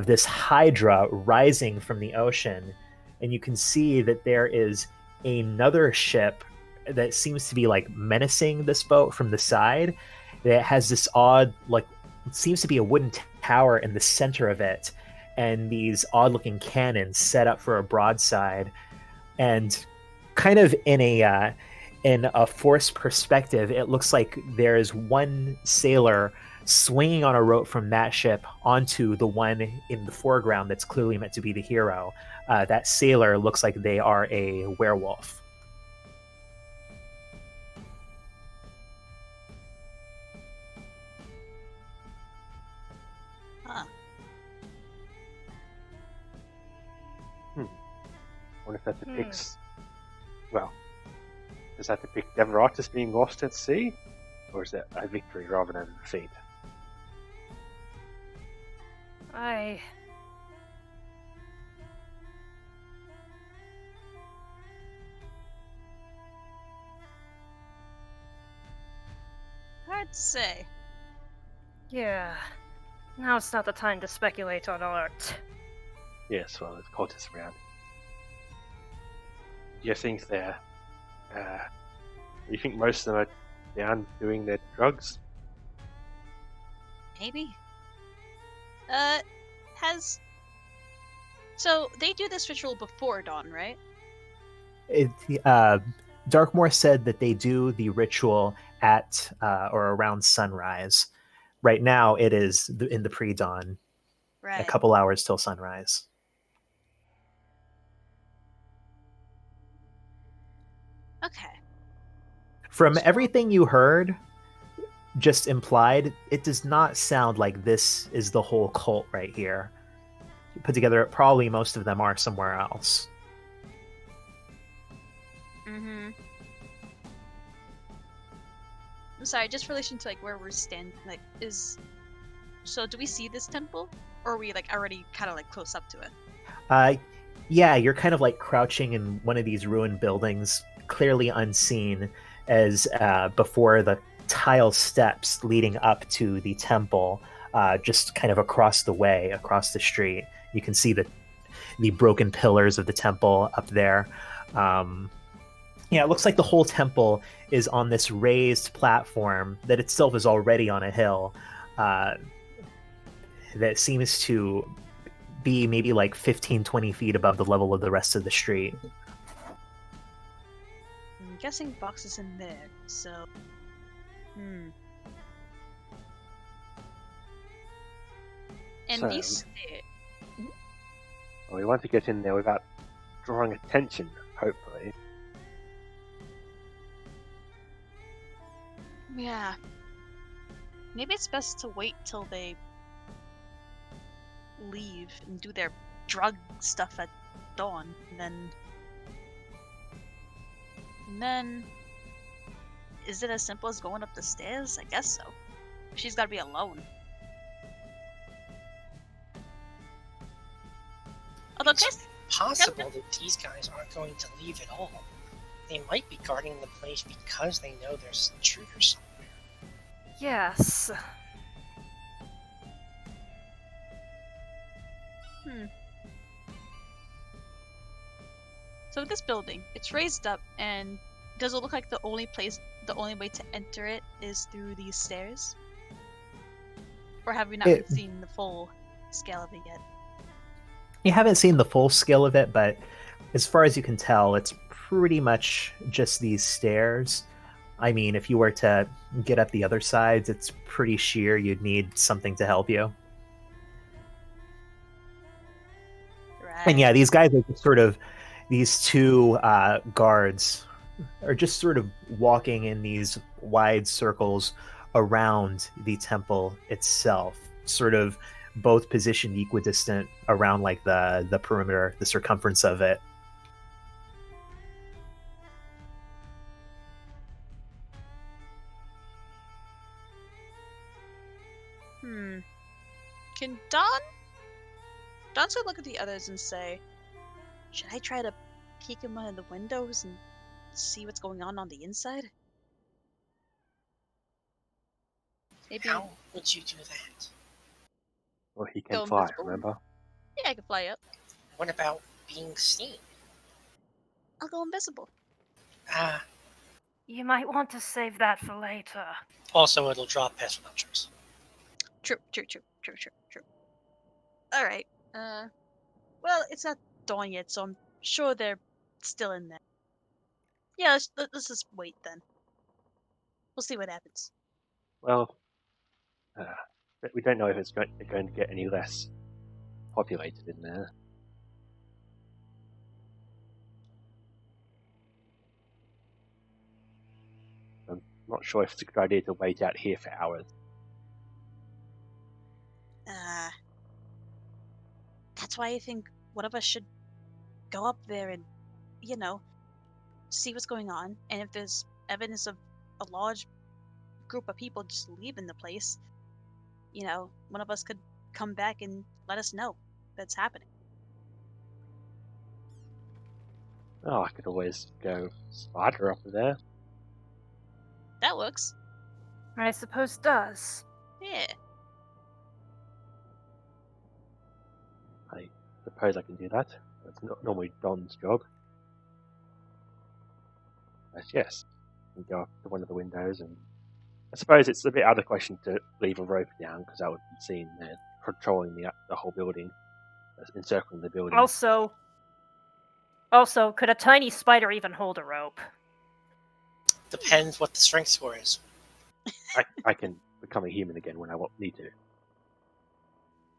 this hydra rising from the ocean. And you can see that there is another ship that seems to be like menacing this boat from the side. That has this odd, like, it seems to be a wooden tower in the center of it, and these odd-looking cannons set up for a broadside. And kind of in a forced perspective, it looks like there is one sailor swinging on a rope from that ship onto the one in the foreground that's clearly meant to be the hero. That sailor looks like they are a werewolf. Huh. I wonder if that depicts. Well, does that depict Devaratus being lost at sea? Or is that a victory rather than a defeat? I Hard to say. Yeah. Now it's not the time to speculate on art. Yes, well, there's cultists around. Do you think they're. Do you think most of them are down doing their drugs? Maybe. So they do this ritual before dawn, right? Darkmoor said that they do the ritual at or around sunrise. Right now, it is in the pre-dawn, Right. a couple hours till sunrise. Okay. From everything you heard, just implied, it does not sound like this is the whole cult right here. You put together, probably most of them are somewhere else. Mm-hmm. I'm sorry, just in relation to like where we're standing, like so do we see this temple? Or are we like already kind of like close up to it? Yeah, you're kind of like crouching in one of these ruined buildings, clearly unseen, as before the tile steps leading up to the temple, just kind of across the way, across the street. You can see the broken pillars of the temple up there. Yeah, it looks like the whole temple is on this raised platform that itself is already on a hill that seems to be maybe like 15-20 feet above the level of the rest of the street. I'm guessing Box is in there, so... And So- these... Well, we want to get in there without drawing attention, hopefully. Yeah. Maybe it's best to wait till they leave and do their drug stuff at dawn, and then is it as simple as going up the stairs? I guess so. She's gotta be alone. Although It's possible that these guys aren't going to leave at all. They might be guarding the place because they know there's an intruder somewhere. Yes. So this building, it's raised up, and does it look like the only way to enter it is through these stairs? Or have we not It- seen the full scale of it yet? You haven't seen the full scale of it, but as far as you can tell, it's pretty much just these stairs. I mean, if you were to get up the other sides, it's pretty sheer. You'd need something to help you. Right. And yeah, these guys are just sort of these two guards are just sort of walking in these wide circles around the temple itself, sort of both positioned equidistant around like the perimeter, the circumference of it. Can Don? Don's gonna look at the others and say, "Should I try to peek in one of the windows and see what's going on the inside? Maybe How would you do that? Well, he Go can fly, invisible. remember? Yeah, I can fly up. What about being seen? I'll go invisible." Ah, You might want to save that for later. also it'll drop pest launchers. True. All right. Well, it's not dawn yet, so I'm sure they're still in there. Yeah, let's just wait then. We'll see what happens. Well, but we don't know if it's going to get any less populated in there. I'm not sure if it's a good idea to wait out here for hours. That's why I think one of us should go up there and, see what's going on. And if there's evidence of a large group of people just leaving the place, one of us could come back and let us know that's happening. Oh, I could always go spider up there. That works. I suppose does. Yeah. I suppose I can do that. That's not normally Don's job. But yes, we can go up to one of the windows, and I suppose it's a bit out of the question to leave a rope down because that would be seen there controlling the whole building, encircling the building. Also, could a tiny spider even hold a rope? Depends what the strength score is. I can become a human again when I need to.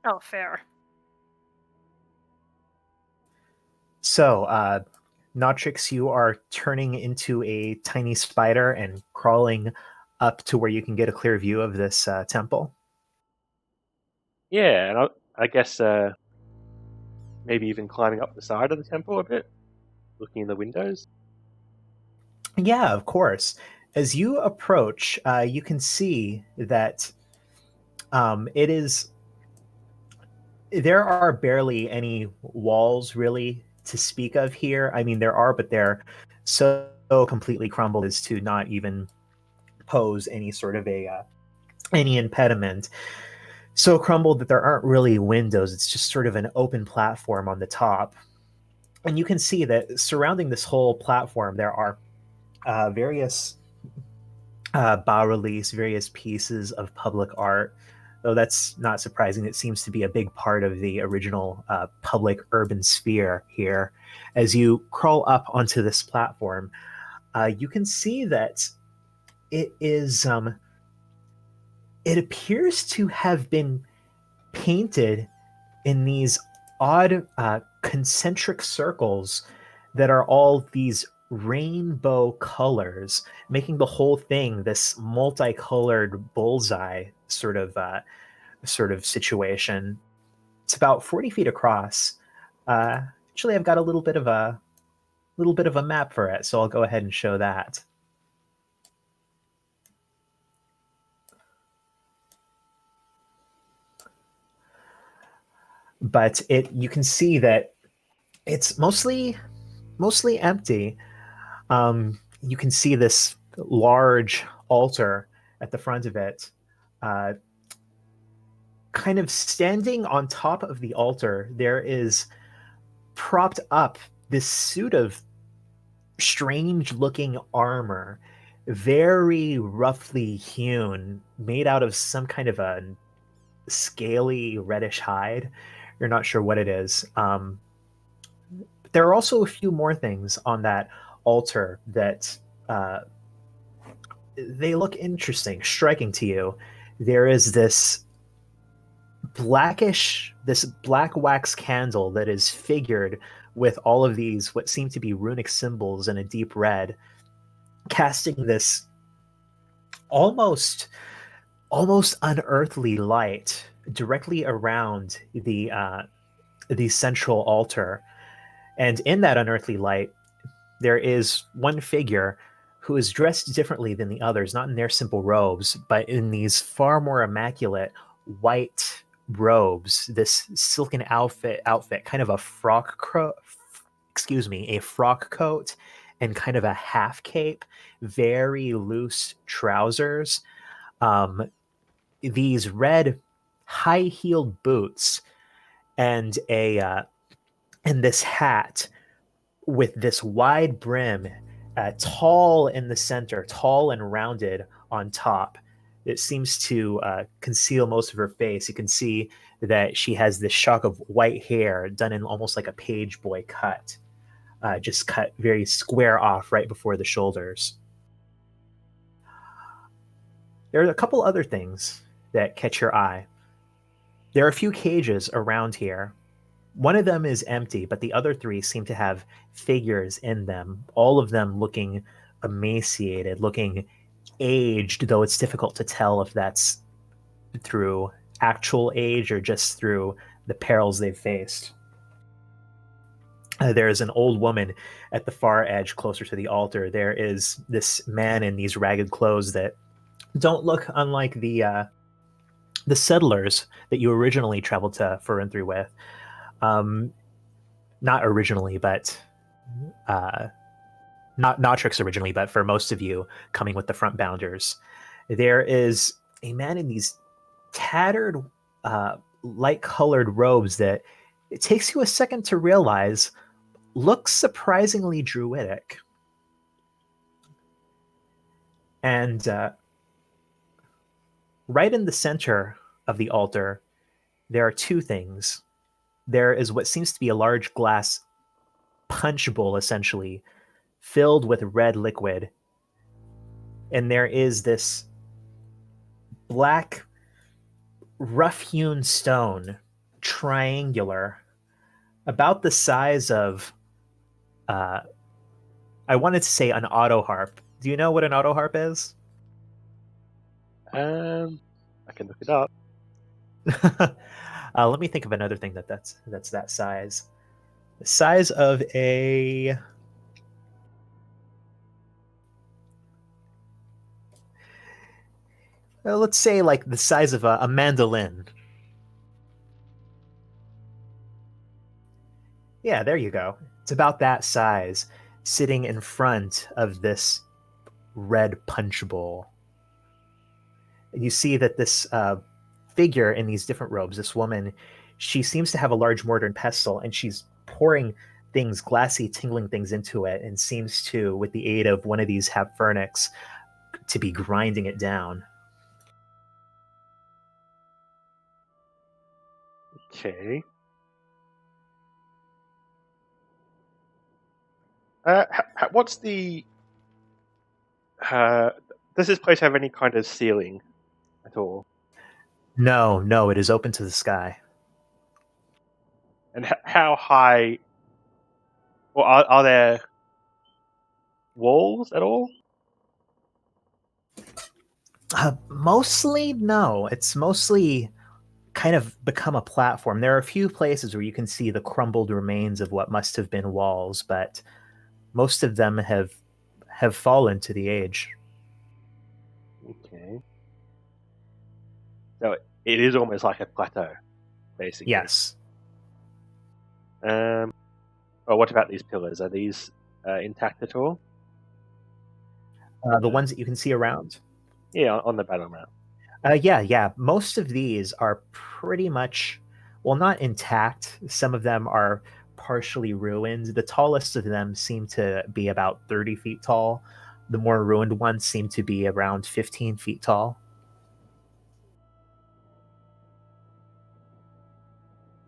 Oh, fair. So, Notrix, you are turning into a tiny spider and crawling up to where you can get a clear view of this temple. Yeah, and I guess maybe even climbing up the side of the temple a bit, looking in the windows. Yeah, of course. As you approach, you can see that it is. There are barely any walls really to speak of here. I mean, there are, but they're so completely crumbled as to not even pose any sort of any impediment. So crumbled that there aren't really windows. It's just sort of an open platform on the top. And you can see that surrounding this whole platform, there are various bas-reliefs, various pieces of public art. Though that's not surprising. It seems to be a big part of the original public urban sphere here. As you crawl up onto this platform, you can see that it is. It appears to have been painted in these odd concentric circles that are all these rainbow colors, making the whole thing this multicolored bullseye sort of situation. It's about 40 feet across. Actually, I've got a little bit of a map for it, so I'll go ahead and show that. But you can see that it's mostly empty. You can see this large altar at the front of it. Kind of standing on top of the altar, there is propped up this suit of strange looking armor, very roughly hewn, made out of some kind of scaly reddish hide. You're not sure what it is. But there are also a few more things on that altar that they look interesting, striking to you. There is this black wax candle that is figured with all of these what seem to be runic symbols in a deep red, casting this almost unearthly light directly around the central altar. And in that unearthly light, there is one figure who is dressed differently than the others, not in their simple robes, but in these far more immaculate white robes, this silken outfit, kind of a frock coat and kind of a half cape, very loose trousers, these red high-heeled boots, and this hat with this wide brim, tall in the center, tall and rounded on top. It seems to conceal most of her face. You can see that she has this shock of white hair done in almost like a page boy cut, just cut very square off right before the shoulders. There are a couple other things that catch your eye. There are a few cages around here. One of them is empty, but the other three seem to have figures in them, all of them looking emaciated, looking aged, though it's difficult to tell if that's through actual age or just through the perils they've faced. There is an old woman at the far edge closer to the altar. There is this man in these ragged clothes that don't look unlike the settlers that you originally traveled to Furenthree with. Not originally, but not Notrix originally, but for most of you coming with the front bounders. There is a man in these tattered, light-colored robes that it takes you a second to realize looks surprisingly druidic. And right in the center of the altar, there are two things. There is what seems to be a large glass punch bowl, essentially, filled with red liquid. And there is this black, rough-hewn stone, triangular, about the size of, I wanted to say an auto harp. Do you know what an auto harp is? I can look it up. Let me think of another thing that's that size. The size of a... let's say like the size of a mandolin. Yeah, there you go. It's about that size, sitting in front of this red punch bowl. You see that this figure in these different robes, this woman, she seems to have a large mortar and pestle, and she's pouring things, glassy, tingling things into it, and seems to, with the aid of one of these half-furnics, to be grinding it down. Okay. What's the... does this place have any kind of ceiling at all? No, it is open to the sky. And how high... Well, are there walls at all? Mostly, no. It's mostly kind of become a platform. There are a few places where you can see the crumbled remains of what must have been walls, but most of them have fallen to the age. Okay. So it is almost like a plateau, basically. Yes. Well, what about these pillars? Are these intact at all? The ones that you can see around? Yeah, on the battle map. Yeah. Most of these are pretty much, well, not intact. Some of them are partially ruined. The tallest of them seem to be about 30 feet tall. The more ruined ones seem to be around 15 feet tall.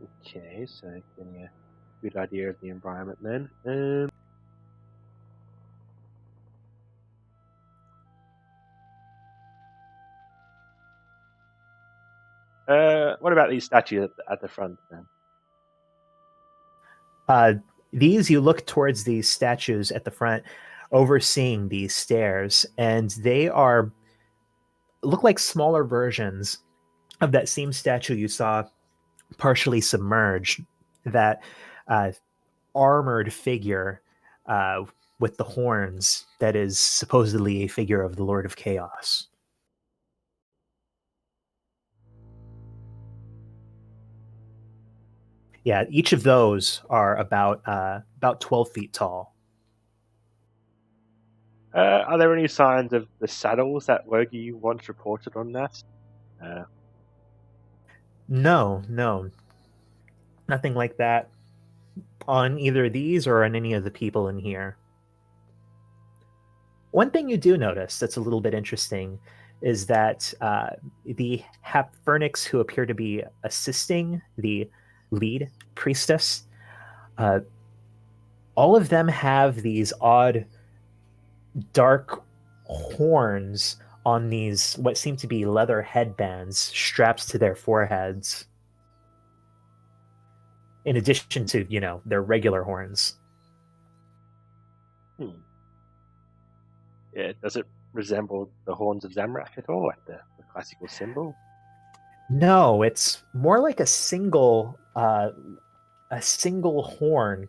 Okay, so getting a good idea of the environment then. What about these statues at the front then? These, you look towards these statues at the front, overseeing these stairs, and they look like smaller versions of that same statue you saw partially submerged. That uh, armored figure uh, with the horns that is supposedly a figure of the Lord of Chaos. Yeah, each of those are about 12 feet tall. Are there any signs of the saddles that Logie once reported on that? No, nothing like that on either these or on any of the people in here. One thing you do notice that's a little bit interesting is that the Hapfernics who appear to be assisting the lead priestess, all of them have these odd dark horns on these what seem to be leather headbands straps to their foreheads, in addition to their regular horns. Yeah, does it resemble the horns of Zamrak at all, like the classical symbol? No, it's more like a single horn,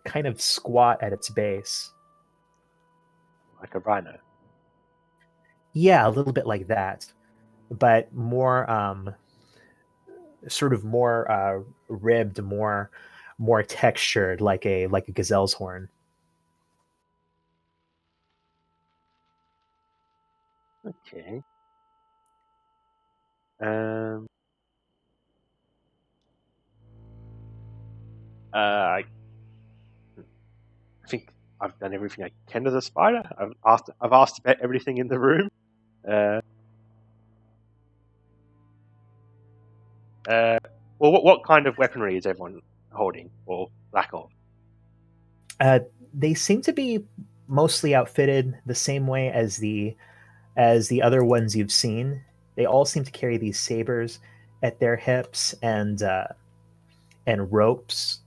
kind of squat at its base. Like a rhino? Yeah, a little bit like that, but more sort of more ribbed, more textured, like a gazelle's horn. Okay. I think I've done everything I can as a spider. I've asked about everything in the room. Well, what kind of weaponry is everyone holding, or lack of? They seem to be mostly outfitted the same way as the other ones you've seen. They all seem to carry these sabers at their hips and ropes,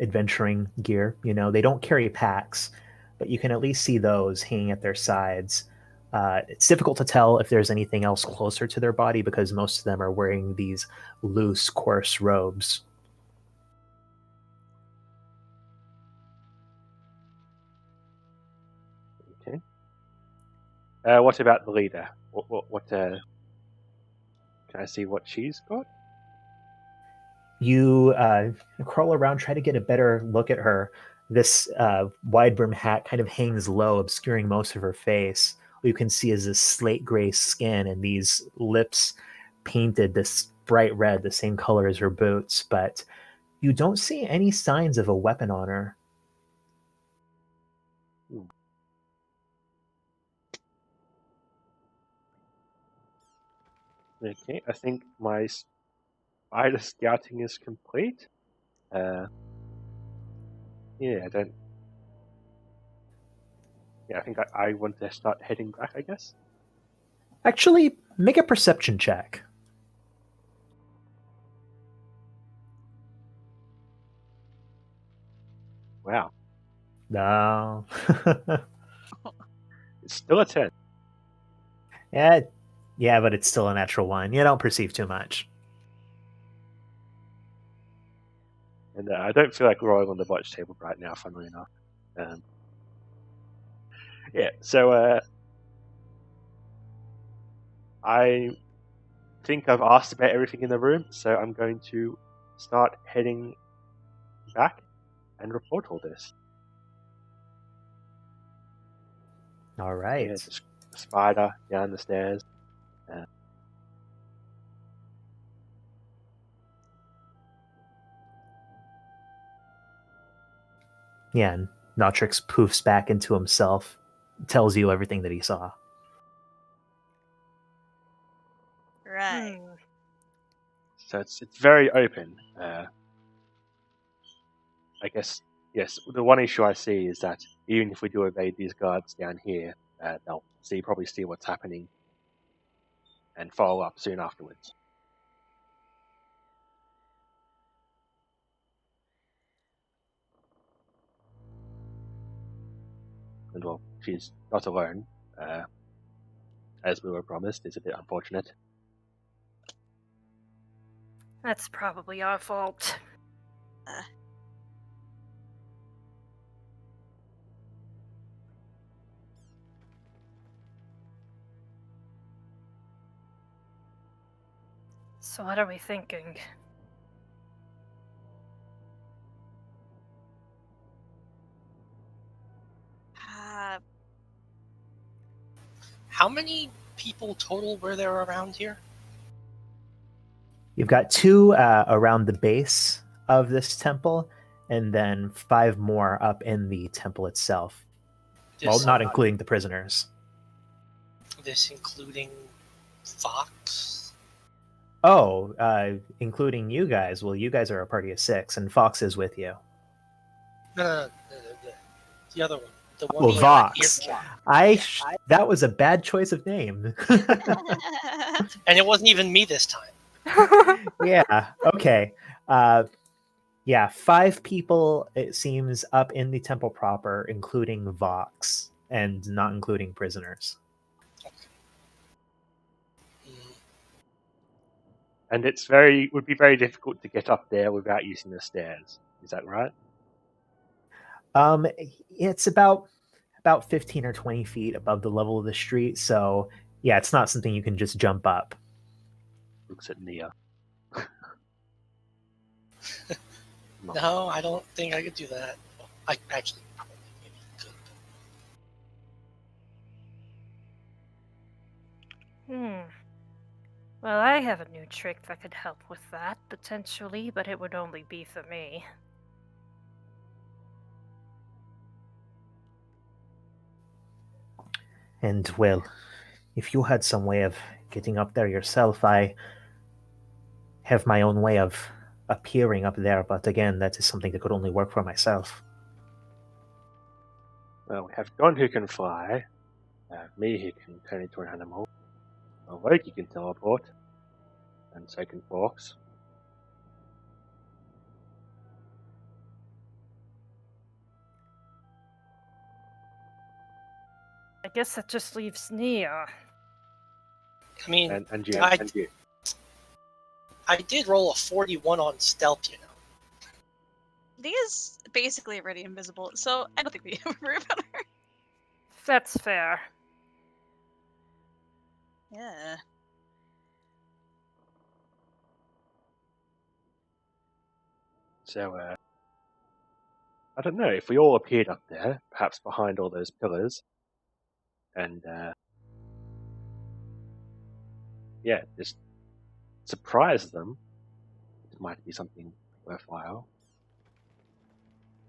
adventuring gear. They don't carry packs, but you can at least see those hanging at their sides. It's difficult to tell if there's anything else closer to their body because most of them are wearing these loose, coarse robes. Okay. What about the leader? What can I see what she's got? You crawl around, try to get a better look at her. This wide brim hat kind of hangs low, obscuring most of her face. All you can see is this slate gray skin and these lips painted this bright red, the same color as her boots, but you don't see any signs of a weapon on her. Okay, I think my spider scouting is complete. Yeah, I don't. Yeah, I think I want to start heading back, I guess. Actually, make a perception check. Wow. No. It's still a 10. Yeah, but it's still a natural one. You don't perceive too much. And I don't feel like rolling on the botch table right now, funnily enough. Yeah, so I think I've asked about everything in the room, so I'm going to start heading back and report all this. All right. Yeah, just a spider down the stairs. Yeah, and Notrix poofs back into himself, tells you everything that he saw. Right. So it's very open. I guess, yes, the one issue I see is that even if we do evade these guards down here, they'll probably see what's happening and follow up soon afterwards. And well, she's not alone, as we were promised. It's a bit unfortunate. That's probably our fault. So what are we thinking? How many people total were there around here? You've got 2 around the base of this temple, and then 5 more up in the temple itself. Well, not including the prisoners. This including Fox? Oh, including you guys. Well, you guys are a party of 6, and Fox is with you. No, the other one. The one Oh, who Vox. had That was a bad choice of name. and it wasn't even me this time. Yeah, okay. Yeah, 5 people, it seems, up in the temple proper, including Vox, and not including prisoners. And would be very difficult to get up there without using the stairs. Is that right? It's about 15 or 20 feet above the level of the street, so yeah, it's not something you can just jump up. Looks at Nia. No, I don't think I could do that. Well, I actually probably maybe could. Well, I have a new trick that could help with that, potentially, but it would only be for me. And, well, if you had some way of getting up there yourself, I have my own way of appearing up there, but again, that is something that could only work for myself. Well, we have John who can fly, me who can turn into an animal, Loki can teleport, and so can Fox. I guess that just leaves Nia. I mean, And you. I did roll a 41 on stealth, you know. Nia's basically already invisible, so I don't think we have to worry about her. That's fair. Yeah. So, I don't know, if we all appeared up there, perhaps behind all those pillars, and, yeah, just surprise them, it might be something worthwhile.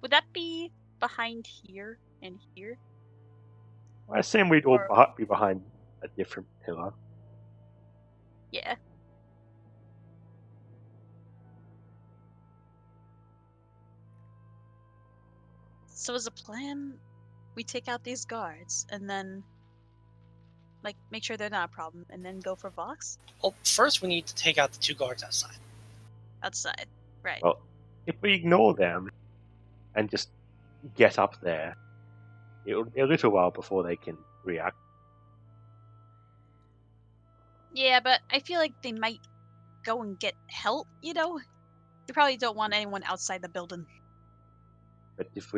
Would that be behind here and here? I assume we'd all be behind a different pillar. Yeah. So as a plan, we take out these guards and then make sure they're not a problem and then go for Vox? Well, first we need to take out the 2 guards outside. Outside. Right. Well, if we ignore them and just get up there, it'll be a little while before they can react. Yeah, but I feel like they might go and get help, you know? They probably don't want anyone outside the building. But if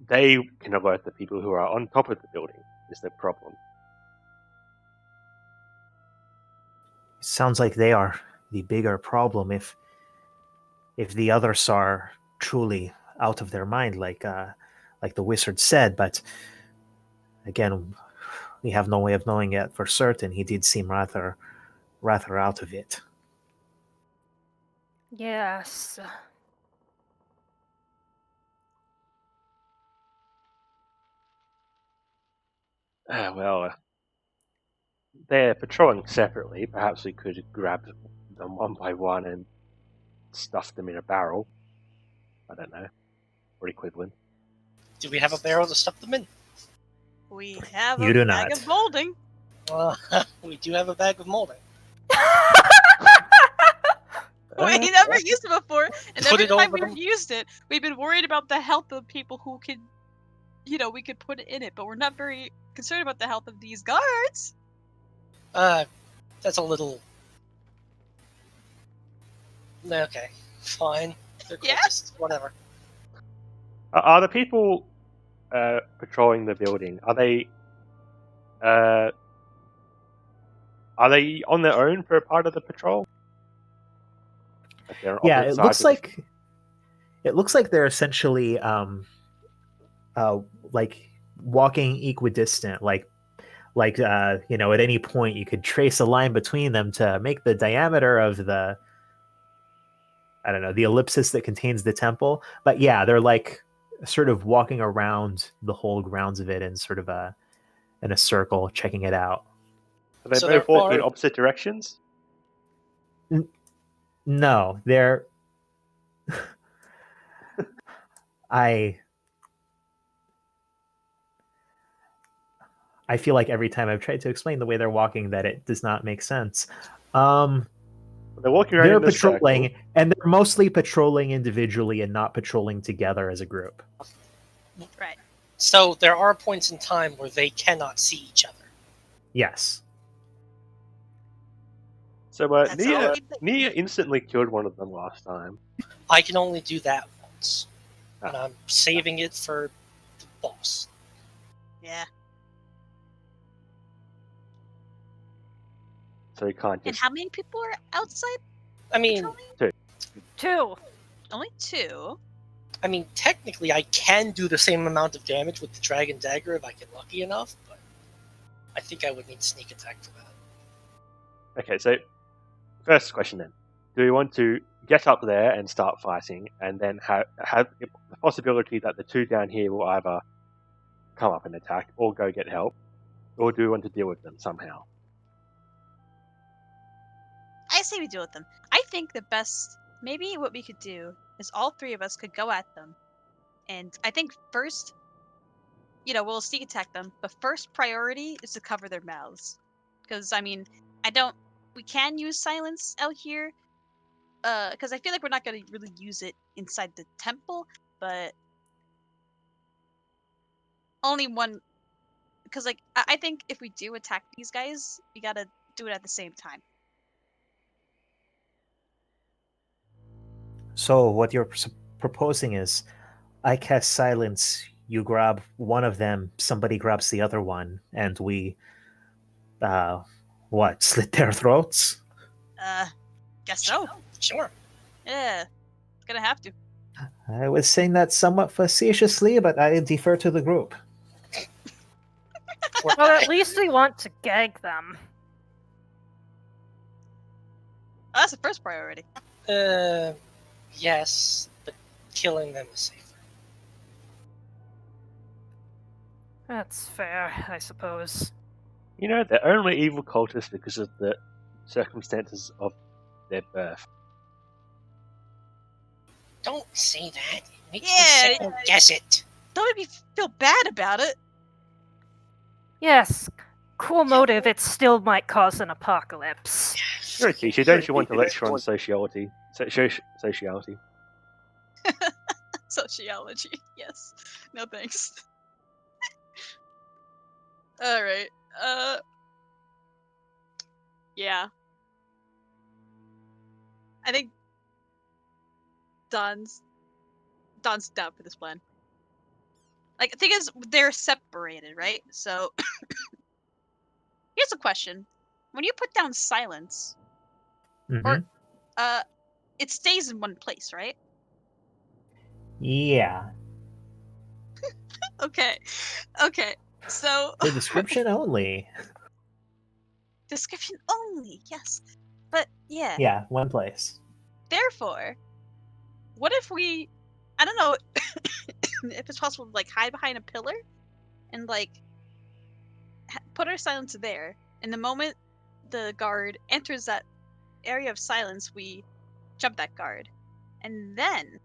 they can alert the people who are on top of the building, is the problem. It sounds like they are the bigger problem if the others are truly out of their mind, like the wizard said, but again, we have no way of knowing it for certain. He did seem rather out of it. Yes. Well, they're patrolling separately. Perhaps we could grab them one by one and stuff them in a barrel. I don't know, or equivalent. Do we have a barrel to stuff them in? We have You a do bag not. of molding. We do have a bag of molding. We never used it before, and Put every it time over we've them. used it, we've been worried about the health of people who could, we could put it in it, but we're not very concerned about the health of these guards. That's a little. Okay, fine. They're Yeah? cultists, whatever. Are the people patrolling the building? Are they on their own for a part of the patrol? Like they're on Yeah, opposite it sides looks like they're essentially like walking equidistant, like at any point you could trace a line between them to make the diameter of the the ellipsis that contains the temple. But yeah, they're like sort of walking around the whole grounds of it in sort of in a circle, checking it out. Are they So both there walking in are- opposite directions? No, they're I feel like every time I've tried to explain the way they're walking that it does not make sense. They're walking around They're in a patrolling, circle. and they're mostly patrolling individually and not patrolling together as a group. Right. So there are points in time where they cannot see each other. Yes. So That's all Nia, we did. Nia instantly killed one of them last time. I can only do that once, and Ah. I'm saving it for the boss. Yeah. So you can't And just. how many people are outside I mean, patrolling? 2. Only 2. Technically, I can do the same amount of damage with the dragon dagger if I get lucky enough, but I think I would need sneak attack for that. Okay, so first question then: do we want to get up there and start fighting, and then have the possibility that the two down here will either come up and attack or go get help, or do we want to deal with them somehow? I say we deal with them. I think the best, maybe what we could do is all 3 of us could go at them. And I think first, we'll sneak attack them, but first priority is to cover their mouths. Because, we can use silence out here, because I feel like we're not going to really use it inside the temple, but only one, because, I think if we do attack these guys, we gotta do it at the same time. So what you're proposing is, I cast silence. You grab one of them. Somebody grabs the other one, and we, slit their throats? Guess so. Sure. Yeah, it's gonna have to. I was saying that somewhat facetiously, but I defer to the group. Well, at least we want to gag them. Oh, that's the first priority. Yes, but killing them is safer. That's fair, I suppose. They're only evil cultists because of the circumstances of their birth. Don't say that. It makes me Yeah. second guess it. Don't make me feel bad about it. Yes, cool motive, it still might cause an apocalypse. You're a teacher, don't you want to lecture on sociality? Sociality. Sociology. Yes. No thanks. All right. Yeah. I think Don's down for this plan. The thing is, they're separated, right? So here's a question: when you put down silence, Mhm. it stays in one place, right? Yeah. Okay. So For description only. description only, yes. But yeah. Yeah, one place. Therefore, what if we, I don't know if it's possible to hide behind a pillar and put our silence there, and the moment the guard enters that area of silence, we jump that guard. And then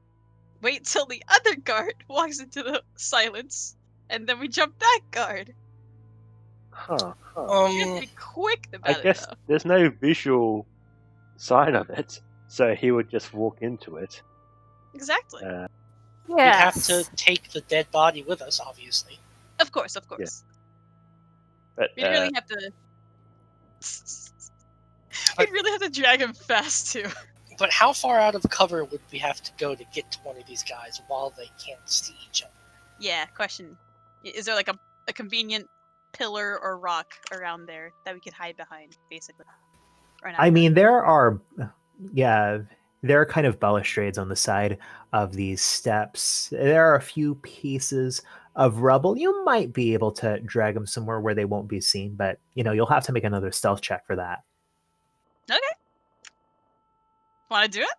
wait till the other guard walks into the silence, and then we jump that guard. Huh. We have to be quick I about it, guess though. there's no visual sign of it, so he would just walk into it. Exactly. We'd have Yes. to take the dead body with us, obviously. Of course. But We'd really have to. We'd really have to drag him fast too. But how far out of cover would we have to go to get to one of these guys while they can't see each other? Yeah. Question: Is there like a convenient pillar or rock around there that we could hide behind, basically? Or not? I mean, there are kind of balustrades on the side of these steps. There are a few pieces of rubble. You might be able to drag them somewhere where they won't be seen, but you'll have to make another stealth check for that. Okay. Want to do it?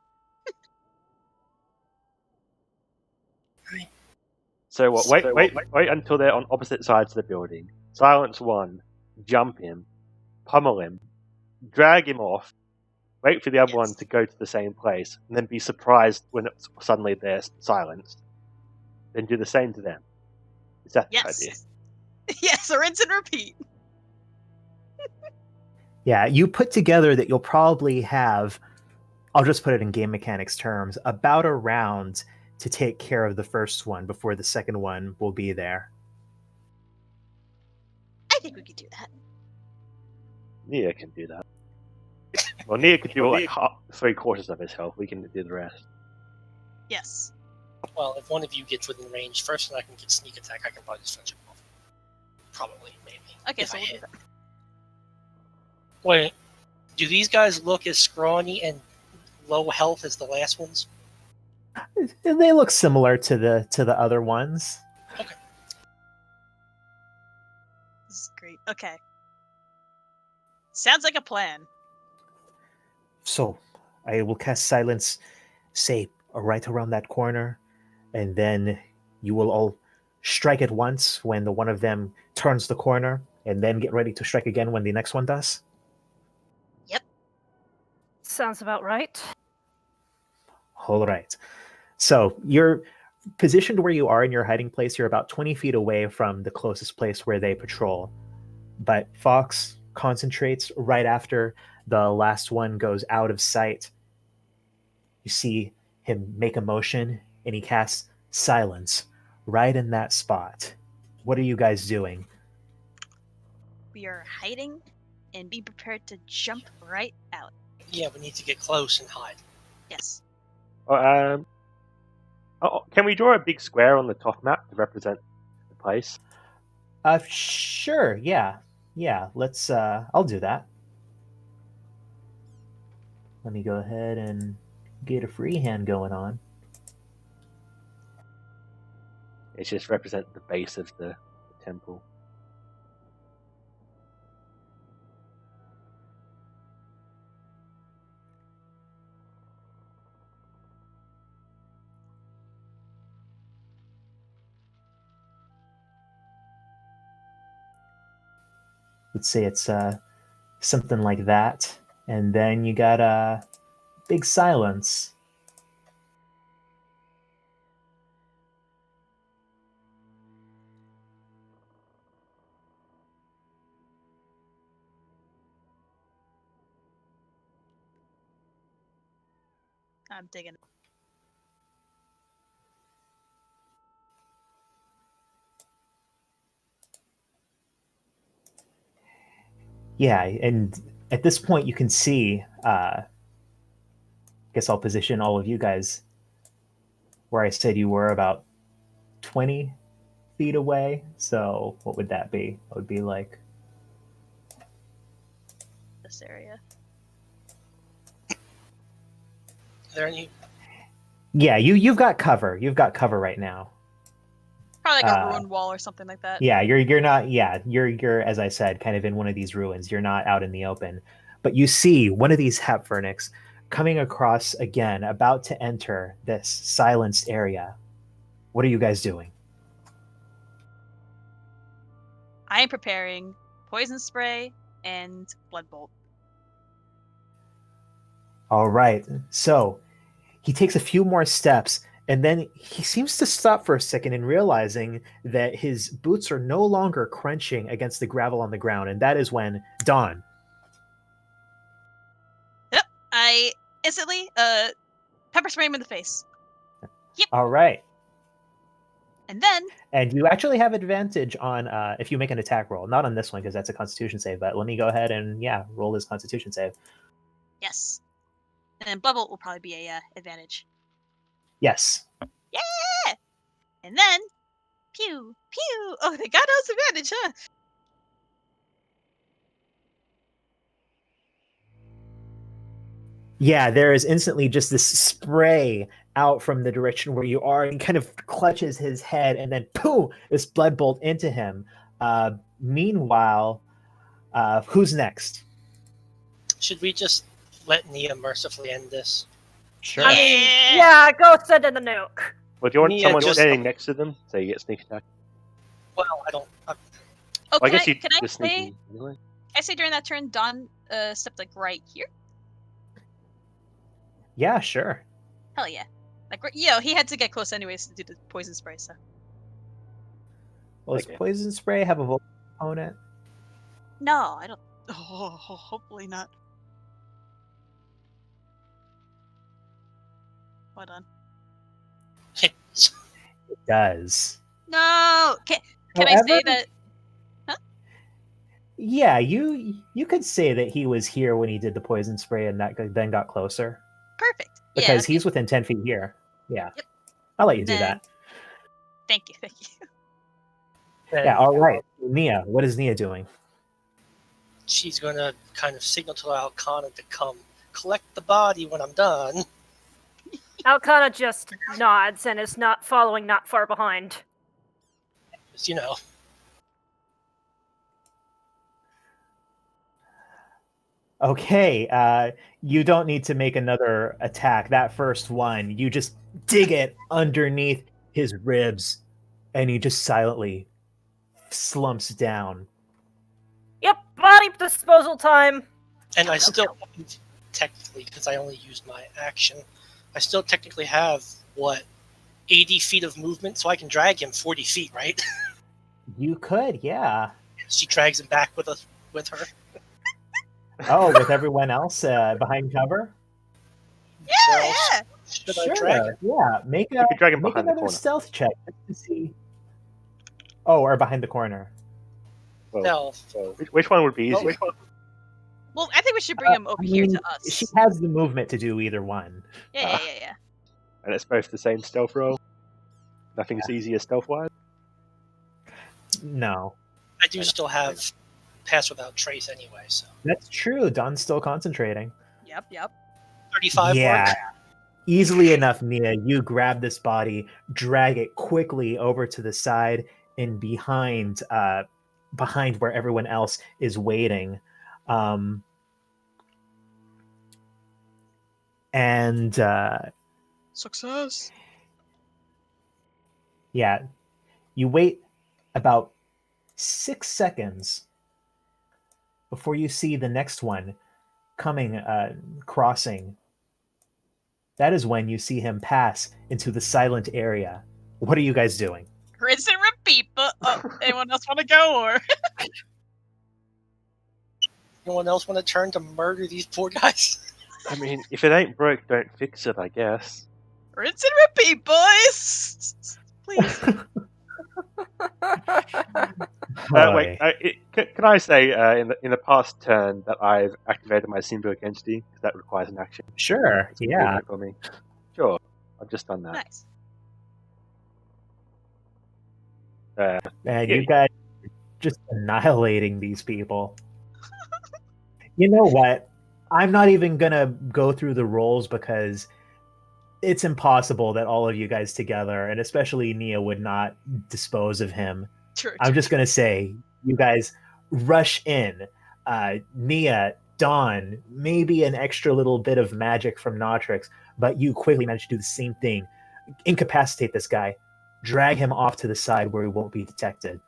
So what? Wait until they're on opposite sides of the building. Silence one. Jump him. Pummel him. Drag him off. Wait for the other one Yes. to go to the same place, and then be surprised when suddenly they're silenced. Then do the same to them. Is that the idea? Yes. Yes. Rinse and repeat. Yeah, you put together that you'll probably have, I'll just put it in game mechanics terms, about a round to take care of the first one before the second one will be there. I think we could do that. Nia can do that. Well, Nia could do like 3/4 of his health. We can do the rest. Yes. Well, if one of you gets within range first and I can get sneak attack, I can probably just fetch him off. Probably, maybe. Okay. If So I we'll do hit. that. Wait, do these guys look as scrawny and low health as the last ones? They look similar to the other ones. This is great. Okay. Sounds like a plan. So I will cast silence, say right around that corner, and then you will all strike at once when the one of them turns the corner, and then get ready to strike again when the next one does. Sounds about right. All right. So you're positioned where you are in your hiding place. You're about 20 feet away from the closest place where they patrol. But Fox concentrates right after the last one goes out of sight. You see him make a motion, and he casts silence right in that spot. What are you guys doing? We are hiding and be prepared to jump right out. Yeah, we need to get close and hide. Yes. Can we draw a big square on the top map to represent the place? Sure. Yeah. Let's. I'll do that. Let me go ahead and get a freehand going on. It's just represent the base of the temple. Let's say it's something like that, and then you got a big silence. I'm digging it. Yeah, and at this point you can see. Guess I'll position all of you guys where I said you were, about 20 feet away. So what would that be? That would be like. This area. Are there any? Yeah, you've got cover. You've got cover right now. Probably like a ruined wall or something like that. Yeah, you're not. Yeah, you're as I said, kind of in one of these ruins. You're not out in the open, but you see one of these Hepfernix coming across again, about to enter this silenced area. What are you guys doing? I am preparing poison spray and blood bolt. All right. So he takes a few more steps, and then he seems to stop for a second and realizing that his boots are no longer crunching against the gravel on the ground. And that is when Dawn. Yep. I instantly pepper spray him in the face. All right. And then And you actually have advantage on if you make an attack roll. Not on this one because that's a Constitution save. But let me go ahead and roll his Constitution save. yes. And then bubble will probably be a advantage. Yes. Yeah. And then pew pew. Oh, they got us advantage, huh? Yeah, there is instantly just this spray out from the direction where you are, and kind of clutches his head, and then boom, this blood bolt into him. Meanwhile, who's next? Should we just let Nia mercifully end this? Sure. I mean, yeah, go send in the nuke. Well, do you want Nia someone just- standing next to them so you get sneak attack? Well, I don't. Oh, Well, I can guess you can I just say? sneaking anyway. Can I say during that turn, Dawn stepped like right here. Yeah, sure. Hell yeah! Like he had to get close anyways to do the poison spray. So Well, does Okay. poison spray have a vocal component? no, I don't. Oh, hopefully not. Hold on. It does. No. Can I say However- that? Yeah, you could say that he was here when he did the poison spray and then got closer. Perfect. Because yeah. he's within 10 feet here. Yeah. Yep. I'll let you do Then- that. Thank you. Thank you. Yeah, all right. Nia, what is Nia doing? She's going to kind of signal to Alcana to come collect the body when I'm done. Alcana just nods and is not following not far behind. Just, you know. Okay, you don't need to make another attack. That first one, you just dig it underneath his ribs, and he just silently slumps down. Yep, body disposal time. And I still, technically, because I only used my action, I still technically have, 80 feet of movement, so I can drag him 40 feet, right? You could, yeah. She drags him back with her. Oh, with everyone else behind cover? Where Yeah, else yeah. should I drag him? Yeah. Make You could drag him make behind the another corner. stealth check to see. Oh, or behind the corner. Well, No. which one would be Oh, easier? which one? Well, I think we should bring him over I here mean, to us. She has the movement to do either one. Yeah. And it's both the same stealth roll. Nothing's easier stealth wise. No. I do still have pass without trace anyway, so That's true. Don's still concentrating. Yep. 35 Yeah. work. Easily enough, Nia, you grab this body, drag it quickly over to the side and behind where everyone else is waiting. And Success. yeah, you wait about 6 seconds before you see the next one coming, crossing. That is when you see him pass into the silent area. What are you guys doing? Rinse and repeat. But anyone else want to go or? Anyone else want to turn to murder these poor guys? I mean, if it ain't broke, don't fix it, I guess. Rinse and repeat, boys. Please. Wait, can I say in the past turn that I've activated my symbiotic entity because that requires an action? Sure, yeah. For me. Sure, I've just done that. Nice. And Yeah. you guys are just annihilating these people. You know what? I'm not even gonna go through the rolls because it's impossible that all of you guys together, and especially Nia, would not dispose of him. True. I'm just gonna say, you guys rush in. Nia, Dawn, maybe an extra little bit of magic from Nautrix, but you quickly manage to do the same thing. Incapacitate this guy, drag him off to the side where he won't be detected.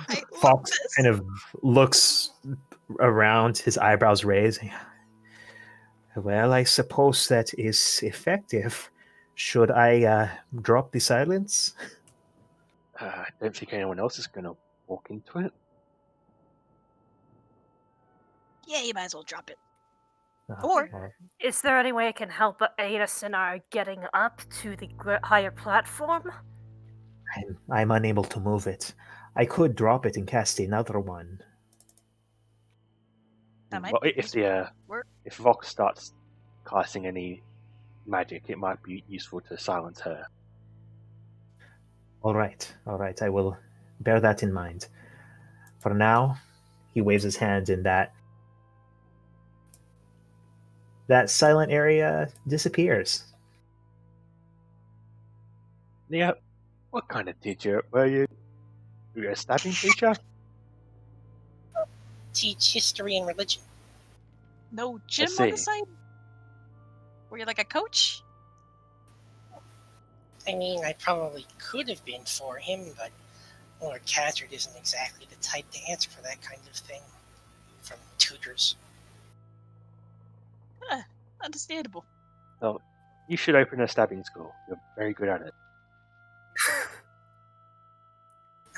I love Fox this. kind of looks around, his eyebrows raised. Well, I suppose that is effective. Should I drop the silence? I don't think anyone else is going to walk into it. Yeah, you might as well drop it. Uh, Or Is there any way I can help aid us in our getting up to the higher platform? I'm unable to move it. I could drop it and cast another one. that might Well, be if useful. Work. if Vox starts casting any magic, it might be useful to silence her. All right, I will bear that in mind. For now, he waves his hand in that silent area disappears. Yeah, what kind of teacher were you? Were you a stabbing teacher? Teach history and religion. No gym see. on the side? Were you like a coach? I mean, I probably could have been for him, but Lord Catherick isn't exactly the type to answer for that kind of thing from tutors. Understandable. Well, you should open a stabbing school. You're very good at it.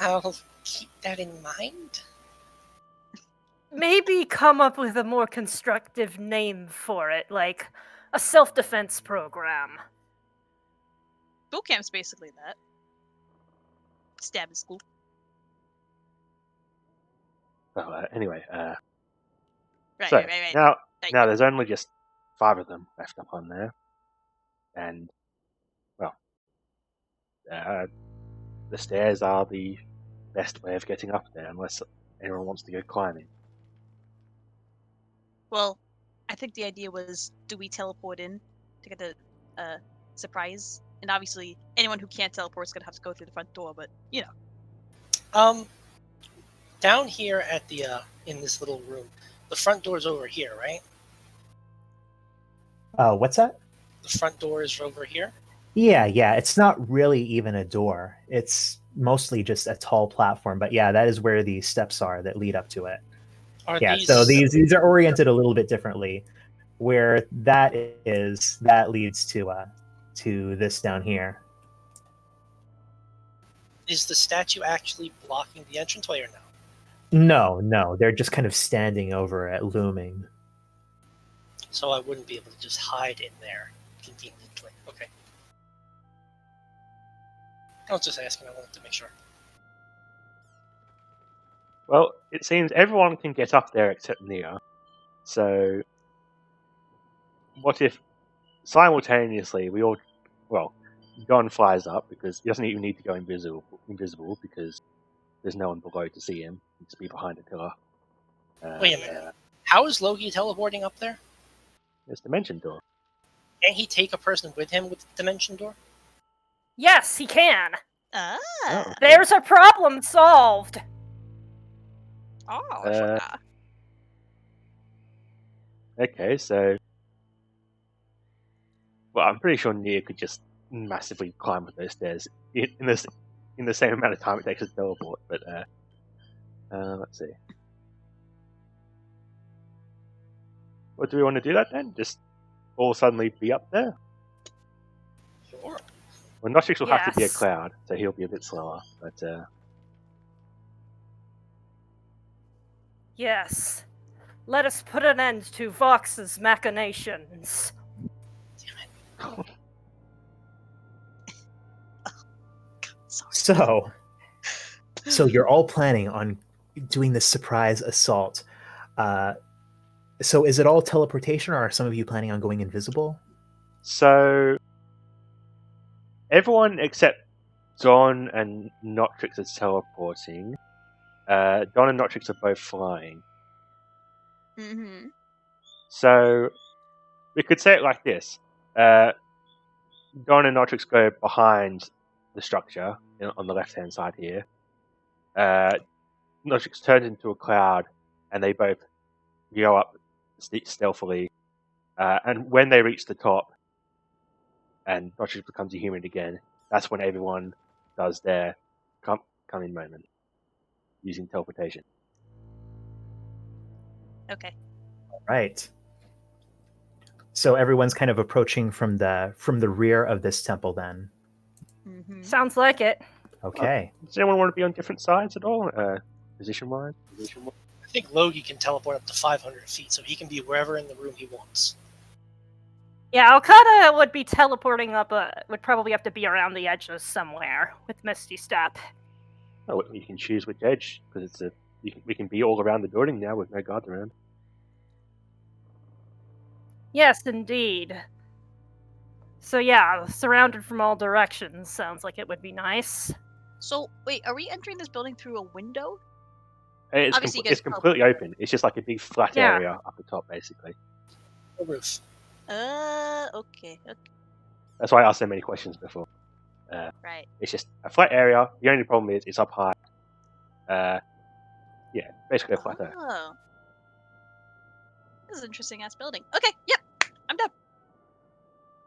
I'll keep that in mind. Maybe come up with a more constructive name for it, like a self-defense program. Boot camp's basically that. Stabbing school. Well, anyway, Right, so right. now Right. there's only just 5 of them left up on there, and well, the stairs are the best way of getting up there, unless anyone wants to go climbing. Well, I think the idea was, do we teleport in to get the surprise? And obviously, anyone who can't teleport is gonna have to go through the front door. But you know, Down here at the in this little room, the front door's over here, right? What's that? The front door is over here. Yeah. It's not really even a door. It's mostly just a tall platform. But yeah, that is where the steps are that lead up to it. Are Yeah. these So these are oriented a little bit differently. Where that leads to this down here. Is the statue actually blocking the entranceway or no? No, they're just kind of standing over it, looming. So I wouldn't be able to just hide in there conveniently. Okay. I was just asking. I wanted to make sure. Well, it seems everyone can get up there except Nia. So, what if simultaneously we all, Don flies up because he doesn't even need to go invisible because there's no one below to see him. He just be behind a pillar. Wait a minute. How is Loki teleporting up there? There's dimension door. Can he take a person with him with the dimension door? Yes, he can. Oh. There's a problem solved. I Uh, forgot. Okay, so I'm pretty sure Nia could just massively climb up those stairs in the same amount of time it takes to teleport. But let's see. What do we want to do that then? Just all suddenly be up there? Sure. Well, Nostrix will have to be a Yes. cloud, so he'll be a bit slower. But Yes. Let us put an end to Vox's machinations. Sorry. So you're all planning on doing this surprise assault. So is it all teleportation, or are some of you planning on going invisible? so everyone except Don and Notrix is teleporting. Don and Notrix are both flying. Mm-hmm. So we could say it like this: Don and Notrix go behind the structure on the left-hand side here. Notrix turns into a cloud, and they both go up stealthily. And when they reach the top, and Notrix becomes a human again, that's when everyone does their come in moment using teleportation. Okay. Right. So everyone's kind of approaching from the rear of this temple then. Mm-hmm. Sounds like it. Okay. Does anyone want to be on different sides at all, position-wise? I think Logie can teleport up to 500 feet, so he can be wherever in the room he wants. Yeah, Alcana would be teleporting up. Would probably have to be around the edges somewhere with Misty Step. Oh, you can choose which edge because we can be all around the building now with no guards around. Yes, indeed. So yeah, surrounded from all directions sounds like it would be nice. So wait, are we entering this building through a window? It's, Obviously, you guys it's completely open. It's just like a big flat Yeah. area up the top, basically. The roof. Okay. That's why I asked so many questions before. Right. It's just a flat area. The only problem is it's up high. Yeah, basically a flat area. Oh. This is an interesting ass building. Okay, yep. I'm done.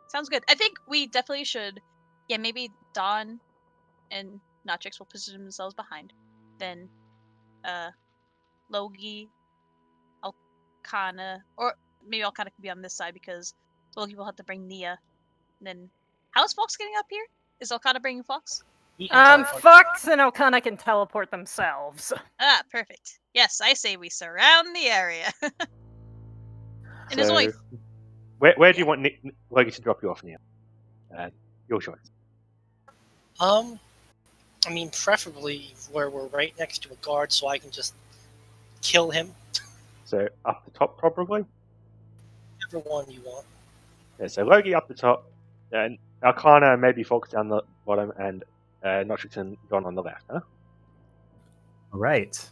Sounds good. I think we definitely should maybe Dawn and Natrix will position themselves behind. Then Logie, Alcana, or maybe Alcana can be on this side because Logie will have to bring Nia. And then how is Fox getting up here? Is Alcana bringing Fox? He can teleport. Fox and Alcana can teleport themselves. Ah, perfect. Yes, I say we surround the area. And there's So, only where do you want Logie to drop you off, Neil? Your choice. I mean, preferably where we're right next to a guard, so I can just kill him. So up the top, probably. Whichever one you want. Yeah, so Logie up the top, and Arcana maybe Fox down the bottom, and Notrix and Don on the left, huh? All right.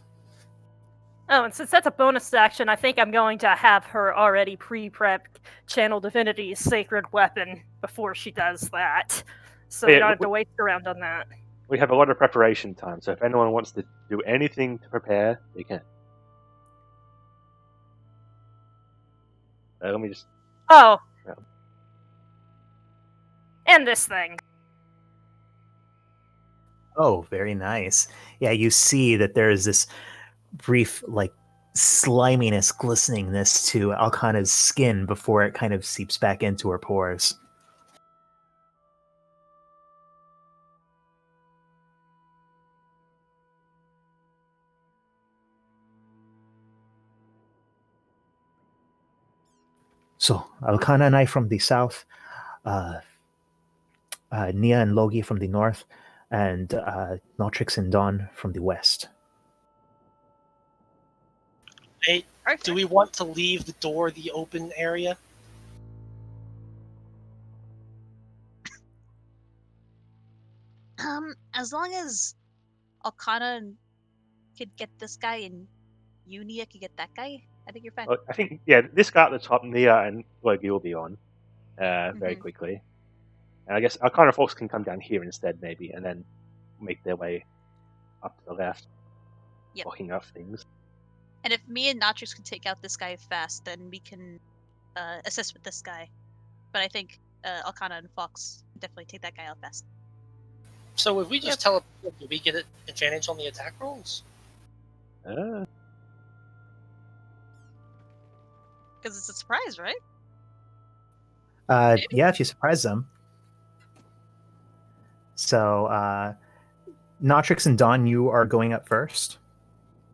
Oh, and since that's a bonus action, I think I'm going to have her already pre-prep Channel Divinity's sacred weapon before she does that. So Yeah, we don't have to waste around on that. We have a lot of preparation time, so if anyone wants to do anything to prepare, they can. Let me just... Oh. Yeah. And this thing. Oh, very nice. Yeah, you see that there is this brief, like, sliminess, glisteningness to Alcana's skin before it kind of seeps back into her pores. So, Alcana and I from the south, Nia and Logie from the north, and Notrix and Dawn from the west. Hey, perfect. do we want to leave the door the open area? As long as Alcana could get this guy and Unia could get that guy, I think you're fine. I think, yeah, this guy at the top, Nia and Logie will be on very quickly. And I guess Arcana Fox can come down here instead, maybe, and then make their way up to the left, blocking up things. And if me and Natrix can take out this guy fast, then we can assist with this guy. But I think Alcana and Fox definitely take that guy out fast. So if we just teleport, do we get an advantage on the attack rolls? Because it's a surprise, right? Yeah, if you surprise them. So, Notrix and Dawn, you are going up first.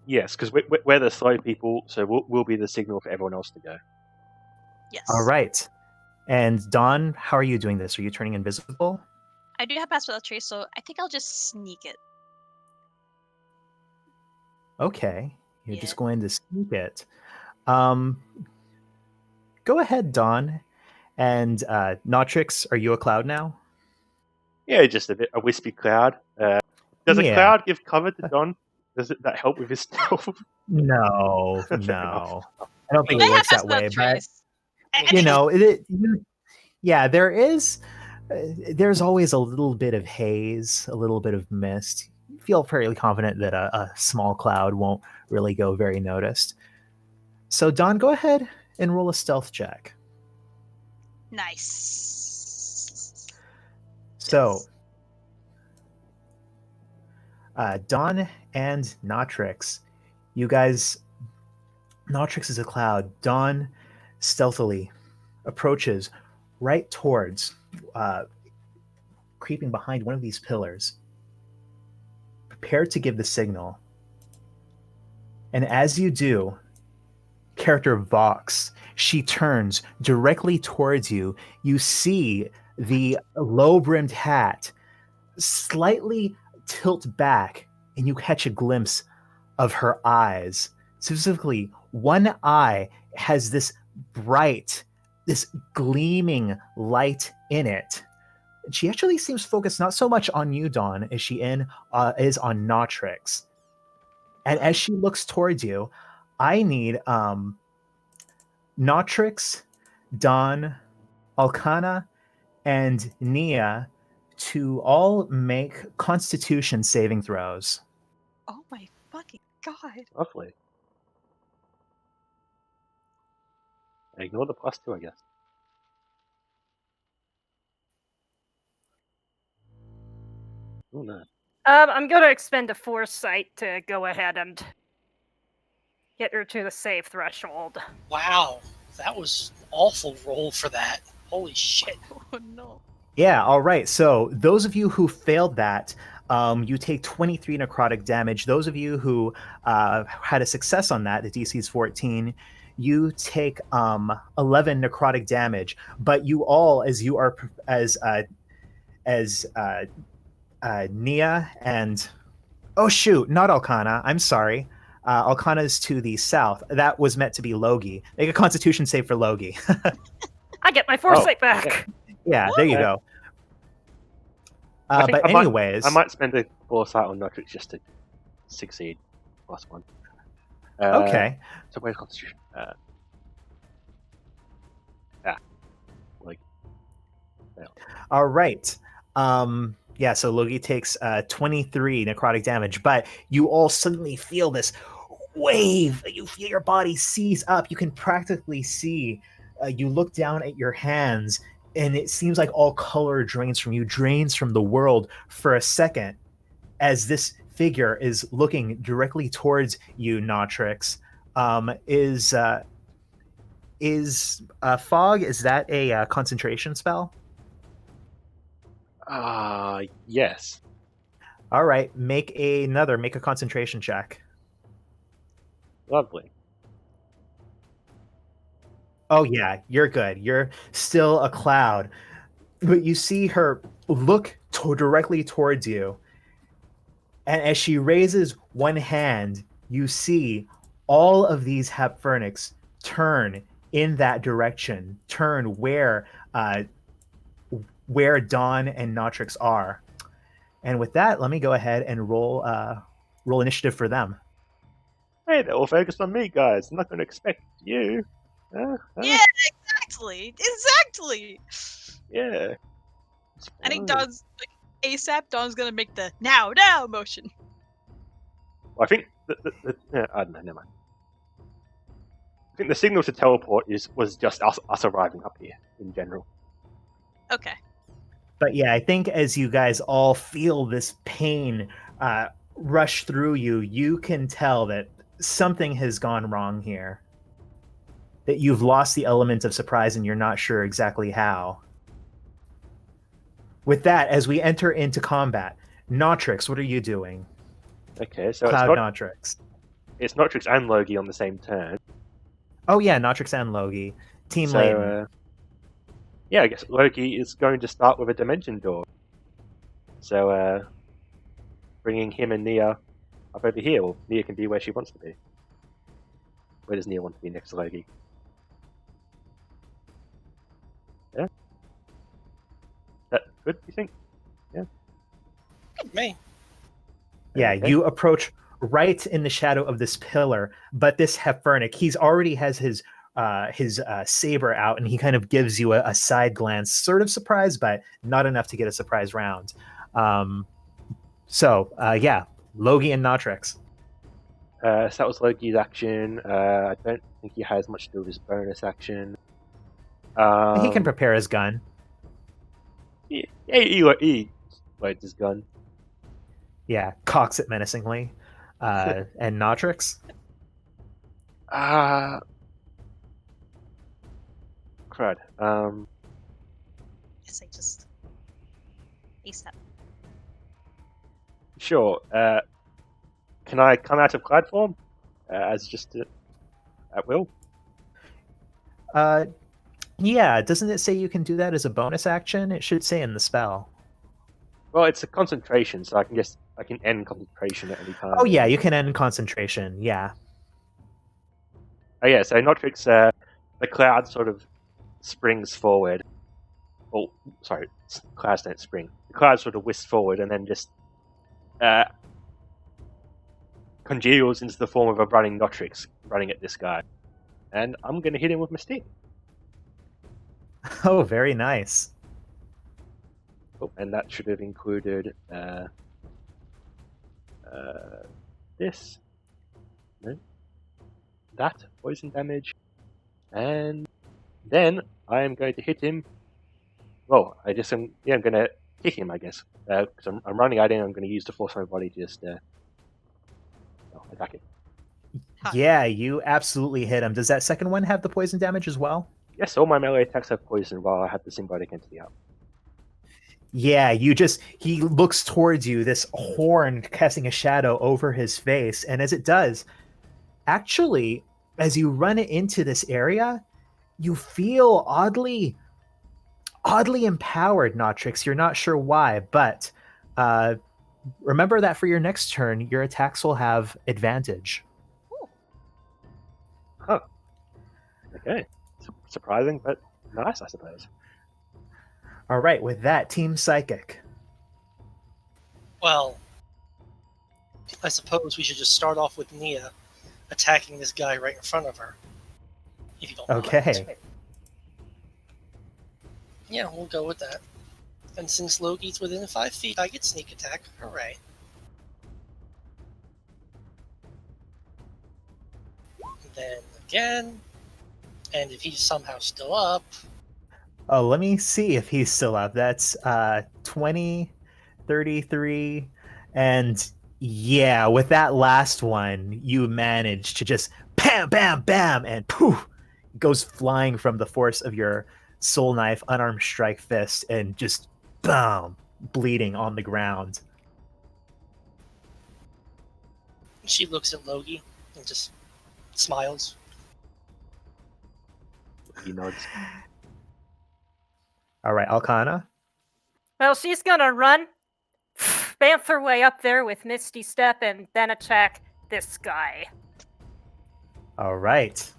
Yes, because we're the slow people, so we'll be the signal for everyone else to go. Yes. All right. And Dawn, how are you doing this? Are you turning invisible? I do have Pass Without Trace, so I think I'll just sneak it. Okay. You're just going to sneak it. Go ahead, Dawn. And Notrix, are you a cloud now? Yeah, just a wispy cloud. Does a Yeah. cloud give cover to Don? Does that help with his stealth? No, Fair no. enough. I don't think I it have works Pass that way. Without But Trace. you know, yeah, there is. There's always a little bit of haze, a little bit of mist. You feel fairly confident that a small cloud won't really go very noticed. So, Don, go ahead and roll a stealth check. Nice. So, Don and Notrix, you guys Nautrix is a cloud. Dawn stealthily approaches right towards, creeping behind one of these pillars, prepared to give the signal. And as you do, character Vox, she turns directly towards you. You see the low-brimmed hat slightly tilt back, and you catch a glimpse of her eyes. Specifically, one eye has this bright, this gleaming light in it. She actually seems focused not so much on you, Dawn, as she is on Nautrix. And as she looks towards you, I need Nautrix, Dawn, Alcana, and Nia to all make Constitution saving throws. Oh my fucking god. Lovely. Ignore the +2, I guess. Oh no. I'm going to expend a foresight to go ahead and get her to the save threshold. Wow, that was an awful roll for that. Holy shit. Oh no. Yeah, all right. So those of you who failed that, you take 23 necrotic damage. Those of you who had a success on that, the DC is 14, you take 11 necrotic damage. But you all, as you are as Nia and oh shoot, not Alcana. I'm sorry. Alcana's to the south. That was meant to be Logi. Make a Constitution save for Logi. I get my foresight back. Yeah, there you go. I think But anyways, I might spend a foresight on Nautrix just to succeed. +1. Okay. So where's Constitution? Like. Fail. All right. Yeah, so Logi takes 23 necrotic damage, but you all suddenly feel this wave. You feel your body seize up. You can practically see. You look down at your hands, and it seems like all color drains from you, drains from the world for a second, as this figure is looking directly towards you, Nautrix. Is fog? Is that a concentration spell? Yes. All right, make a concentration check. Lovely. Oh yeah, you're good. You're still a cloud, but you see her look directly towards you, and as she raises one hand, you see all of these Hepfernics turn in that direction, turn where Dawn and Nautrix are. And with that, let me go ahead and roll initiative for them. Hey, they're all focused on me, guys. I'm not going to expect you. Yeah, exactly. Yeah. I think Fine. Dawn's like ASAP. Dawn's gonna make the now motion. Well, I think I don't know. Never mind. I think the signal to teleport was just us arriving up here in general. Okay. But yeah, I think as you guys all feel this pain rush through you, you can tell that something has gone wrong here. That you've lost the element of surprise and you're not sure exactly how. With that, as we enter into combat, Nautrix, what are you doing? Okay, so Cloud Nautrix. It's Nautrix and Logi on the same turn. Oh yeah, Nautrix and Logi. Team So, Layton. yeah, I guess Logi is going to start with a dimension door. So, bringing him and Nia up over here. Well, Nia can be where she wants to be. Where does Nia want to be next to Logi? Yeah? That good, you think? Me. Yeah, Okay. you approach right in the shadow of this pillar, but this Hepfernic, he's already has his saber out, and he kind of gives you a side glance, sort of surprised, but not enough to get a surprise round. Yeah, Logi and Nautrix. So that was Loki's action. I don't think he has much to do with his bonus action. He can prepare his gun. He loads his gun. Yeah, cocks it menacingly. And Nautrix? Crud. Yes, I just ASAP. Sure. Can I come out of cloud form as just at will? Yeah, doesn't it say you can do that as a bonus action? It should say in the spell. Well, it's a concentration, so I can end concentration at any time. Oh yeah, you can end concentration. Yeah. Oh yeah. So Notrix, the cloud sort of springs forward. Oh, sorry, clouds don't spring. The cloud sort of whisks forward and then just congeals into the form of a running Notrix running at this guy. And I'm going to hit him with my stick. Oh, very nice. Oh, and that should have included this. No. That poison damage. And then I am going to hit him. Well, I'm going to kick him, I guess. Because I'm running at him, I'm going to use the force of my body to just attack him. Hot. Yeah, you absolutely hit him. Does that second one have the poison damage as well? Yes, all my melee attacks have poison while I have the symbiotic entity out. Yeah, he looks towards you, this horn casting a shadow over his face, and as it does, actually, as you run into this area, you feel oddly empowered, Notrix. You're not sure why, but remember that for your next turn, your attacks will have advantage. Huh. Okay. Surprising, but nice, I suppose. All right, with that, Team Psychic. Well, I suppose we should just start off with Nia attacking this guy right in front of her. If you don't mind. Okay. Yeah, we'll go with that. And since Loki's within 5 feet, I get sneak attack. Hooray. Then again. And if he's somehow still up. Oh, let me see if he's still up. That's 20, 33, and yeah, with that last one, you managed to just bam, bam, bam, and poof, goes flying from the force of your soul knife, unarmed strike fist, and just boom, bleeding on the ground. She looks at Loki and just smiles. He nods. All right, Alcana. Well, she's gonna run, bamf her way up there with Misty Step, and then attack this guy. All right.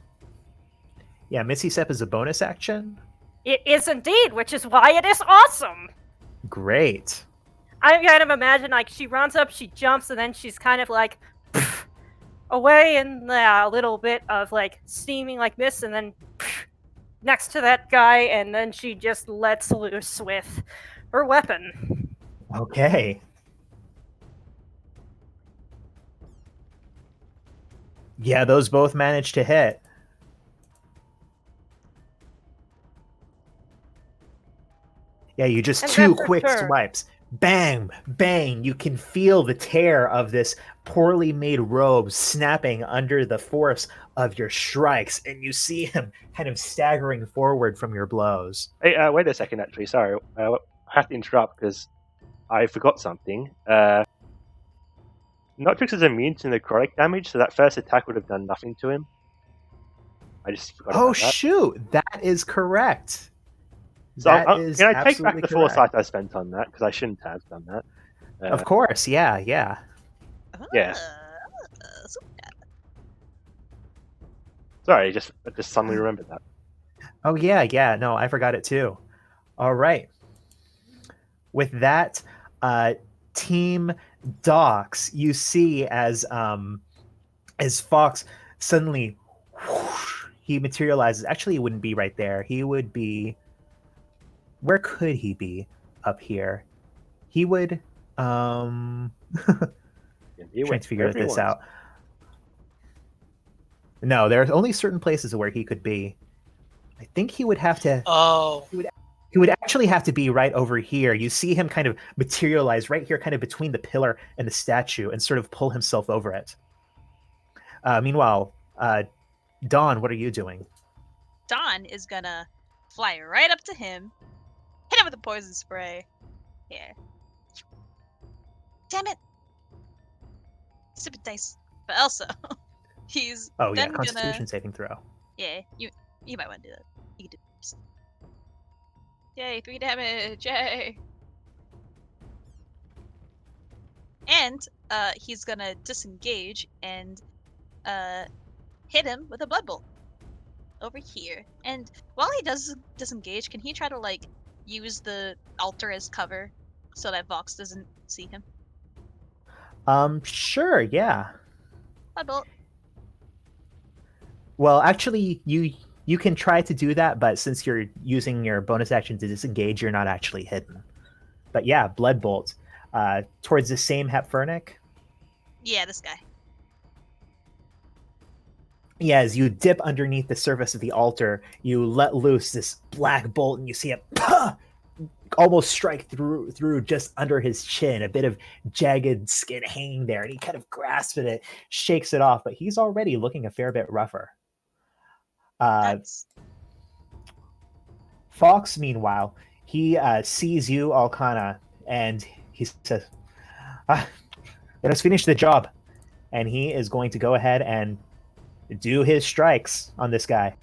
Yeah, Misty Step is a bonus action. It is indeed, which is why it is awesome. Great. I kind of imagine like she runs up, she jumps, and then she's kind of like away in a little bit of like steaming like this, and then next to that guy, and then she just lets loose with her weapon. Okay. Yeah, those both managed to hit. Yeah, you just And two that's her quick turn. swipes. Bang, bang. You can feel the tear of this poorly made robe snapping under the force of your strikes, and you see him kind of staggering forward from your blows. Hey, wait a second, actually. Sorry. I have to interrupt because I forgot something. Notrix is immune to necrotic damage, so that first attack would have done nothing to him. I just forgot Oh, about that. shoot. That is correct. So That is can I take back absolutely the correct. foresight I spent on that? Because I shouldn't have done that. Of course, yeah. Yeah. So Sorry, I just suddenly remembered that. Oh, yeah. No, I forgot it too. All right. With that, Team Docs, you see as Fox suddenly whoosh, he materializes. Actually, he wouldn't be right there. He would be. Where could he be? Up here. He would. Trying to figure this out. No, there are only certain places where he could be. I think he would have to. Oh, He would actually have to be right over here. You see him kind of materialize right here, kind of between the pillar and the statue, and sort of pull himself over it. Meanwhile, Dawn, what are you doing? Dawn is gonna fly right up to him, hit him with a poison spray. Yeah. Damn it! Stupid dice. But also, he's Oh yeah, then Constitution gonna. saving throw. Yeah, you might want to do that. You can do this. Yay, 3 damage! Yay! And he's gonna disengage and hit him with a blood bolt over here. And while he does disengage, can he try to like use the altar as cover so that Vox doesn't see him? Sure, yeah. Blood bolt. Well, actually, you can try to do that, but since you're using your bonus action to disengage, you're not actually hidden. But yeah, blood bolt towards the same Hepfernic. Yeah, this guy. Yeah, as you dip underneath the surface of the altar, you let loose this black bolt, and you see it almost strike through just under his chin, a bit of jagged skin hanging there, and he kind of grasps at it, shakes it off, but he's already looking a fair bit rougher. Nice. Fox, meanwhile, he sees you, Alcana, and he says, let us finish the job. And he is going to go ahead and do his strikes on this guy.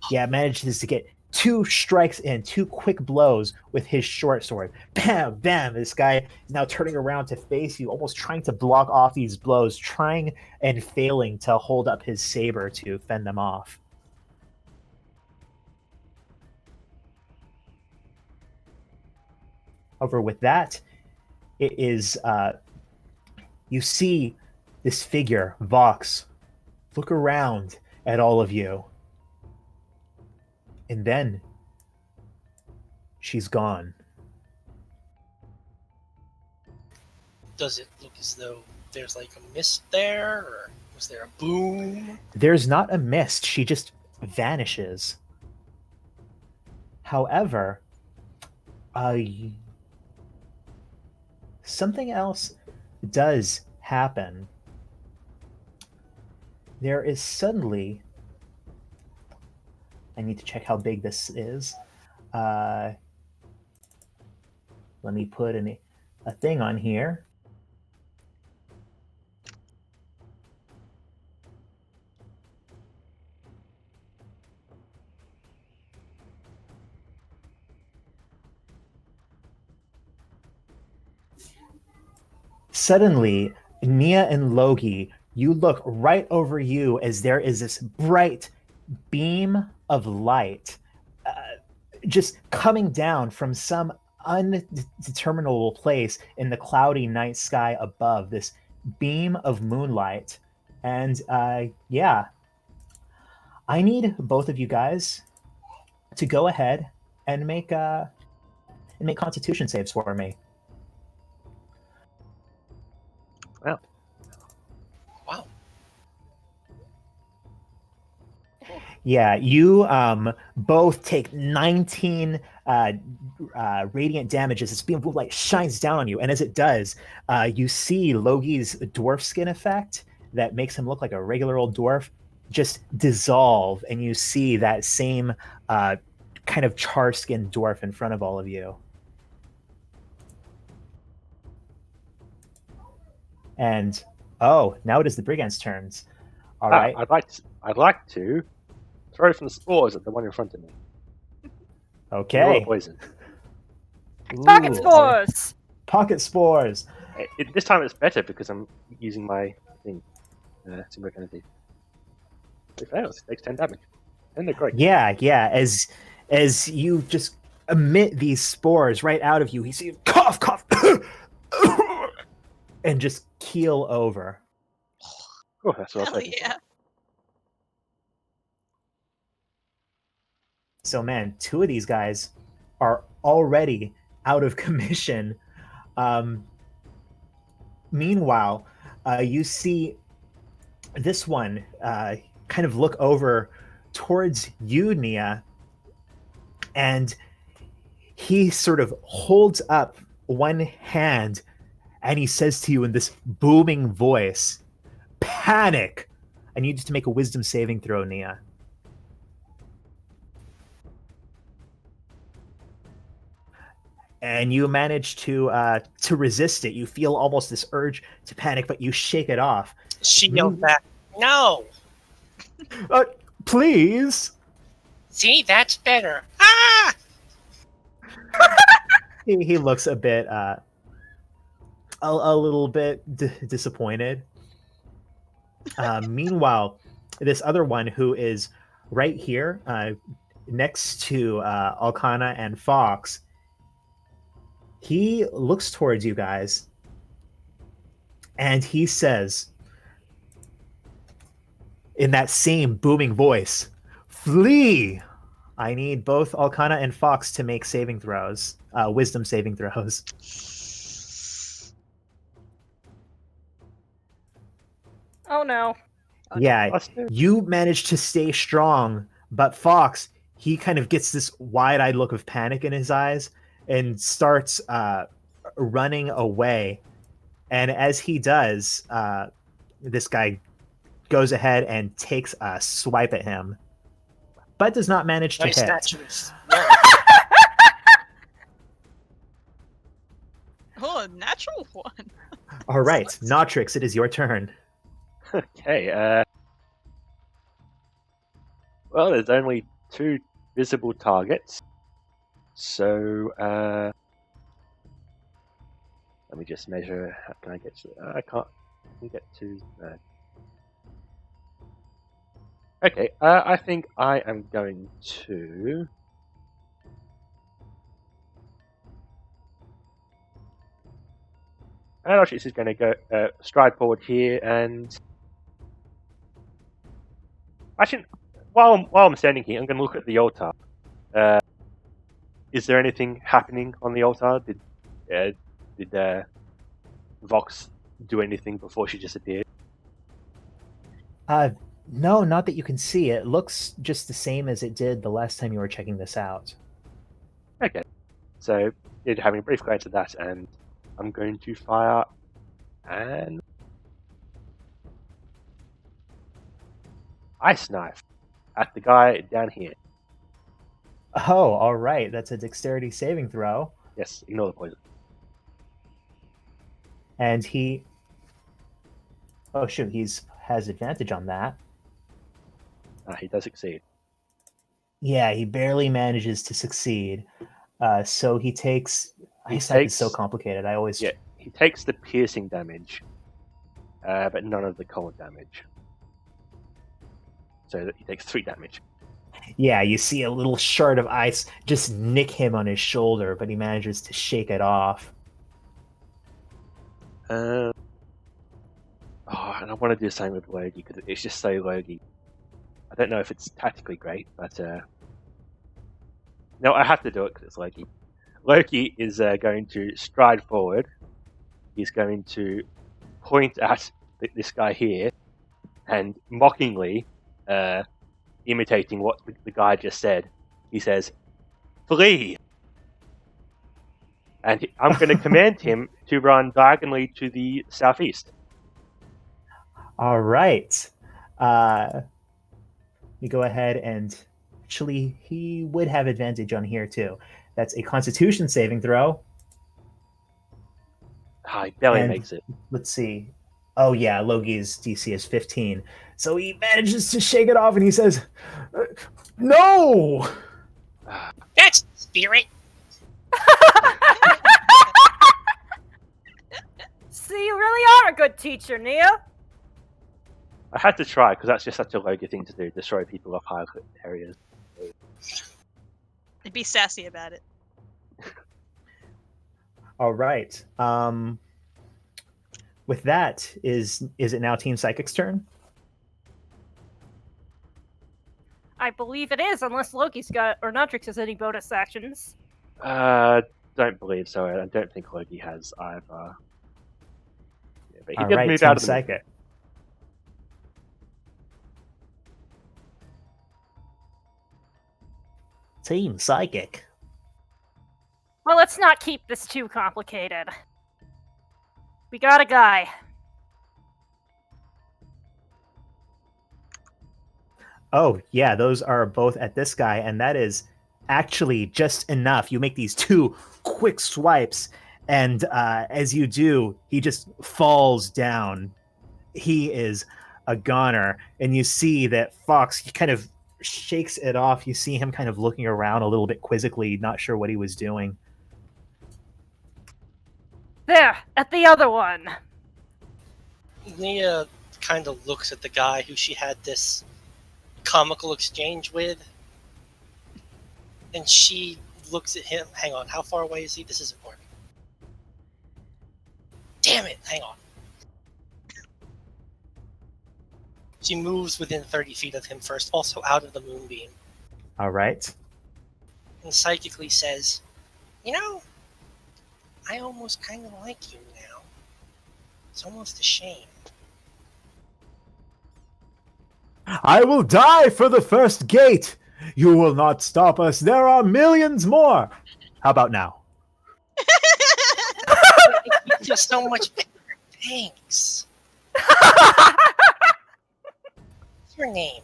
Yeah, manages to get 2 strikes in, 2 quick blows with his short sword. Bam, bam. This guy is now turning around to face you, almost trying to block off these blows, trying and failing to hold up his saber to fend them off. Over with that, it is, you see this figure, Vox, look around at all of you. And then she's gone. Does it look as though there's like a mist there, or was there a boom? There's not a mist, she just vanishes. However, something else does happen. There is suddenly, I need to check how big this is. Let me put a thing on here. Suddenly, Nia and Logi, you look right over you as there is this bright beam of light just coming down from some undeterminable place in the cloudy night sky above, this beam of moonlight. And yeah, I need both of you guys to go ahead and make Constitution saves for me. Wow. Wow. Yeah, you both take 19 radiant damage as this beam of light shines down on you. And as it does, you see Logi's dwarf skin effect that makes him look like a regular old dwarf just dissolve. And you see that same kind of char-skinned dwarf in front of all of you. And, oh, now it is the brigand's turns. All right. I'd like to throw from the spores at the one in front of me. Okay. Poison. Pocket Ooh, spores! Pocket spores. This time it's better because I'm using my thing. Symbolic energy. If it fails, it takes 10 damage. And they're great. Yeah. As you just emit these spores right out of you, you see cough, and just keel over. Oh, that's what I was Hell hoping yeah. for. So man, 2 of these guys are already out of commission. Meanwhile, you see this one kind of look over towards you, Nia, and he sort of holds up one hand and he says to you in this booming voice, "Panic!" I need you to make a wisdom saving throw, Nia. And you manage to resist it. You feel almost this urge to panic, but you shake it off. She yelled back, "No!" Please. See, that's better. Ah! He looks a bit, a little bit disappointed. Meanwhile, this other one who is right here, next to Alcana and Fox, he looks towards you guys, and he says, in that same booming voice, "Flee!" I need both Alcana and Fox to make saving throws, wisdom saving throws. Oh no. Oh, no. Yeah, Let's do it. you manage to stay strong, but Fox, he kind of gets this wide-eyed look of panic in his eyes and starts running away. And as he does, this guy goes ahead and takes a swipe at him, but does not manage to Nice hit. naturals. Oh, a natural one. All right, Notrix, it is your turn. Okay. Well, there's only 2 visible targets, so let me just measure. How can I get to? I can't. I can get to. Okay. I think I am going to. And actually, this is going to go stride forward here, and actually, while I'm standing here, I'm going to look at the altar. Is there anything happening on the altar? Did Vox do anything before she disappeared? No, not that you can see. It looks just the same as it did the last time you were checking this out. Okay, so did having a brief glance at that, and I'm going to fire an ice knife at the guy down here. Oh, all right. That's a dexterity saving throw. Yes, ignore the poison. And he... Oh, shoot. Has advantage on that. He does succeed. Yeah, he barely manages to succeed. So he takes... He Ice knife is takes- so complicated. I always... Yeah, he takes the piercing damage, but none of the cold damage. So he takes 3 damage. Yeah, you see a little shard of ice just nick him on his shoulder, but he manages to shake it off. And I want to do the same with Logie because it's just so Logie. I don't know if it's tactically great, but no, I have to do it because it's Logie. Loki is going to stride forward. He's going to point at this guy here and mockingly, imitating what the guy just said, he says, "Flee!" And I'm going to command him to run diagonally to the southeast. All right. You go ahead and... Actually, he would have advantage on here, too. That's a Constitution saving throw. He barely And- makes it. Let's see. Oh, yeah, Logi's DC is 15. So he manages to shake it off and he says, "No!" That's spirit. See, you really are a good teacher, Nia. I had to try because that's just such a Logie thing to do, destroy people off high areas. And be sassy about it. All right. With that, is it now Team Psychic's turn? I believe it is, unless Loki's got or Notrix has any bonus actions. Don't believe so. I don't think Logie has either. Yeah, but he All did right, move Team out of the Psychic. Team Psychic. Well, let's not keep this too complicated. We got a guy. Oh, yeah, those are both at this guy, and that is actually just enough. You make these two quick swipes, and as you do, he just falls down. He is a goner, and you see that Fox he kind of shakes it off. You see him kind of looking around a little bit quizzically, not sure what he was doing. There, at the other one. Nia kind of looks at the guy who she had this comical exchange with, and she looks at him. Hang on, how far away is he? This is important. Damn it, hang on. She moves within 30 feet of him first, also out of the moonbeam, All right. and psychically says, "You know, I almost kind of like you now. It's almost a shame." I will die for the first gate. You will not stop us. There are millions more. How about now? You're just so much better. Thanks. What's your name?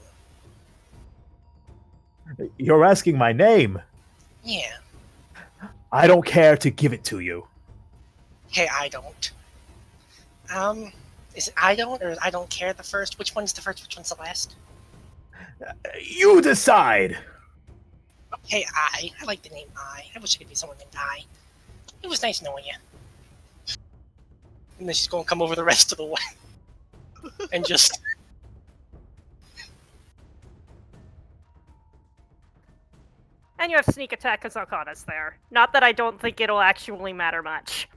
You're asking my name. Yeah. I don't care to give it to you. Hey, I don't. Is it I don't or I don't care the first? Which one's the first? Which one's the last? You decide. Hey, I like the name I. I wish I could be someone named I. It was nice knowing you. And then she's going to come over the rest of the way. And just... And you have sneak attack because Arcana's there. Not that I don't think it'll actually matter much.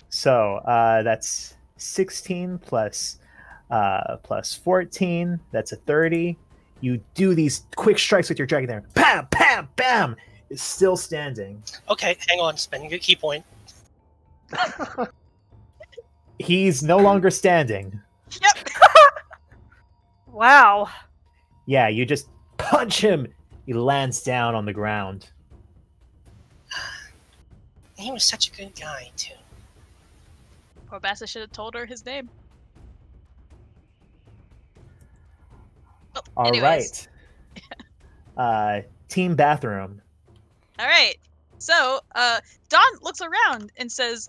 So that's 16 plus 14. That's a 30. You do these quick strikes with your dragon there. Bam, bam, bam. It's still standing. Okay, hang on. Spending a key point. He's no longer standing. Yep. Wow. Yeah, you just punch him. He lands down on the ground. He was such a good guy, too. Poor Bassa should have told her his name. Oh, All anyways. right. Team bathroom. All right. So, Don looks around and says,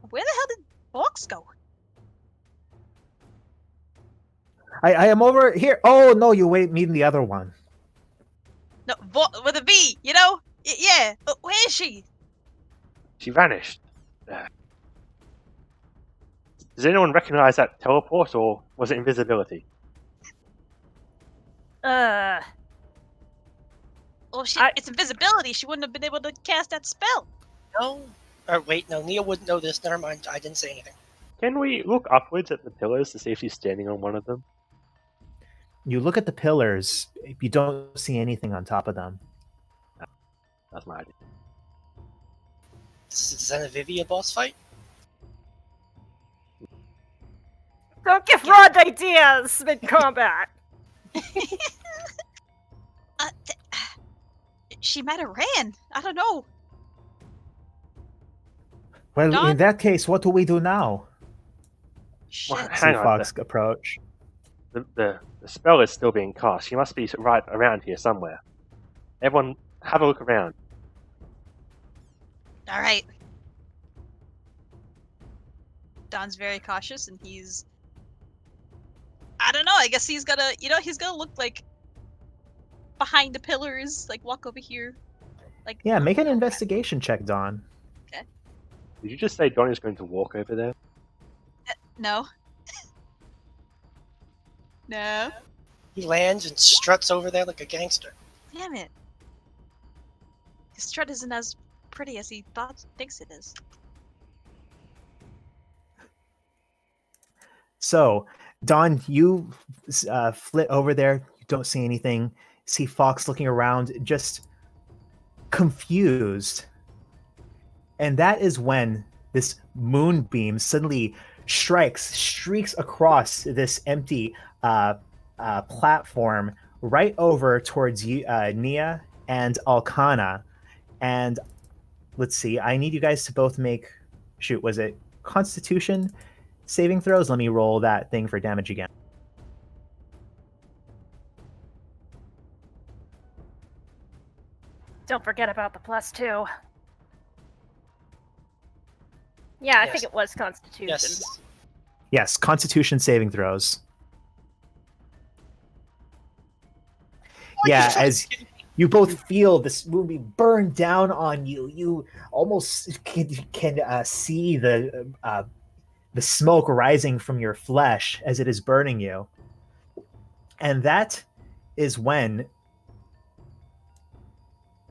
"Where the hell did Fox go?" I am over here. Oh no, you wait, meeting the other one. No, with a V. You know? Yeah. But where is she? She vanished. Does anyone recognize that teleport, or was it invisibility? Well, it's invisibility. She wouldn't have been able to cast that spell. No. Or wait, no. Nia wouldn't know this. Never mind. I didn't say anything. Can we look upwards at the pillars to see if she's standing on one of them? You look at the pillars. You don't see anything on top of them. That's my idea. This is a Xenavivia boss fight? Don't give Rod ideas mid-combat. She might have ran. I don't know. Well, Don? in that case, what do we do now? Shit. Well, See hang on. Fox approach. The spell is still being cast. She must be right around here somewhere. Everyone, have a look around. All right. Don's very cautious, and he's... I don't know. I guess he's gonna, he's gonna look like behind the pillars, like walk over here, like. Yeah, make an investigation check, Don. Did you just say Donnie's going to walk over there? No. No. He lands and struts over there like a gangster. Damn it. His strut isn't as pretty as he thinks it is. So, Don, you flit over there. You don't see anything. See Fox looking around, just confused. And that is when this moonbeam suddenly streaks across this empty platform right over towards you, Nia and Alcana. And let's see, I need you guys to both make shoot, was it Constitution saving throws? Let me roll that thing for damage again. Don't forget about the +2. Yeah, I Yes. think it was Constitution. Yes. Yes, Constitution saving throws. Yeah, as you both feel this moonbeam burn down on you, you almost can see the smoke rising from your flesh as it is burning you. And that is when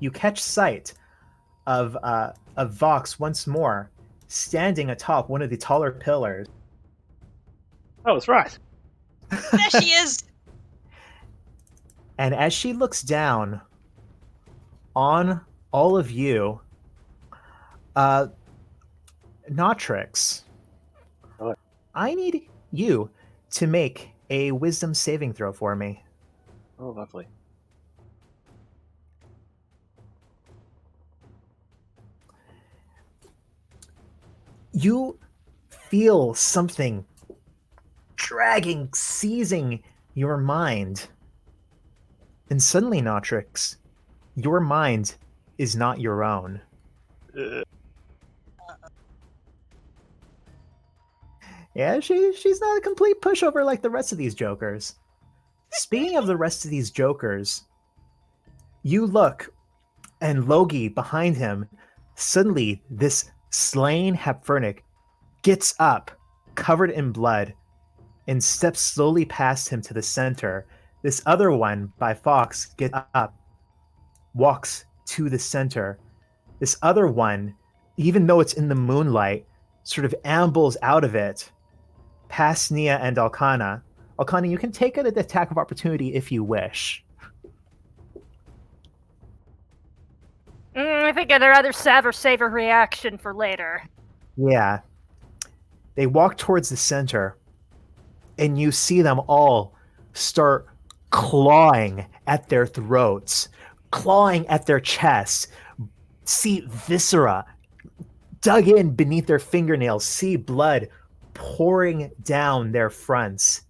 you catch sight of Vox once more, standing atop one of the taller pillars. Oh, that's right. There she is. And as she looks down on all of you, Notrix, What? I need you to make a wisdom saving throw for me. Oh, lovely. You feel something dragging, seizing your mind. And suddenly, Notrix, your mind is not your own. Yeah, she's not a complete pushover like the rest of these jokers. Speaking of the rest of these jokers, you look, and Logi behind him, suddenly this slain Hepfernic gets up, covered in blood, and steps slowly past him to the center. This other one, by Fox, gets up, walks to the center. This other one, even though it's in the moonlight, sort of ambles out of it, past Nia and Alcana. Alcana, you can take an attack of opportunity if you wish. I think I'd rather save a reaction for later. Yeah. They walk towards the center, and you see them all start clawing at their throats, clawing at their chests, see viscera dug in beneath their fingernails, see blood pouring down their fronts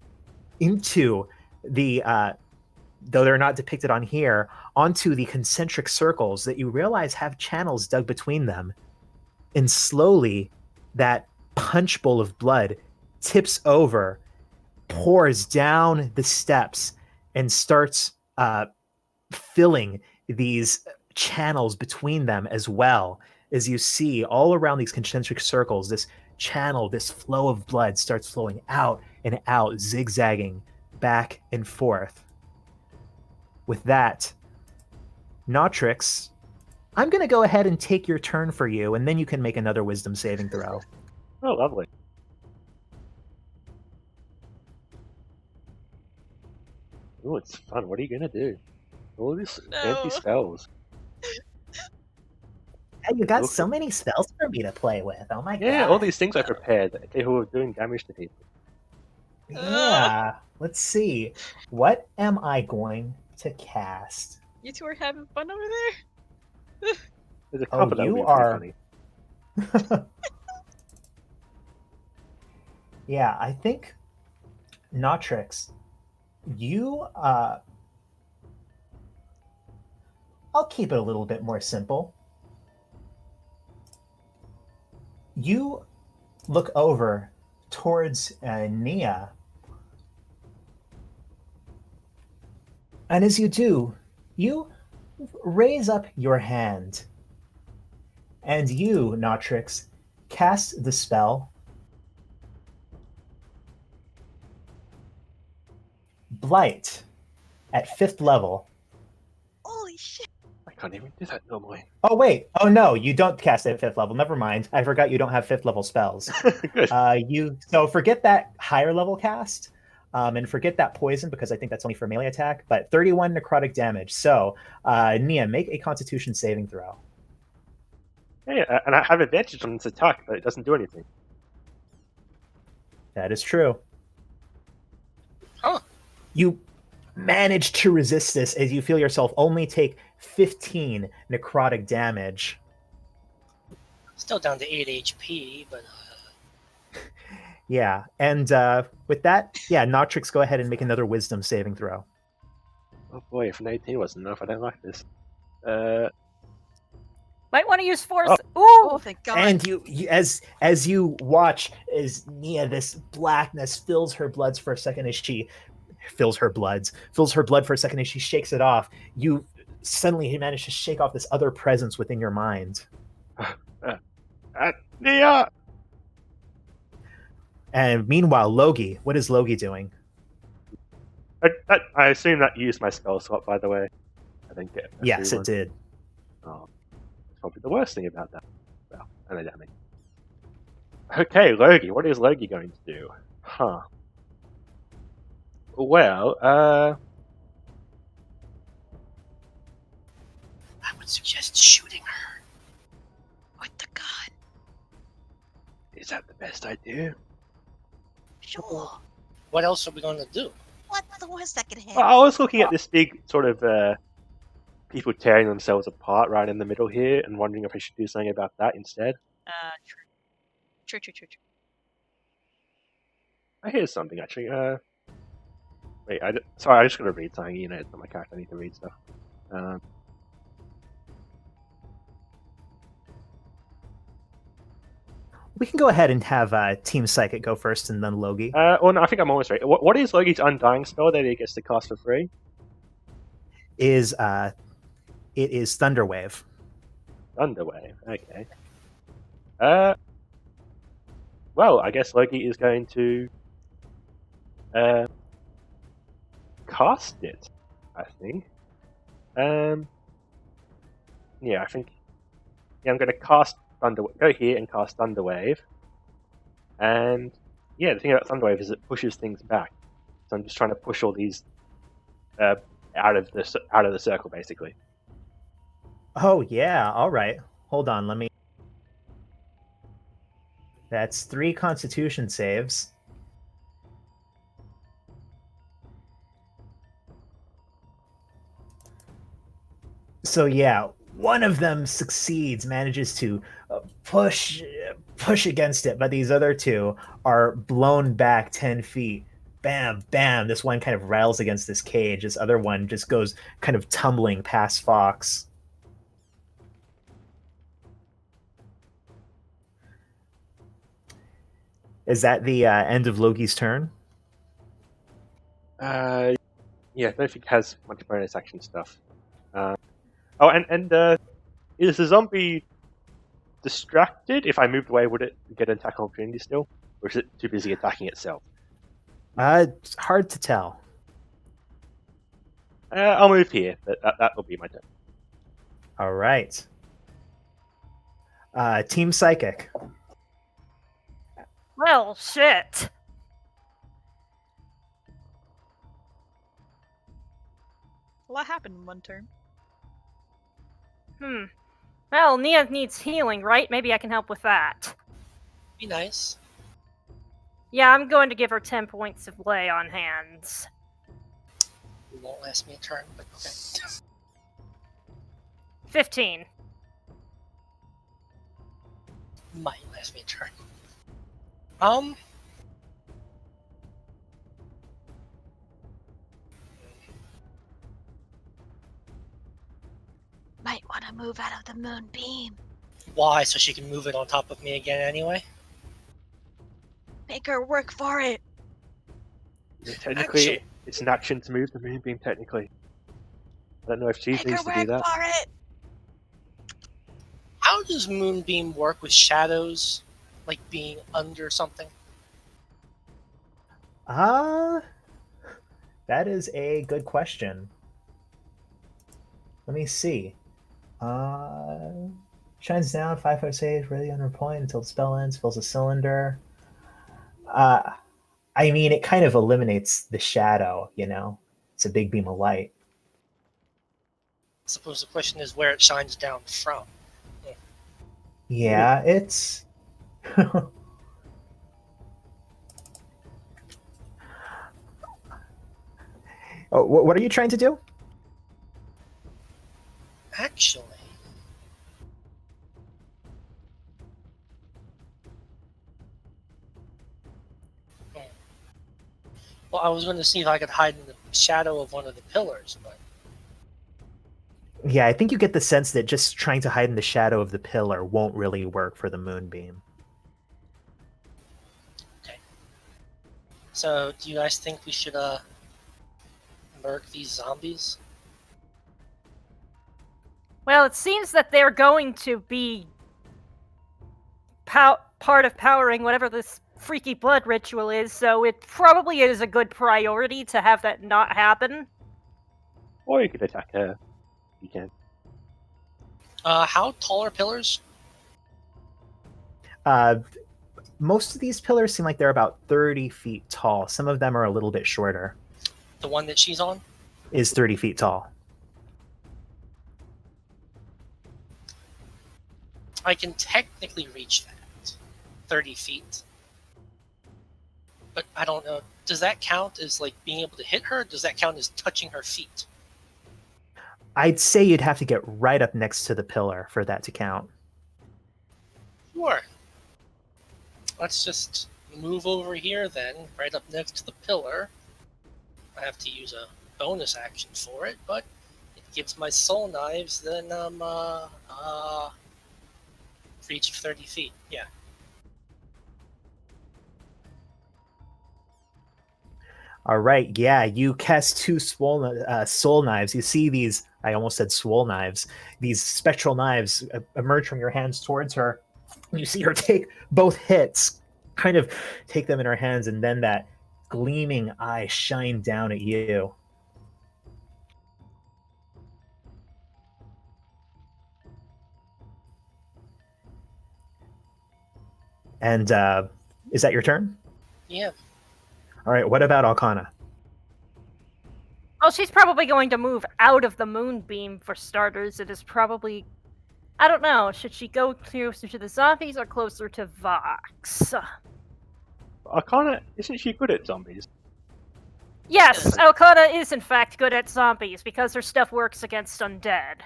into the, though they're not depicted on here, onto the concentric circles that you realize have channels dug between them. And slowly, that punch bowl of blood tips over, pours down the steps, and starts filling these channels between them as well. As you see all around these concentric circles, this channel, this flow of blood starts flowing out and out, zigzagging back and forth. With that, Notrix, I'm going to go ahead and take your turn for you, and then you can make another wisdom saving throw. Oh, lovely. Oh, it's fun. What are you gonna do? All these fancy No. spells. Hey, you got Okay. so many spells for me to play with. Oh my god. Yeah, all these things I prepared who are doing damage to people. Yeah. Let's see. What am I going to cast? You two are having fun over there? There's a Oh, couple that you would be are- pretty funny. Yeah, I think Notrix, you I'll keep it a little bit more simple. You look over towards Nia, and as you do, you raise up your hand, and you, Notrix, cast the spell Blight at 5th level. Holy shit. I can't even do that normally. Oh, wait. Oh, no, you don't cast it at 5th level. Never mind. I forgot you don't have 5th level spells. Good. So forget that higher level cast, and forget that poison, because I think that's only for melee attack, but 31 necrotic damage. So, Nia, make a constitution saving throw. Yeah, and I have advantage on this attack, but it doesn't do anything. That is true. Huh. You manage to resist this as you feel yourself only take 15 necrotic damage. Still down to 8 HP, but Yeah, and with that, yeah, Notrix, go ahead and make another Wisdom saving throw. Oh boy, if an 18 wasn't enough, I don't like this. Might want to use force. Oh, Ooh! thank God. And you as you watch as Nia, this blackness fills her bloods for a second as she fills her blood for a second as she shakes it off. You suddenly manage to shake off this other presence within your mind. Nia! And meanwhile, Logi, what is Logi doing? I assume that used my spell slot, by the way. I didn't get a Yes, free it one. did. Oh, that's probably the worst thing about that. Well, I know damage. Okay, Logi, what is Logi going to do? Huh. Well, I would suggest shooting her. What the God? is that the best idea? Sure. What else are we going to do? What's the worst that could happen? Well, I was looking at this big sort of people tearing themselves apart right in the middle here and wondering if I should do something about that instead. True. Here's something actually. Wait, sorry, I just gotta read something. You know, it's not my character. I need to read stuff. We can go ahead and have Team Psychic go first and then Logi. Well, no, I think I'm almost ready. What is Logi's Undying spell that he gets to cast for free? It is Thunderwave. Thunderwave. Okay. Well, I guess Logi is going to cast it. I think. Yeah, I think. Yeah, I'm going to cast go here and cast Thunderwave. And yeah, the thing about Thunderwave is it pushes things back. So I'm just trying to push all these out of the circle, basically. Oh yeah, all right. Hold on, let me. That's 3 Constitution saves. So yeah, one of them succeeds, manages to push against it, but these other 2 are blown back 10 feet. Bam, bam. This one kind of rattles against this cage. This other one just goes kind of tumbling past Fox. Is that the end of Logi's turn? Yeah, I don't think it has much bonus action stuff. Oh, and is the zombie distracted? If I moved away, would it get an attack opportunity still? Or is it too busy attacking itself? It's hard to tell. I'll move here. That will be my turn. All right. Team Psychic. Well, shit. A lot happened in one turn. Well, Nia needs healing, right? Maybe I can help with that. Be nice. Yeah, I'm going to give her 10 points of lay on hands. It won't last me a turn, but okay. 15. Might last me a turn. Might want to move out of the moonbeam. Why? So she can move it on top of me again anyway? Make her work for it. Technically, Action. it's an action to move the moonbeam. Technically, I don't know if she Make her needs to do work that. for it. How does Moonbeam work with shadows? Like being under something? That is a good question. Let me see. Shines down, 5/5 save, really under point until the spell ends, fills a cylinder. I mean, it kind of eliminates the shadow, you know? It's a big beam of light. I suppose the question is where it shines down from. Yeah, it's... Oh, what are you trying to do? Actually, I was going to see if I could hide in the shadow of one of the pillars, but Yeah, I think you get the sense that just trying to hide in the shadow of the pillar won't really work for the moonbeam. so do you guys think we should murk these zombies? Well, it seems that they're going to be part of powering whatever this freaky blood ritual is, so it probably is a good priority to have that not happen. Or you could attack her. You can. How tall are pillars? Most of these pillars seem like they're about 30 feet tall. Some of them are a little bit shorter. The one that she's on? Is 30 feet tall. I can technically reach that. 30 feet. But I don't know. Does that count as like being able to hit her? Or does that count as touching her feet? I'd say you'd have to get right up next to the pillar for that to count. Sure. Let's just move over here then, right up next to the pillar. I have to use a bonus action for it, but it gives my soul knives then reach of 30 feet. Yeah. All right, yeah, you cast two soul knives. You see these, I almost said swole knives, these spectral knives emerge from your hands towards her. You see her take both hits, kind of take them in her hands, and then that gleaming eye shine down at you. And is that your turn? Yeah. All right, what about Arcana? Oh, she's probably going to move out of the moonbeam for starters. It is probably... I don't know, should she go closer to the zombies or closer to Vox? Arcana, isn't she good at zombies? Yes, Alcana is in fact good at zombies because her stuff works against undead.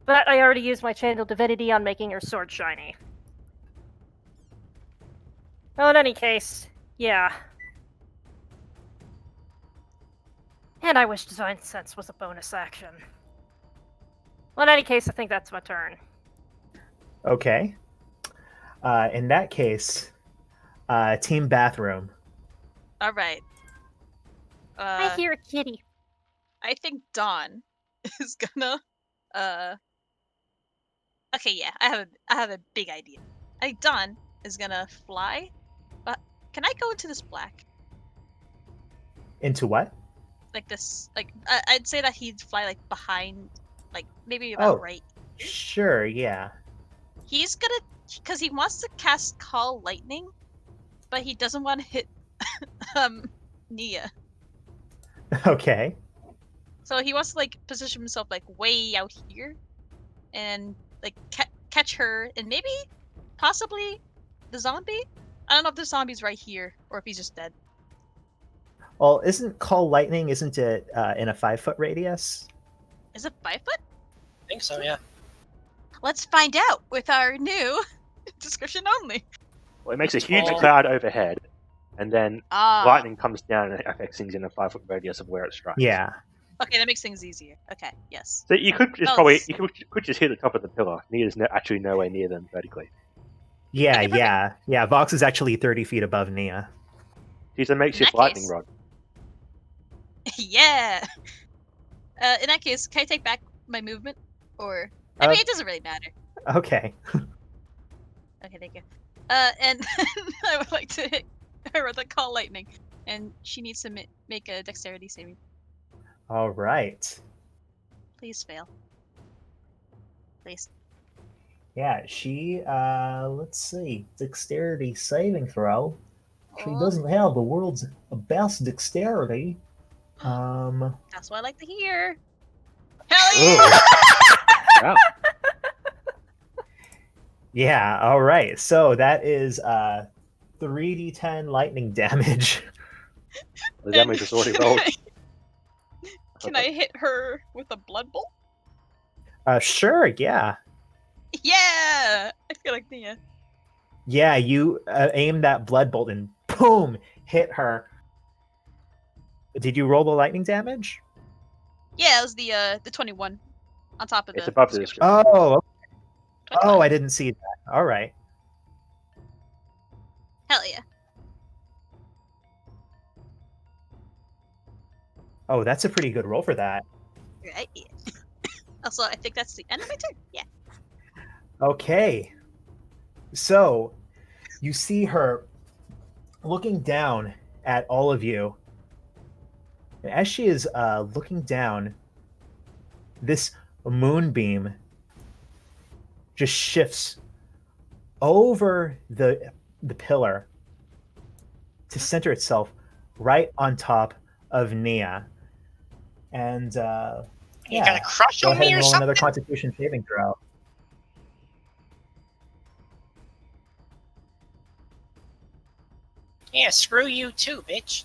But I already used my Channel Divinity on making her sword shiny. Well, in any case, yeah. And I wish Divine Sense was a bonus action. Well, in any case, I think that's my turn. Okay. In that case, Team Bathroom. All right. I hear a kitty. I think Dawn is gonna. Okay, yeah, I have a big idea. I think Dawn is gonna fly, but can I go into this black? Into what? Like this, like I'd say that he'd fly like behind, like maybe about right. Sure, yeah. He's gonna, because he wants to cast Call Lightning, but he doesn't want to hit Nia. Okay. So he wants to like position himself like way out here, and like catch her, and maybe, possibly, the zombie. I don't know if the zombie's right here or if he's just dead. Well, isn't Call Lightning, isn't it in a 5-foot radius? Is it 5 foot? I think so, yeah. Let's find out with our new description only. Well, it makes a huge Oh. cloud overhead, and then Ah, lightning comes down and affects things in a 5-foot radius of where it strikes. Yeah. okay, that makes things easier. Okay, yes. So you could just Oh, probably it's- you could just hit the top of the pillar. Nia's actually nowhere near them vertically. Yeah, Okay, perfect. yeah. Vox is actually 30 feet above Nia. She's a makeshift that lightning case- rod. Yeah. In that case, can I take back my movement, or I mean, it doesn't really matter. Okay. Okay, thank you. And I would like to hit her with a Call Lightning, and she needs to make a Dexterity saving. All right. Please fail. Please. Yeah, she, let's see, dexterity saving throw. She Oh. doesn't have the world's best dexterity. That's what I like to hear. Hell yeah! Wow. Yeah, all right. So that is 3d10 lightning damage. The damage is already rolled. Can I hit her with a blood bolt? Sure, yeah. Yeah! I feel like Nia. Yeah, you aim that blood bolt and boom! hit her. Did you roll the lightning damage? Yeah, it was the 21 on top of It's the above the description. description. Oh, 25. I didn't see that. All right. Hell yeah. Oh, that's a pretty good roll for that. Right. Yeah. Also, I think that's the end of my turn. Yeah. Okay. So, you see her looking down at all of you. And as she is looking down, this moonbeam just shifts over the pillar to center itself right on top of Nia. And You got a crush go on ahead me and or roll something? another Constitution saving throw. Yeah, screw you too, bitch.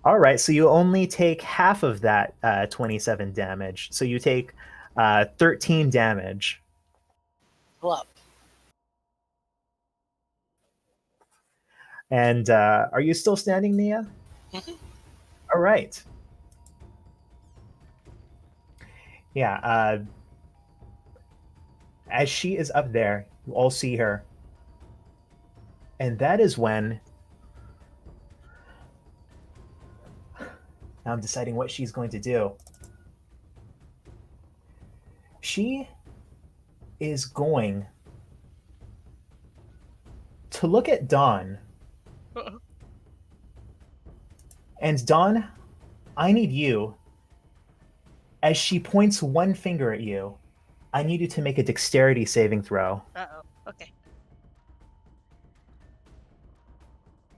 All right, so you only take half of that 27 damage. So you take 13 damage. Love. And are you still standing, Nia? Mhm. All right. Yeah. As she is up there, you all see her. And that is when now I'm deciding what she's going to do. She is going to look at Dawn. Uh-oh. And Dawn, I need you, as she points one finger at you, I need you to make a dexterity saving throw. Uh-oh. Okay.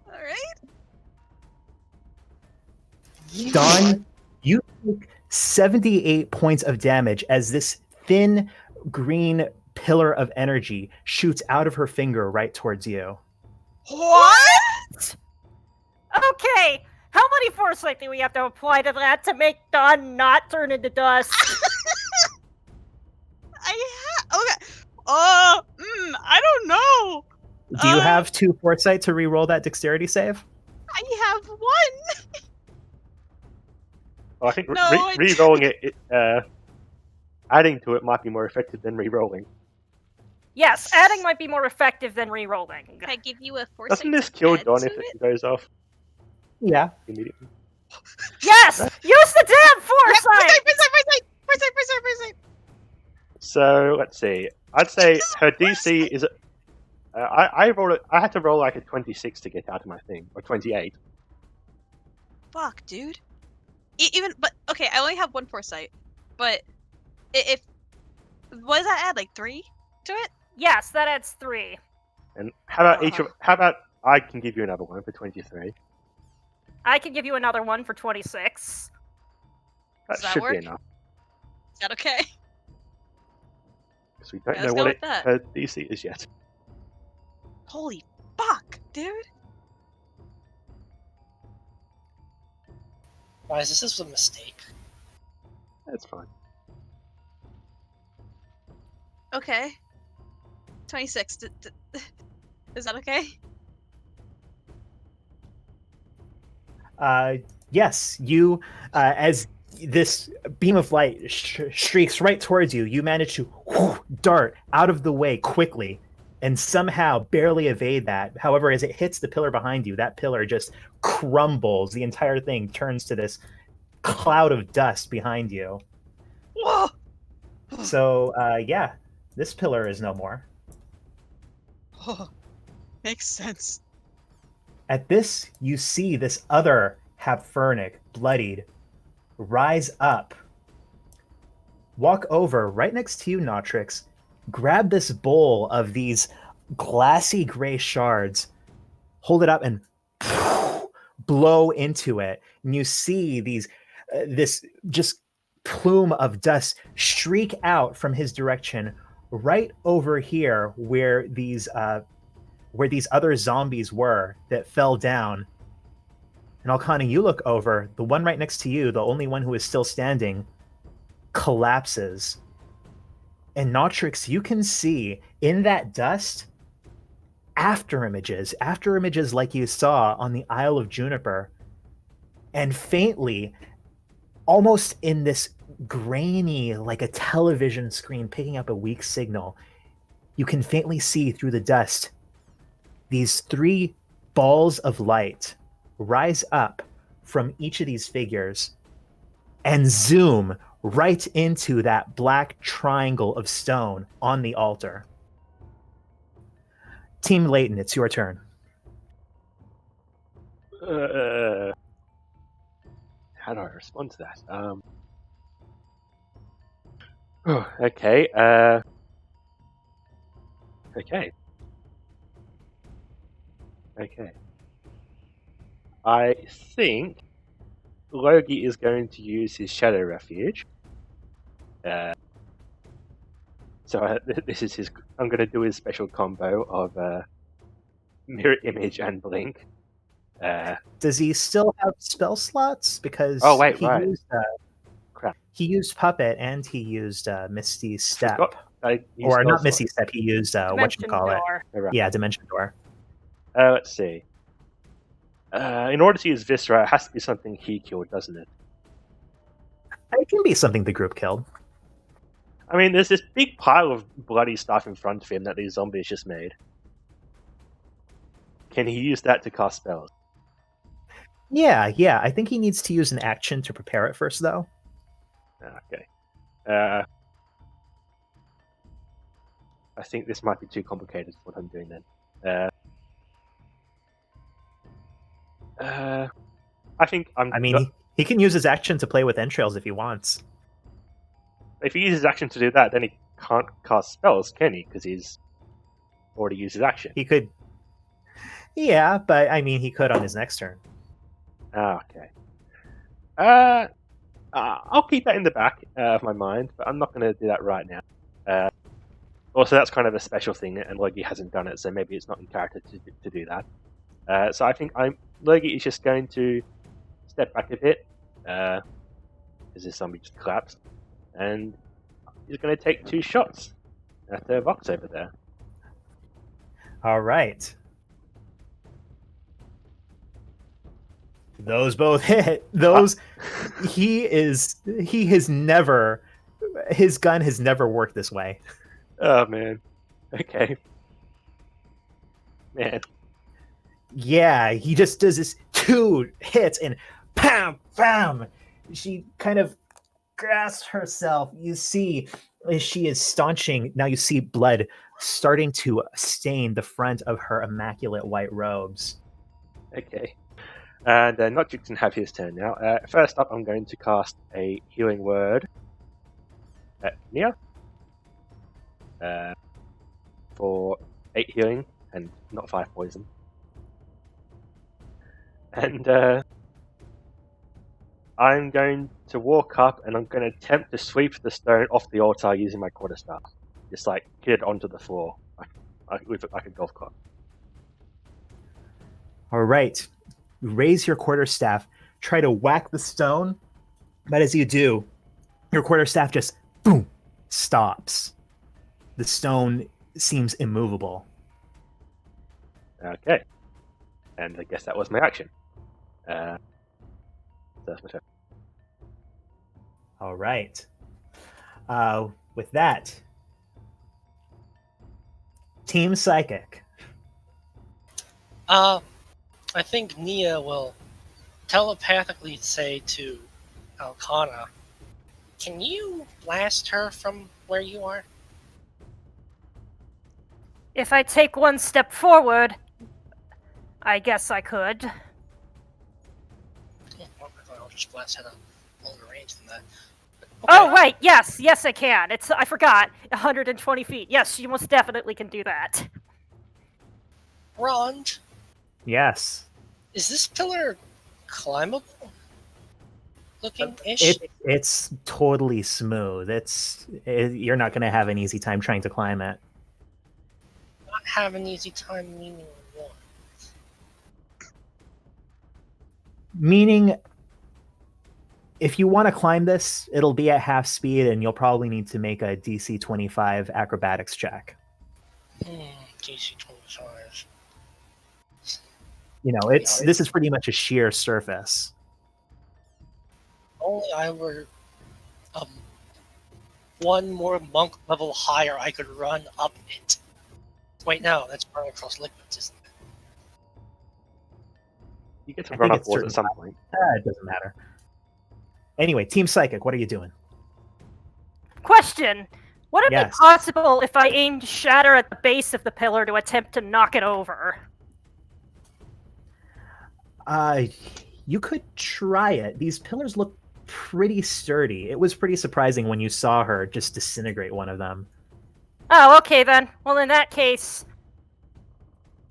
All right. Dawn, you take 78 points of damage as this thin green pillar of energy shoots out of her finger right towards you. What? Okay, how many foresight do we have to apply to that to make Dawn not turn into dust? Okay. I don't know. Do you have 2 foresight to re-roll that dexterity save? I have one. Well, I think No, re-rolling it, adding to it might be more effective than re-rolling. Yes, adding might be more effective than re-rolling. Can I give you a foresight? Doesn't this to kill add Don to if it goes off Yeah. immediately? Yes! Use the damn foresight! Foresight. So let's see. I'd say her DC is. I rolled it. I had to roll like a 26 to get out of my thing, or 28. Fuck, dude. But okay, I only have one foresight. But if what does that add? Like 3 to it? Yes, that adds 3. And how about each of? How about I can give you another one for 23? I can give you another one for 26. That Does that should work? be enough. Is that okay? Because we don't Yeah, know let's go what with that. her DC is yet. Holy fuck, dude. Why is this a mistake? That's fine. Okay. 26. Is that okay? Yes, you, as this beam of light streaks right towards you, you manage to dart out of the way quickly and somehow barely evade that. However, as it hits the pillar behind you, that pillar just crumbles. The entire thing turns to this cloud of dust behind you. Whoa! So, yeah, this pillar is no more. Makes sense. At this, you see this other Hapfernic, bloodied, rise up, walk over right next to you, Notrix, grab this bowl of these glassy gray shards, hold it up, and blow into it. And you see this just plume of dust streak out from his direction right over here where these other zombies were that fell down. And Alkana, you look over, the one right next to you, the only one who is still standing, collapses. And Notrix, you can see in that dust, after images like you saw on the Isle of Juniper, and faintly, almost in this grainy, like a television screen picking up a weak signal, you can faintly see through the dust these 3 balls of light rise up from each of these figures and zoom right into that black triangle of stone on the altar. Team Layton, it's your turn. How do I respond to that? Okay. Okay. I think Logie is going to use his Shadow Refuge. So this is his. I'm going to do his special combo of Mirror Image and Blink. Does he still have spell slots? Because right. used, Crap. He used Puppet and he used Misty Step. Or not Misty Step, he used Dimension Door. Right. Yeah, Dimension Door. Let's see. In order to use Viscera, it has to be something he killed, doesn't it? It can be something the group killed. I mean, there's this big pile of bloody stuff in front of him that these zombies just made. Can he use that to cast spells? Yeah. I think he needs to use an action to prepare it first, though. Okay. I think this might be too complicated for what I'm doing then. I think I'm. I mean, he can use his action to play with entrails if he wants. If he uses action to do that, then he can't cast spells, can he? Because he's already used his action. He could. Yeah, but I mean, he could on his next turn. Okay. I'll keep that in the back of my mind, but I'm not going to do that right now. Also, that's kind of a special thing, and Logie hasn't done it, so maybe it's not in character to do that. So I think Logie is just going to step back a bit, because this zombie just collapsed, and he's going to take 2 shots at the box over there. All right. Those both hit. Those his gun has never worked this way. Oh man. Okay. Man. Yeah, he just does this 2 hits and bam, bam. She kind of grasps herself. You see as she is staunching. Now you see blood starting to stain the front of her immaculate white robes. Okay. And Notchik can have his turn now. First up, I'm going to cast a healing word at Nia for 8 healing and not 5 poison. And I'm going to walk up and I'm going to attempt to sweep the stone off the altar using my quarterstaff. Just like hit it onto the floor with like a golf club. All right. Raise your quarterstaff, try to whack the stone, but as you do, your quarterstaff just boom stops. The stone seems immovable. Okay, and I guess that was my action. So that's my turn. All right. With that, Team Psychic. I think Nia will telepathically say to Alcana, "Can you blast her from where you are?" If I take 1 step forward, I guess I could. Yeah, well, I thought I'll just blast her a longer range than that. But, okay. Oh, right, yes, I can. I forgot, 120 feet. Yes, she most definitely can do that. Rond, Yes. is this pillar climbable? Looking-ish? It's totally smooth. You're not going to have an easy time trying to climb it. Not have an easy time meaning what? Meaning, if you want to climb this, it'll be at half speed, and you'll probably need to make a DC 25 acrobatics check. DC 25. this is pretty much a sheer surface. Only I were one more monk level higher, I could run up it. Wait, no, that's running across liquids, isn't it? You get to I run think up it's walls at certain some point. It doesn't matter. Anyway, Team Psychic, what are you doing? Question: would it Yes. be possible if I aimed shatter at the base of the pillar to attempt to knock it over? You could try it. These pillars look pretty sturdy. It was pretty surprising when you saw her just disintegrate one of them. Oh, okay then. Well, in that case,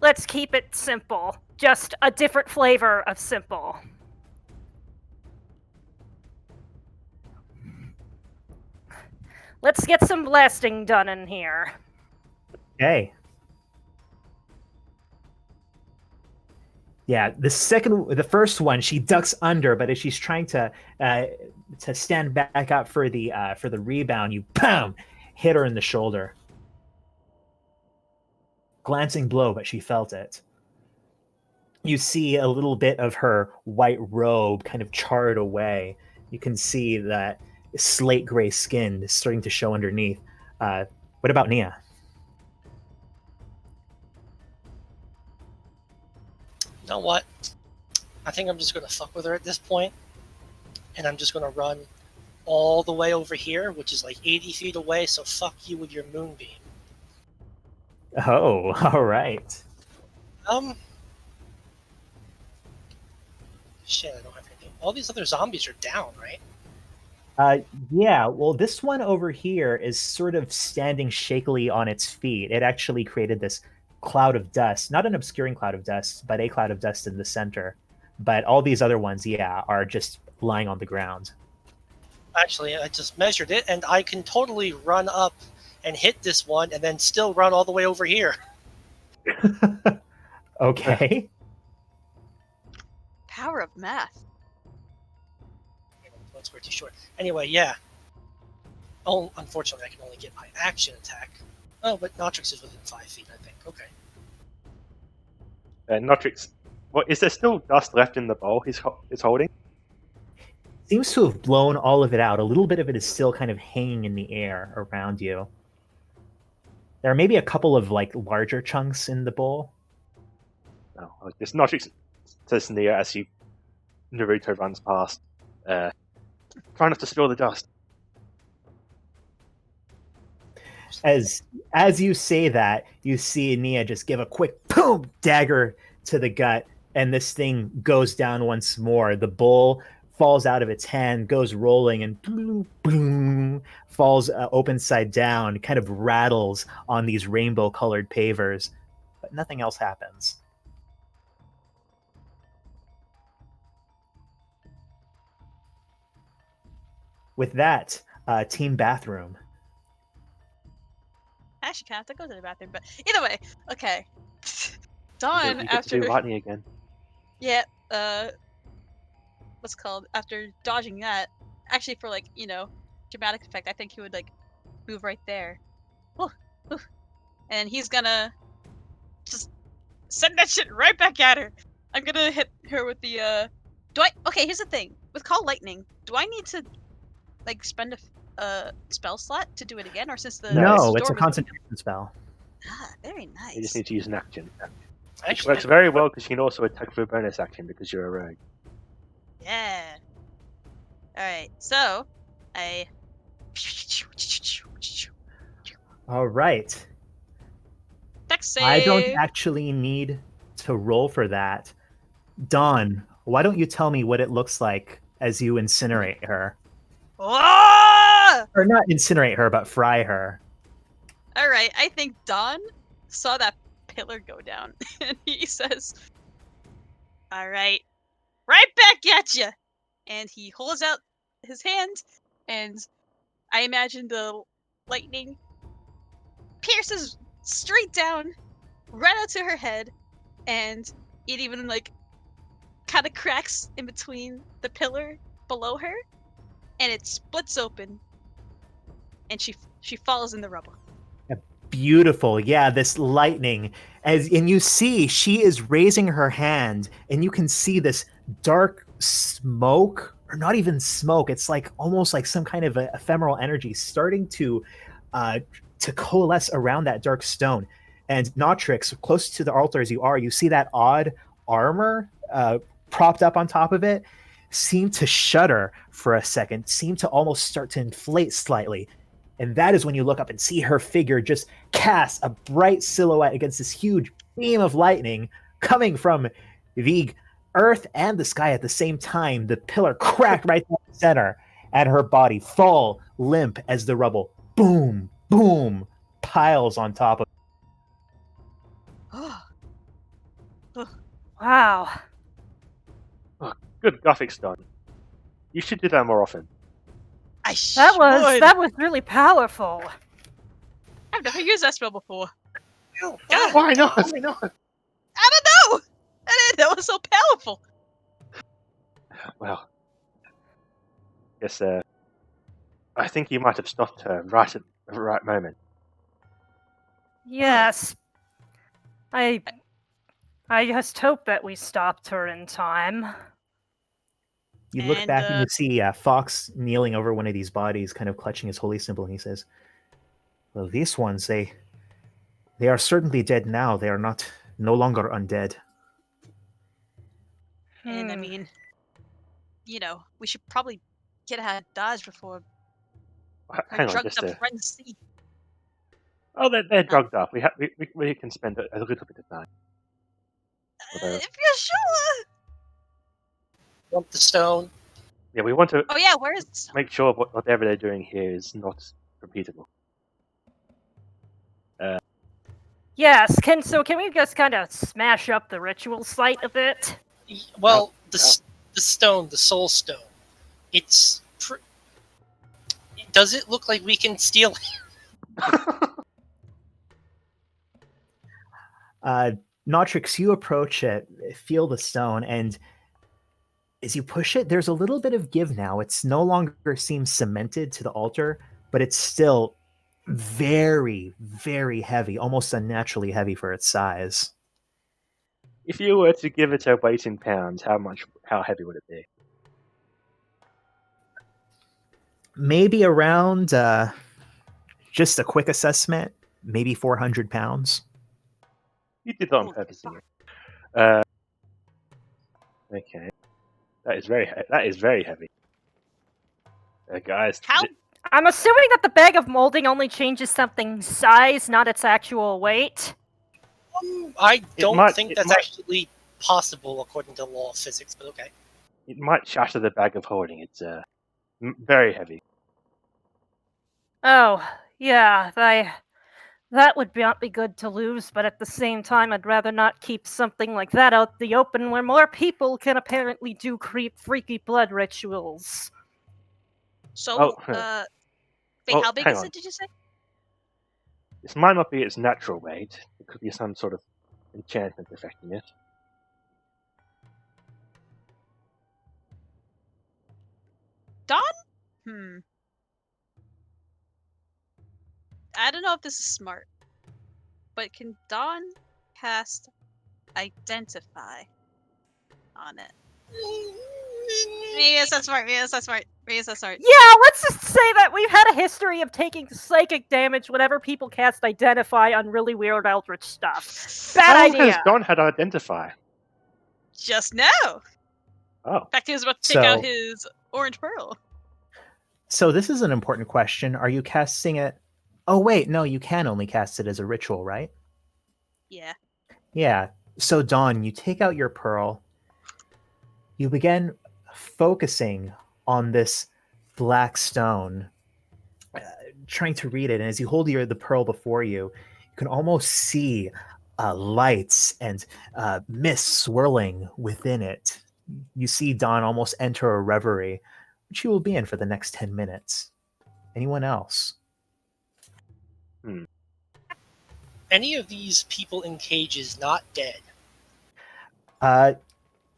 let's keep it simple. Just a different flavor of simple. Let's get some blasting done in here. Okay. Yeah, the first one, she ducks under, but as she's trying to stand back up for the rebound, you boom, hit her in the shoulder. Glancing blow, but she felt it. You see a little bit of her white robe kind of charred away. You can see that slate gray skin is starting to show underneath. What about Nia? You know what? I think I'm just going to fuck with her at this point, and I'm just going to run all the way over here, which is like 80 feet away, so fuck you with your moonbeam. Oh, all right. Shit, I don't have anything. All these other zombies are down, right? Yeah, well, this one over here is sort of standing shakily on its feet. It actually created this cloud of dust, not an obscuring cloud of dust, but a cloud of dust in the center. But all these other ones, yeah, are just lying on the ground. Actually, I just measured it, and I can totally run up and hit this one, and then still run all the way over here. Okay. Power of math. That's way too short. Anyway, yeah. Oh, unfortunately, I can only get my action attack. Oh, but Notrix is within 5 feet, I think. Okay. Notrix, is there still dust left in the bowl he's holding? Seems to have blown all of it out. A little bit of it is still kind of hanging in the air around you. There are maybe a couple of like larger chunks in the bowl. No, this Notrix says Nia as Naruto runs past. Try not to spill the dust. As you say that, you see Nia just give a quick boom dagger to the gut, and this thing goes down once more. The bowl falls out of its hand, goes rolling, and boom, boom, falls open side down, kind of rattles on these rainbow-colored pavers, but nothing else happens. With that, team bathroom. I actually kind of have to go to the bathroom, but either way, okay. You Dawn get to after do lightning again. yeah, what's it called, after dodging that, actually for like, dramatic effect, I think he would like move right there. Ooh, ooh. And he's gonna just send that shit right back at her. I'm gonna hit her with the okay, here's the thing. With Call Lightning, do I need to like spend a spell slot to do it again, or since the No, it's door a was concentration spell. very You just nice. need to use an action. It Actually, works very well because you can also attack for a bonus action because you're a rogue. Yeah. Alright, so I All right. dex save. I don't actually need to roll for that. Dawn, why don't you tell me what it looks like as you incinerate her? Ah! Or not incinerate her, but fry her. Alright, I think Don saw that pillar go down and he says, alright, right back at you! And he holds out his hand, and I imagine the lightning pierces straight down, right out to her head, and it even like kind of cracks in between the pillar below her, and it splits open, and she falls in the rubble. Beautiful. Yeah, this lightning. And you see she is raising her hand, and you can see this dark smoke, or not even smoke. It's like almost like some kind of a ephemeral energy starting to coalesce around that dark stone. And Notrix, close to the altar as you are, you see that odd armor propped up on top of it seem to shudder for a second, seem to almost start to inflate slightly. And that is when you look up and see her figure just cast a bright silhouette against this huge beam of lightning coming from the earth and the sky at the same time. The pillar cracked right down the center, and her body fall limp as the rubble, boom, boom, piles on top of Wow. Good graphics done. You should do that more often. I That was really powerful. I've never used that spell before. Oh, God. Why not? Why not? I don't know. I didn't know it was so powerful. Well, yes, I think you might have stopped her right at the right moment. Yes. I just hope that we stopped her in time. You look And, back and you see Fox kneeling over one of these bodies, kind of clutching his holy symbol, and he says, "Well, these ones, they are certainly dead now. They are no longer undead." And I Hmm. mean, we should probably get out of Dodge before our Hang on, drugged just up friends see. Oh, they're drugged up. We can spend a little bit of time. Although, If you're sure. Want the stone? yeah, we want to Oh yeah, where is this? make sure whatever they're doing here is not repeatable. Yes, can we just kind of smash up the ritual site a bit? Well, Oh. the stone, the soul stone. It's. Does it look like we can steal it? Notrix, you approach it, feel the stone, and as you push it, there's a little bit of give now. It's no longer seems cemented to the altar, but it's still very, very heavy, almost unnaturally heavy for its size. If you were to give it a weight in pounds, how heavy would it be? Maybe around, just a quick assessment, maybe 400 pounds. You did that on Holy purpose. fuck. Didn't you? Okay, that is very heavy. Guys, How? I'm assuming that the bag of molding only changes something's size, not its actual weight. I don't think it that's might- actually possible according to the law of physics, but okay. it might shatter the bag of holding. It's very heavy. Oh, yeah, that would not be good to lose, but at the same time, I'd rather not keep something like that out the open where more people can apparently do freaky blood rituals. So, Oh, wait, well, how big hang is on. it? Did you say? This might not be its natural weight. It could be some sort of enchantment affecting it. Hmm. I don't know if this is smart, but can Dawn cast Identify on it? Maybe it's not smart. Maybe it's not smart. Maybe it's not smart. Yeah, let's just say that we've had a history of taking psychic damage whenever people cast Identify on really weird eldritch stuff. Bad How idea. has Don had Identify? Just now. Oh, In fact, he was about to take out So- his orange pearl. So this is an important question. Are you casting it? Oh, wait, no, you can only cast it as a ritual, right? Yeah. Yeah. So, Dawn, you take out your pearl. You begin focusing on this black stone, trying to read it. And as you hold the pearl before you, you can almost see lights and mist swirling within it. You see Dawn almost enter a reverie, which you will be in for the next 10 minutes. Anyone else? Any of these people in cages not dead?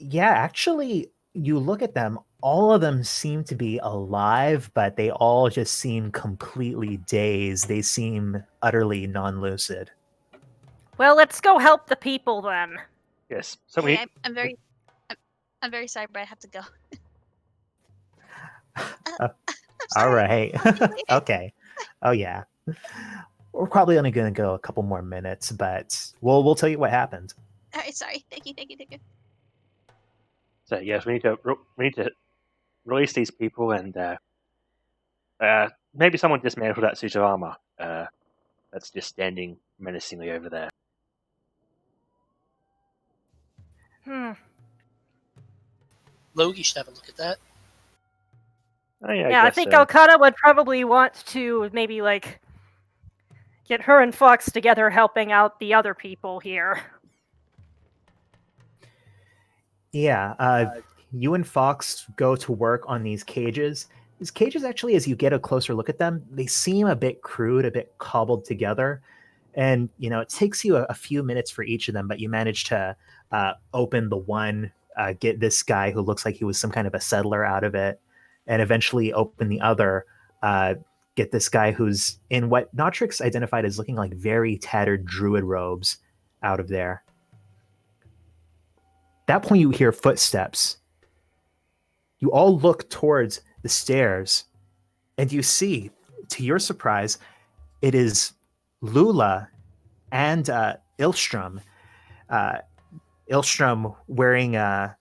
Yeah, actually, you look at them, all of them seem to be alive, but they all just seem completely dazed. They seem utterly non-lucid. Well, let's go help the people then. Yes. So Hey, I'm very sorry, but I have to go. I'm All sorry. right. I'll see you later. Okay. Oh yeah. We're probably only going to go a couple more minutes, but we'll tell you what happened. All right, sorry. Thank you. So yes, we need to release these people and maybe someone dismantle that suit of armor that's just standing menacingly over there. Logie should have a look at that. Oh yeah, Yeah, I guess think so. Okada would probably want to maybe, like, get her and Fox together helping out the other people here. Yeah, you and Fox go to work on these cages. These cages, actually, as you get a closer look at them, they seem a bit crude, a bit cobbled together. And, it takes you a few minutes for each of them, but you manage to open the one, get this guy who looks like he was some kind of a settler out of it, and eventually open the other, get this guy who's in what Notrix identified as looking like very tattered druid robes out of there. At that point, you hear footsteps. You all look towards the stairs, and you see, to your surprise, it is Lula and Ilstrom. Ilstrom wearing a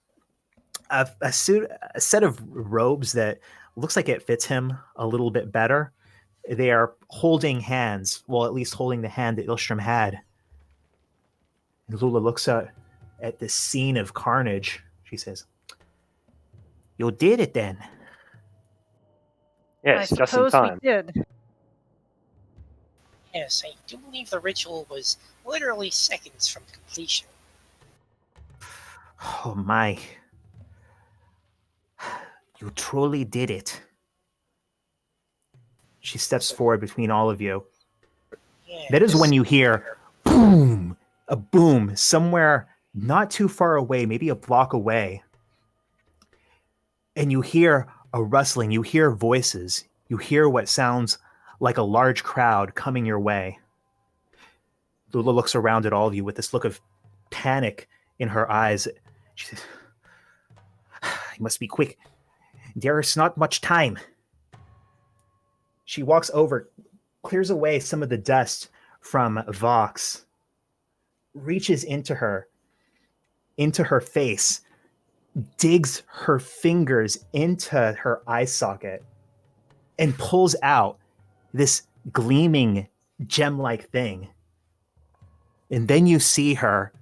suit, a set of robes that looks like it fits him a little bit better. They are holding hands, well, at least holding the hand that Ilstrom had. And Lula looks at this scene of carnage. She says, "You did it then." Yes, I just in suppose we time. did. Yes, I do believe the ritual was literally seconds from completion. Oh my. You truly did it. She steps forward between all of you. That is when you hear boom, a boom somewhere not too far away, maybe a block away. And you hear a rustling, you hear voices, you hear what sounds like a large crowd coming your way. Lula looks around at all of you with this look of panic in her eyes. She says, "You must be quick. There is not much time." She walks over, clears away some of the dust from Vox, reaches into her face, digs her fingers into her eye socket, and pulls out this gleaming gem-like thing. And then you see her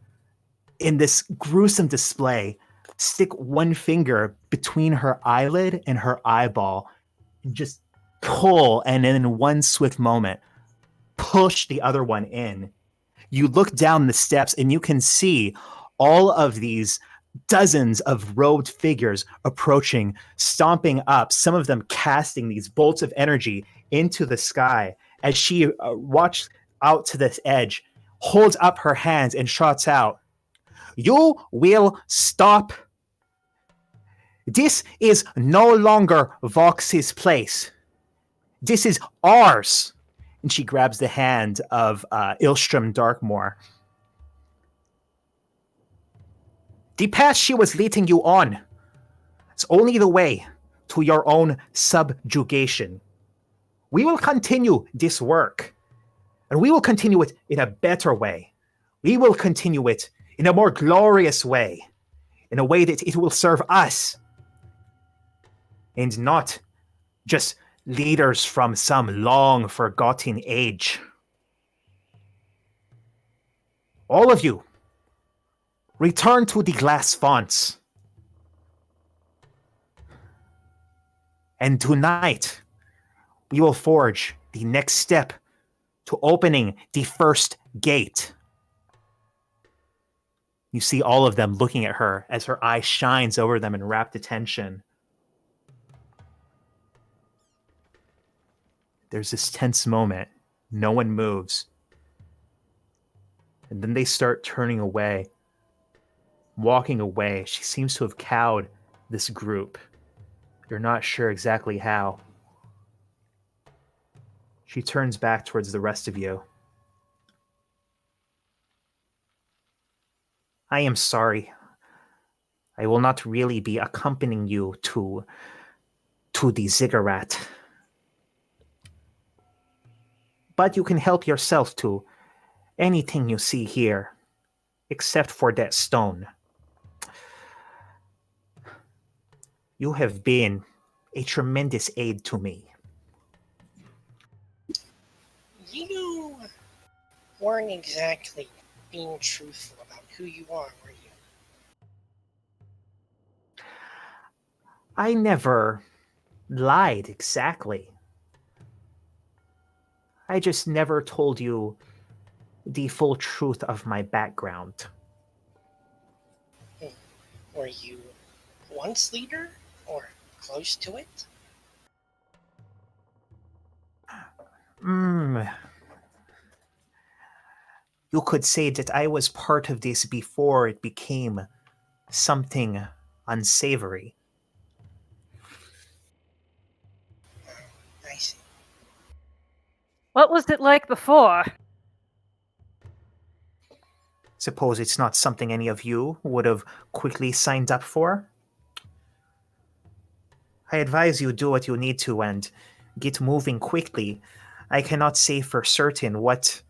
in this gruesome display stick one finger between her eyelid and her eyeball and just pull, and then in one swift moment push the other one in. You look down the steps and you can see all of these dozens of robed figures approaching, stomping up, some of them casting these bolts of energy into the sky as she walks out to this edge, holds up her hands and shouts out, "You will stop. This is no longer Vox's place. This is ours." And she grabs the hand of Ilstrom Darkmoor. "The path she was leading you on is only the way to your own subjugation. We will continue this work, and we will continue it in a better way. We will continue it in a more glorious way, in a way that it will serve us, and not just leaders from some long forgotten age. All of you, return to the glass fonts. And tonight, we will forge the next step to opening the first gate." You see all of them looking at her as her eye shines over them in rapt attention. There's this tense moment. No one moves. And then they start turning away, walking away. She seems to have cowed this group. You're not sure exactly how. She turns back towards the rest of you. I am sorry. I will not really be accompanying you to the ziggurat. But you can help yourself to anything you see here, except for that stone. You have been a tremendous aid to me. You weren't exactly being truthful about who you are, were you? I never lied exactly. I just never told you the full truth of my background. Were you once leader or close to it? You could say that I was part of this before it became something unsavory. I see. What was it like before? Suppose it's not something any of you would have quickly signed up for? I advise you do what you need to and get moving quickly. I cannot say for certain what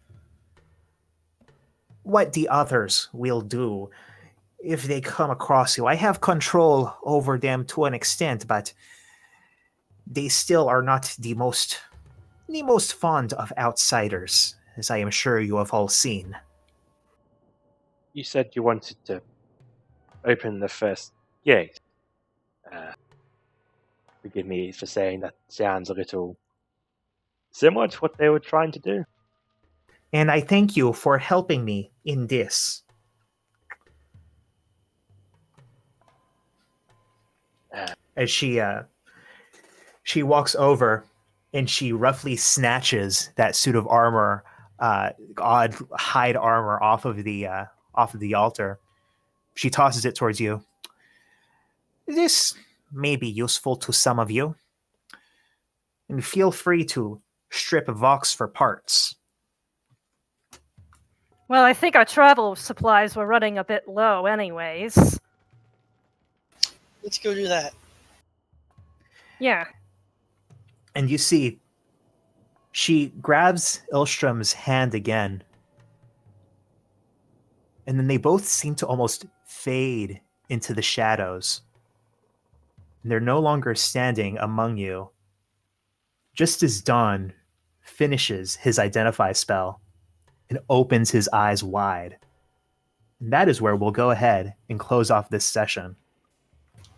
the others will do if they come across you. I have control over them to an extent, but they still are not the most fond of outsiders, as I am sure you have all seen. You said you wanted to open the first gate. Forgive me for saying that sounds a little similar to what they were trying to do. And I thank you for helping me in this. As she walks over and she roughly snatches that suit of armor, odd hide armor off of the altar. She tosses it towards you. This may be useful to some of you, and feel free to strip Vox for parts. Well, I think our travel supplies were running a bit low anyways. Let's go do that. Yeah. And you see, she grabs Ilstrom's hand again, and then they both seem to almost fade into the shadows. And they're no longer standing among you. Just as Dawn finishes his identify spell and opens his eyes wide. And that is where we'll go ahead and close off this session.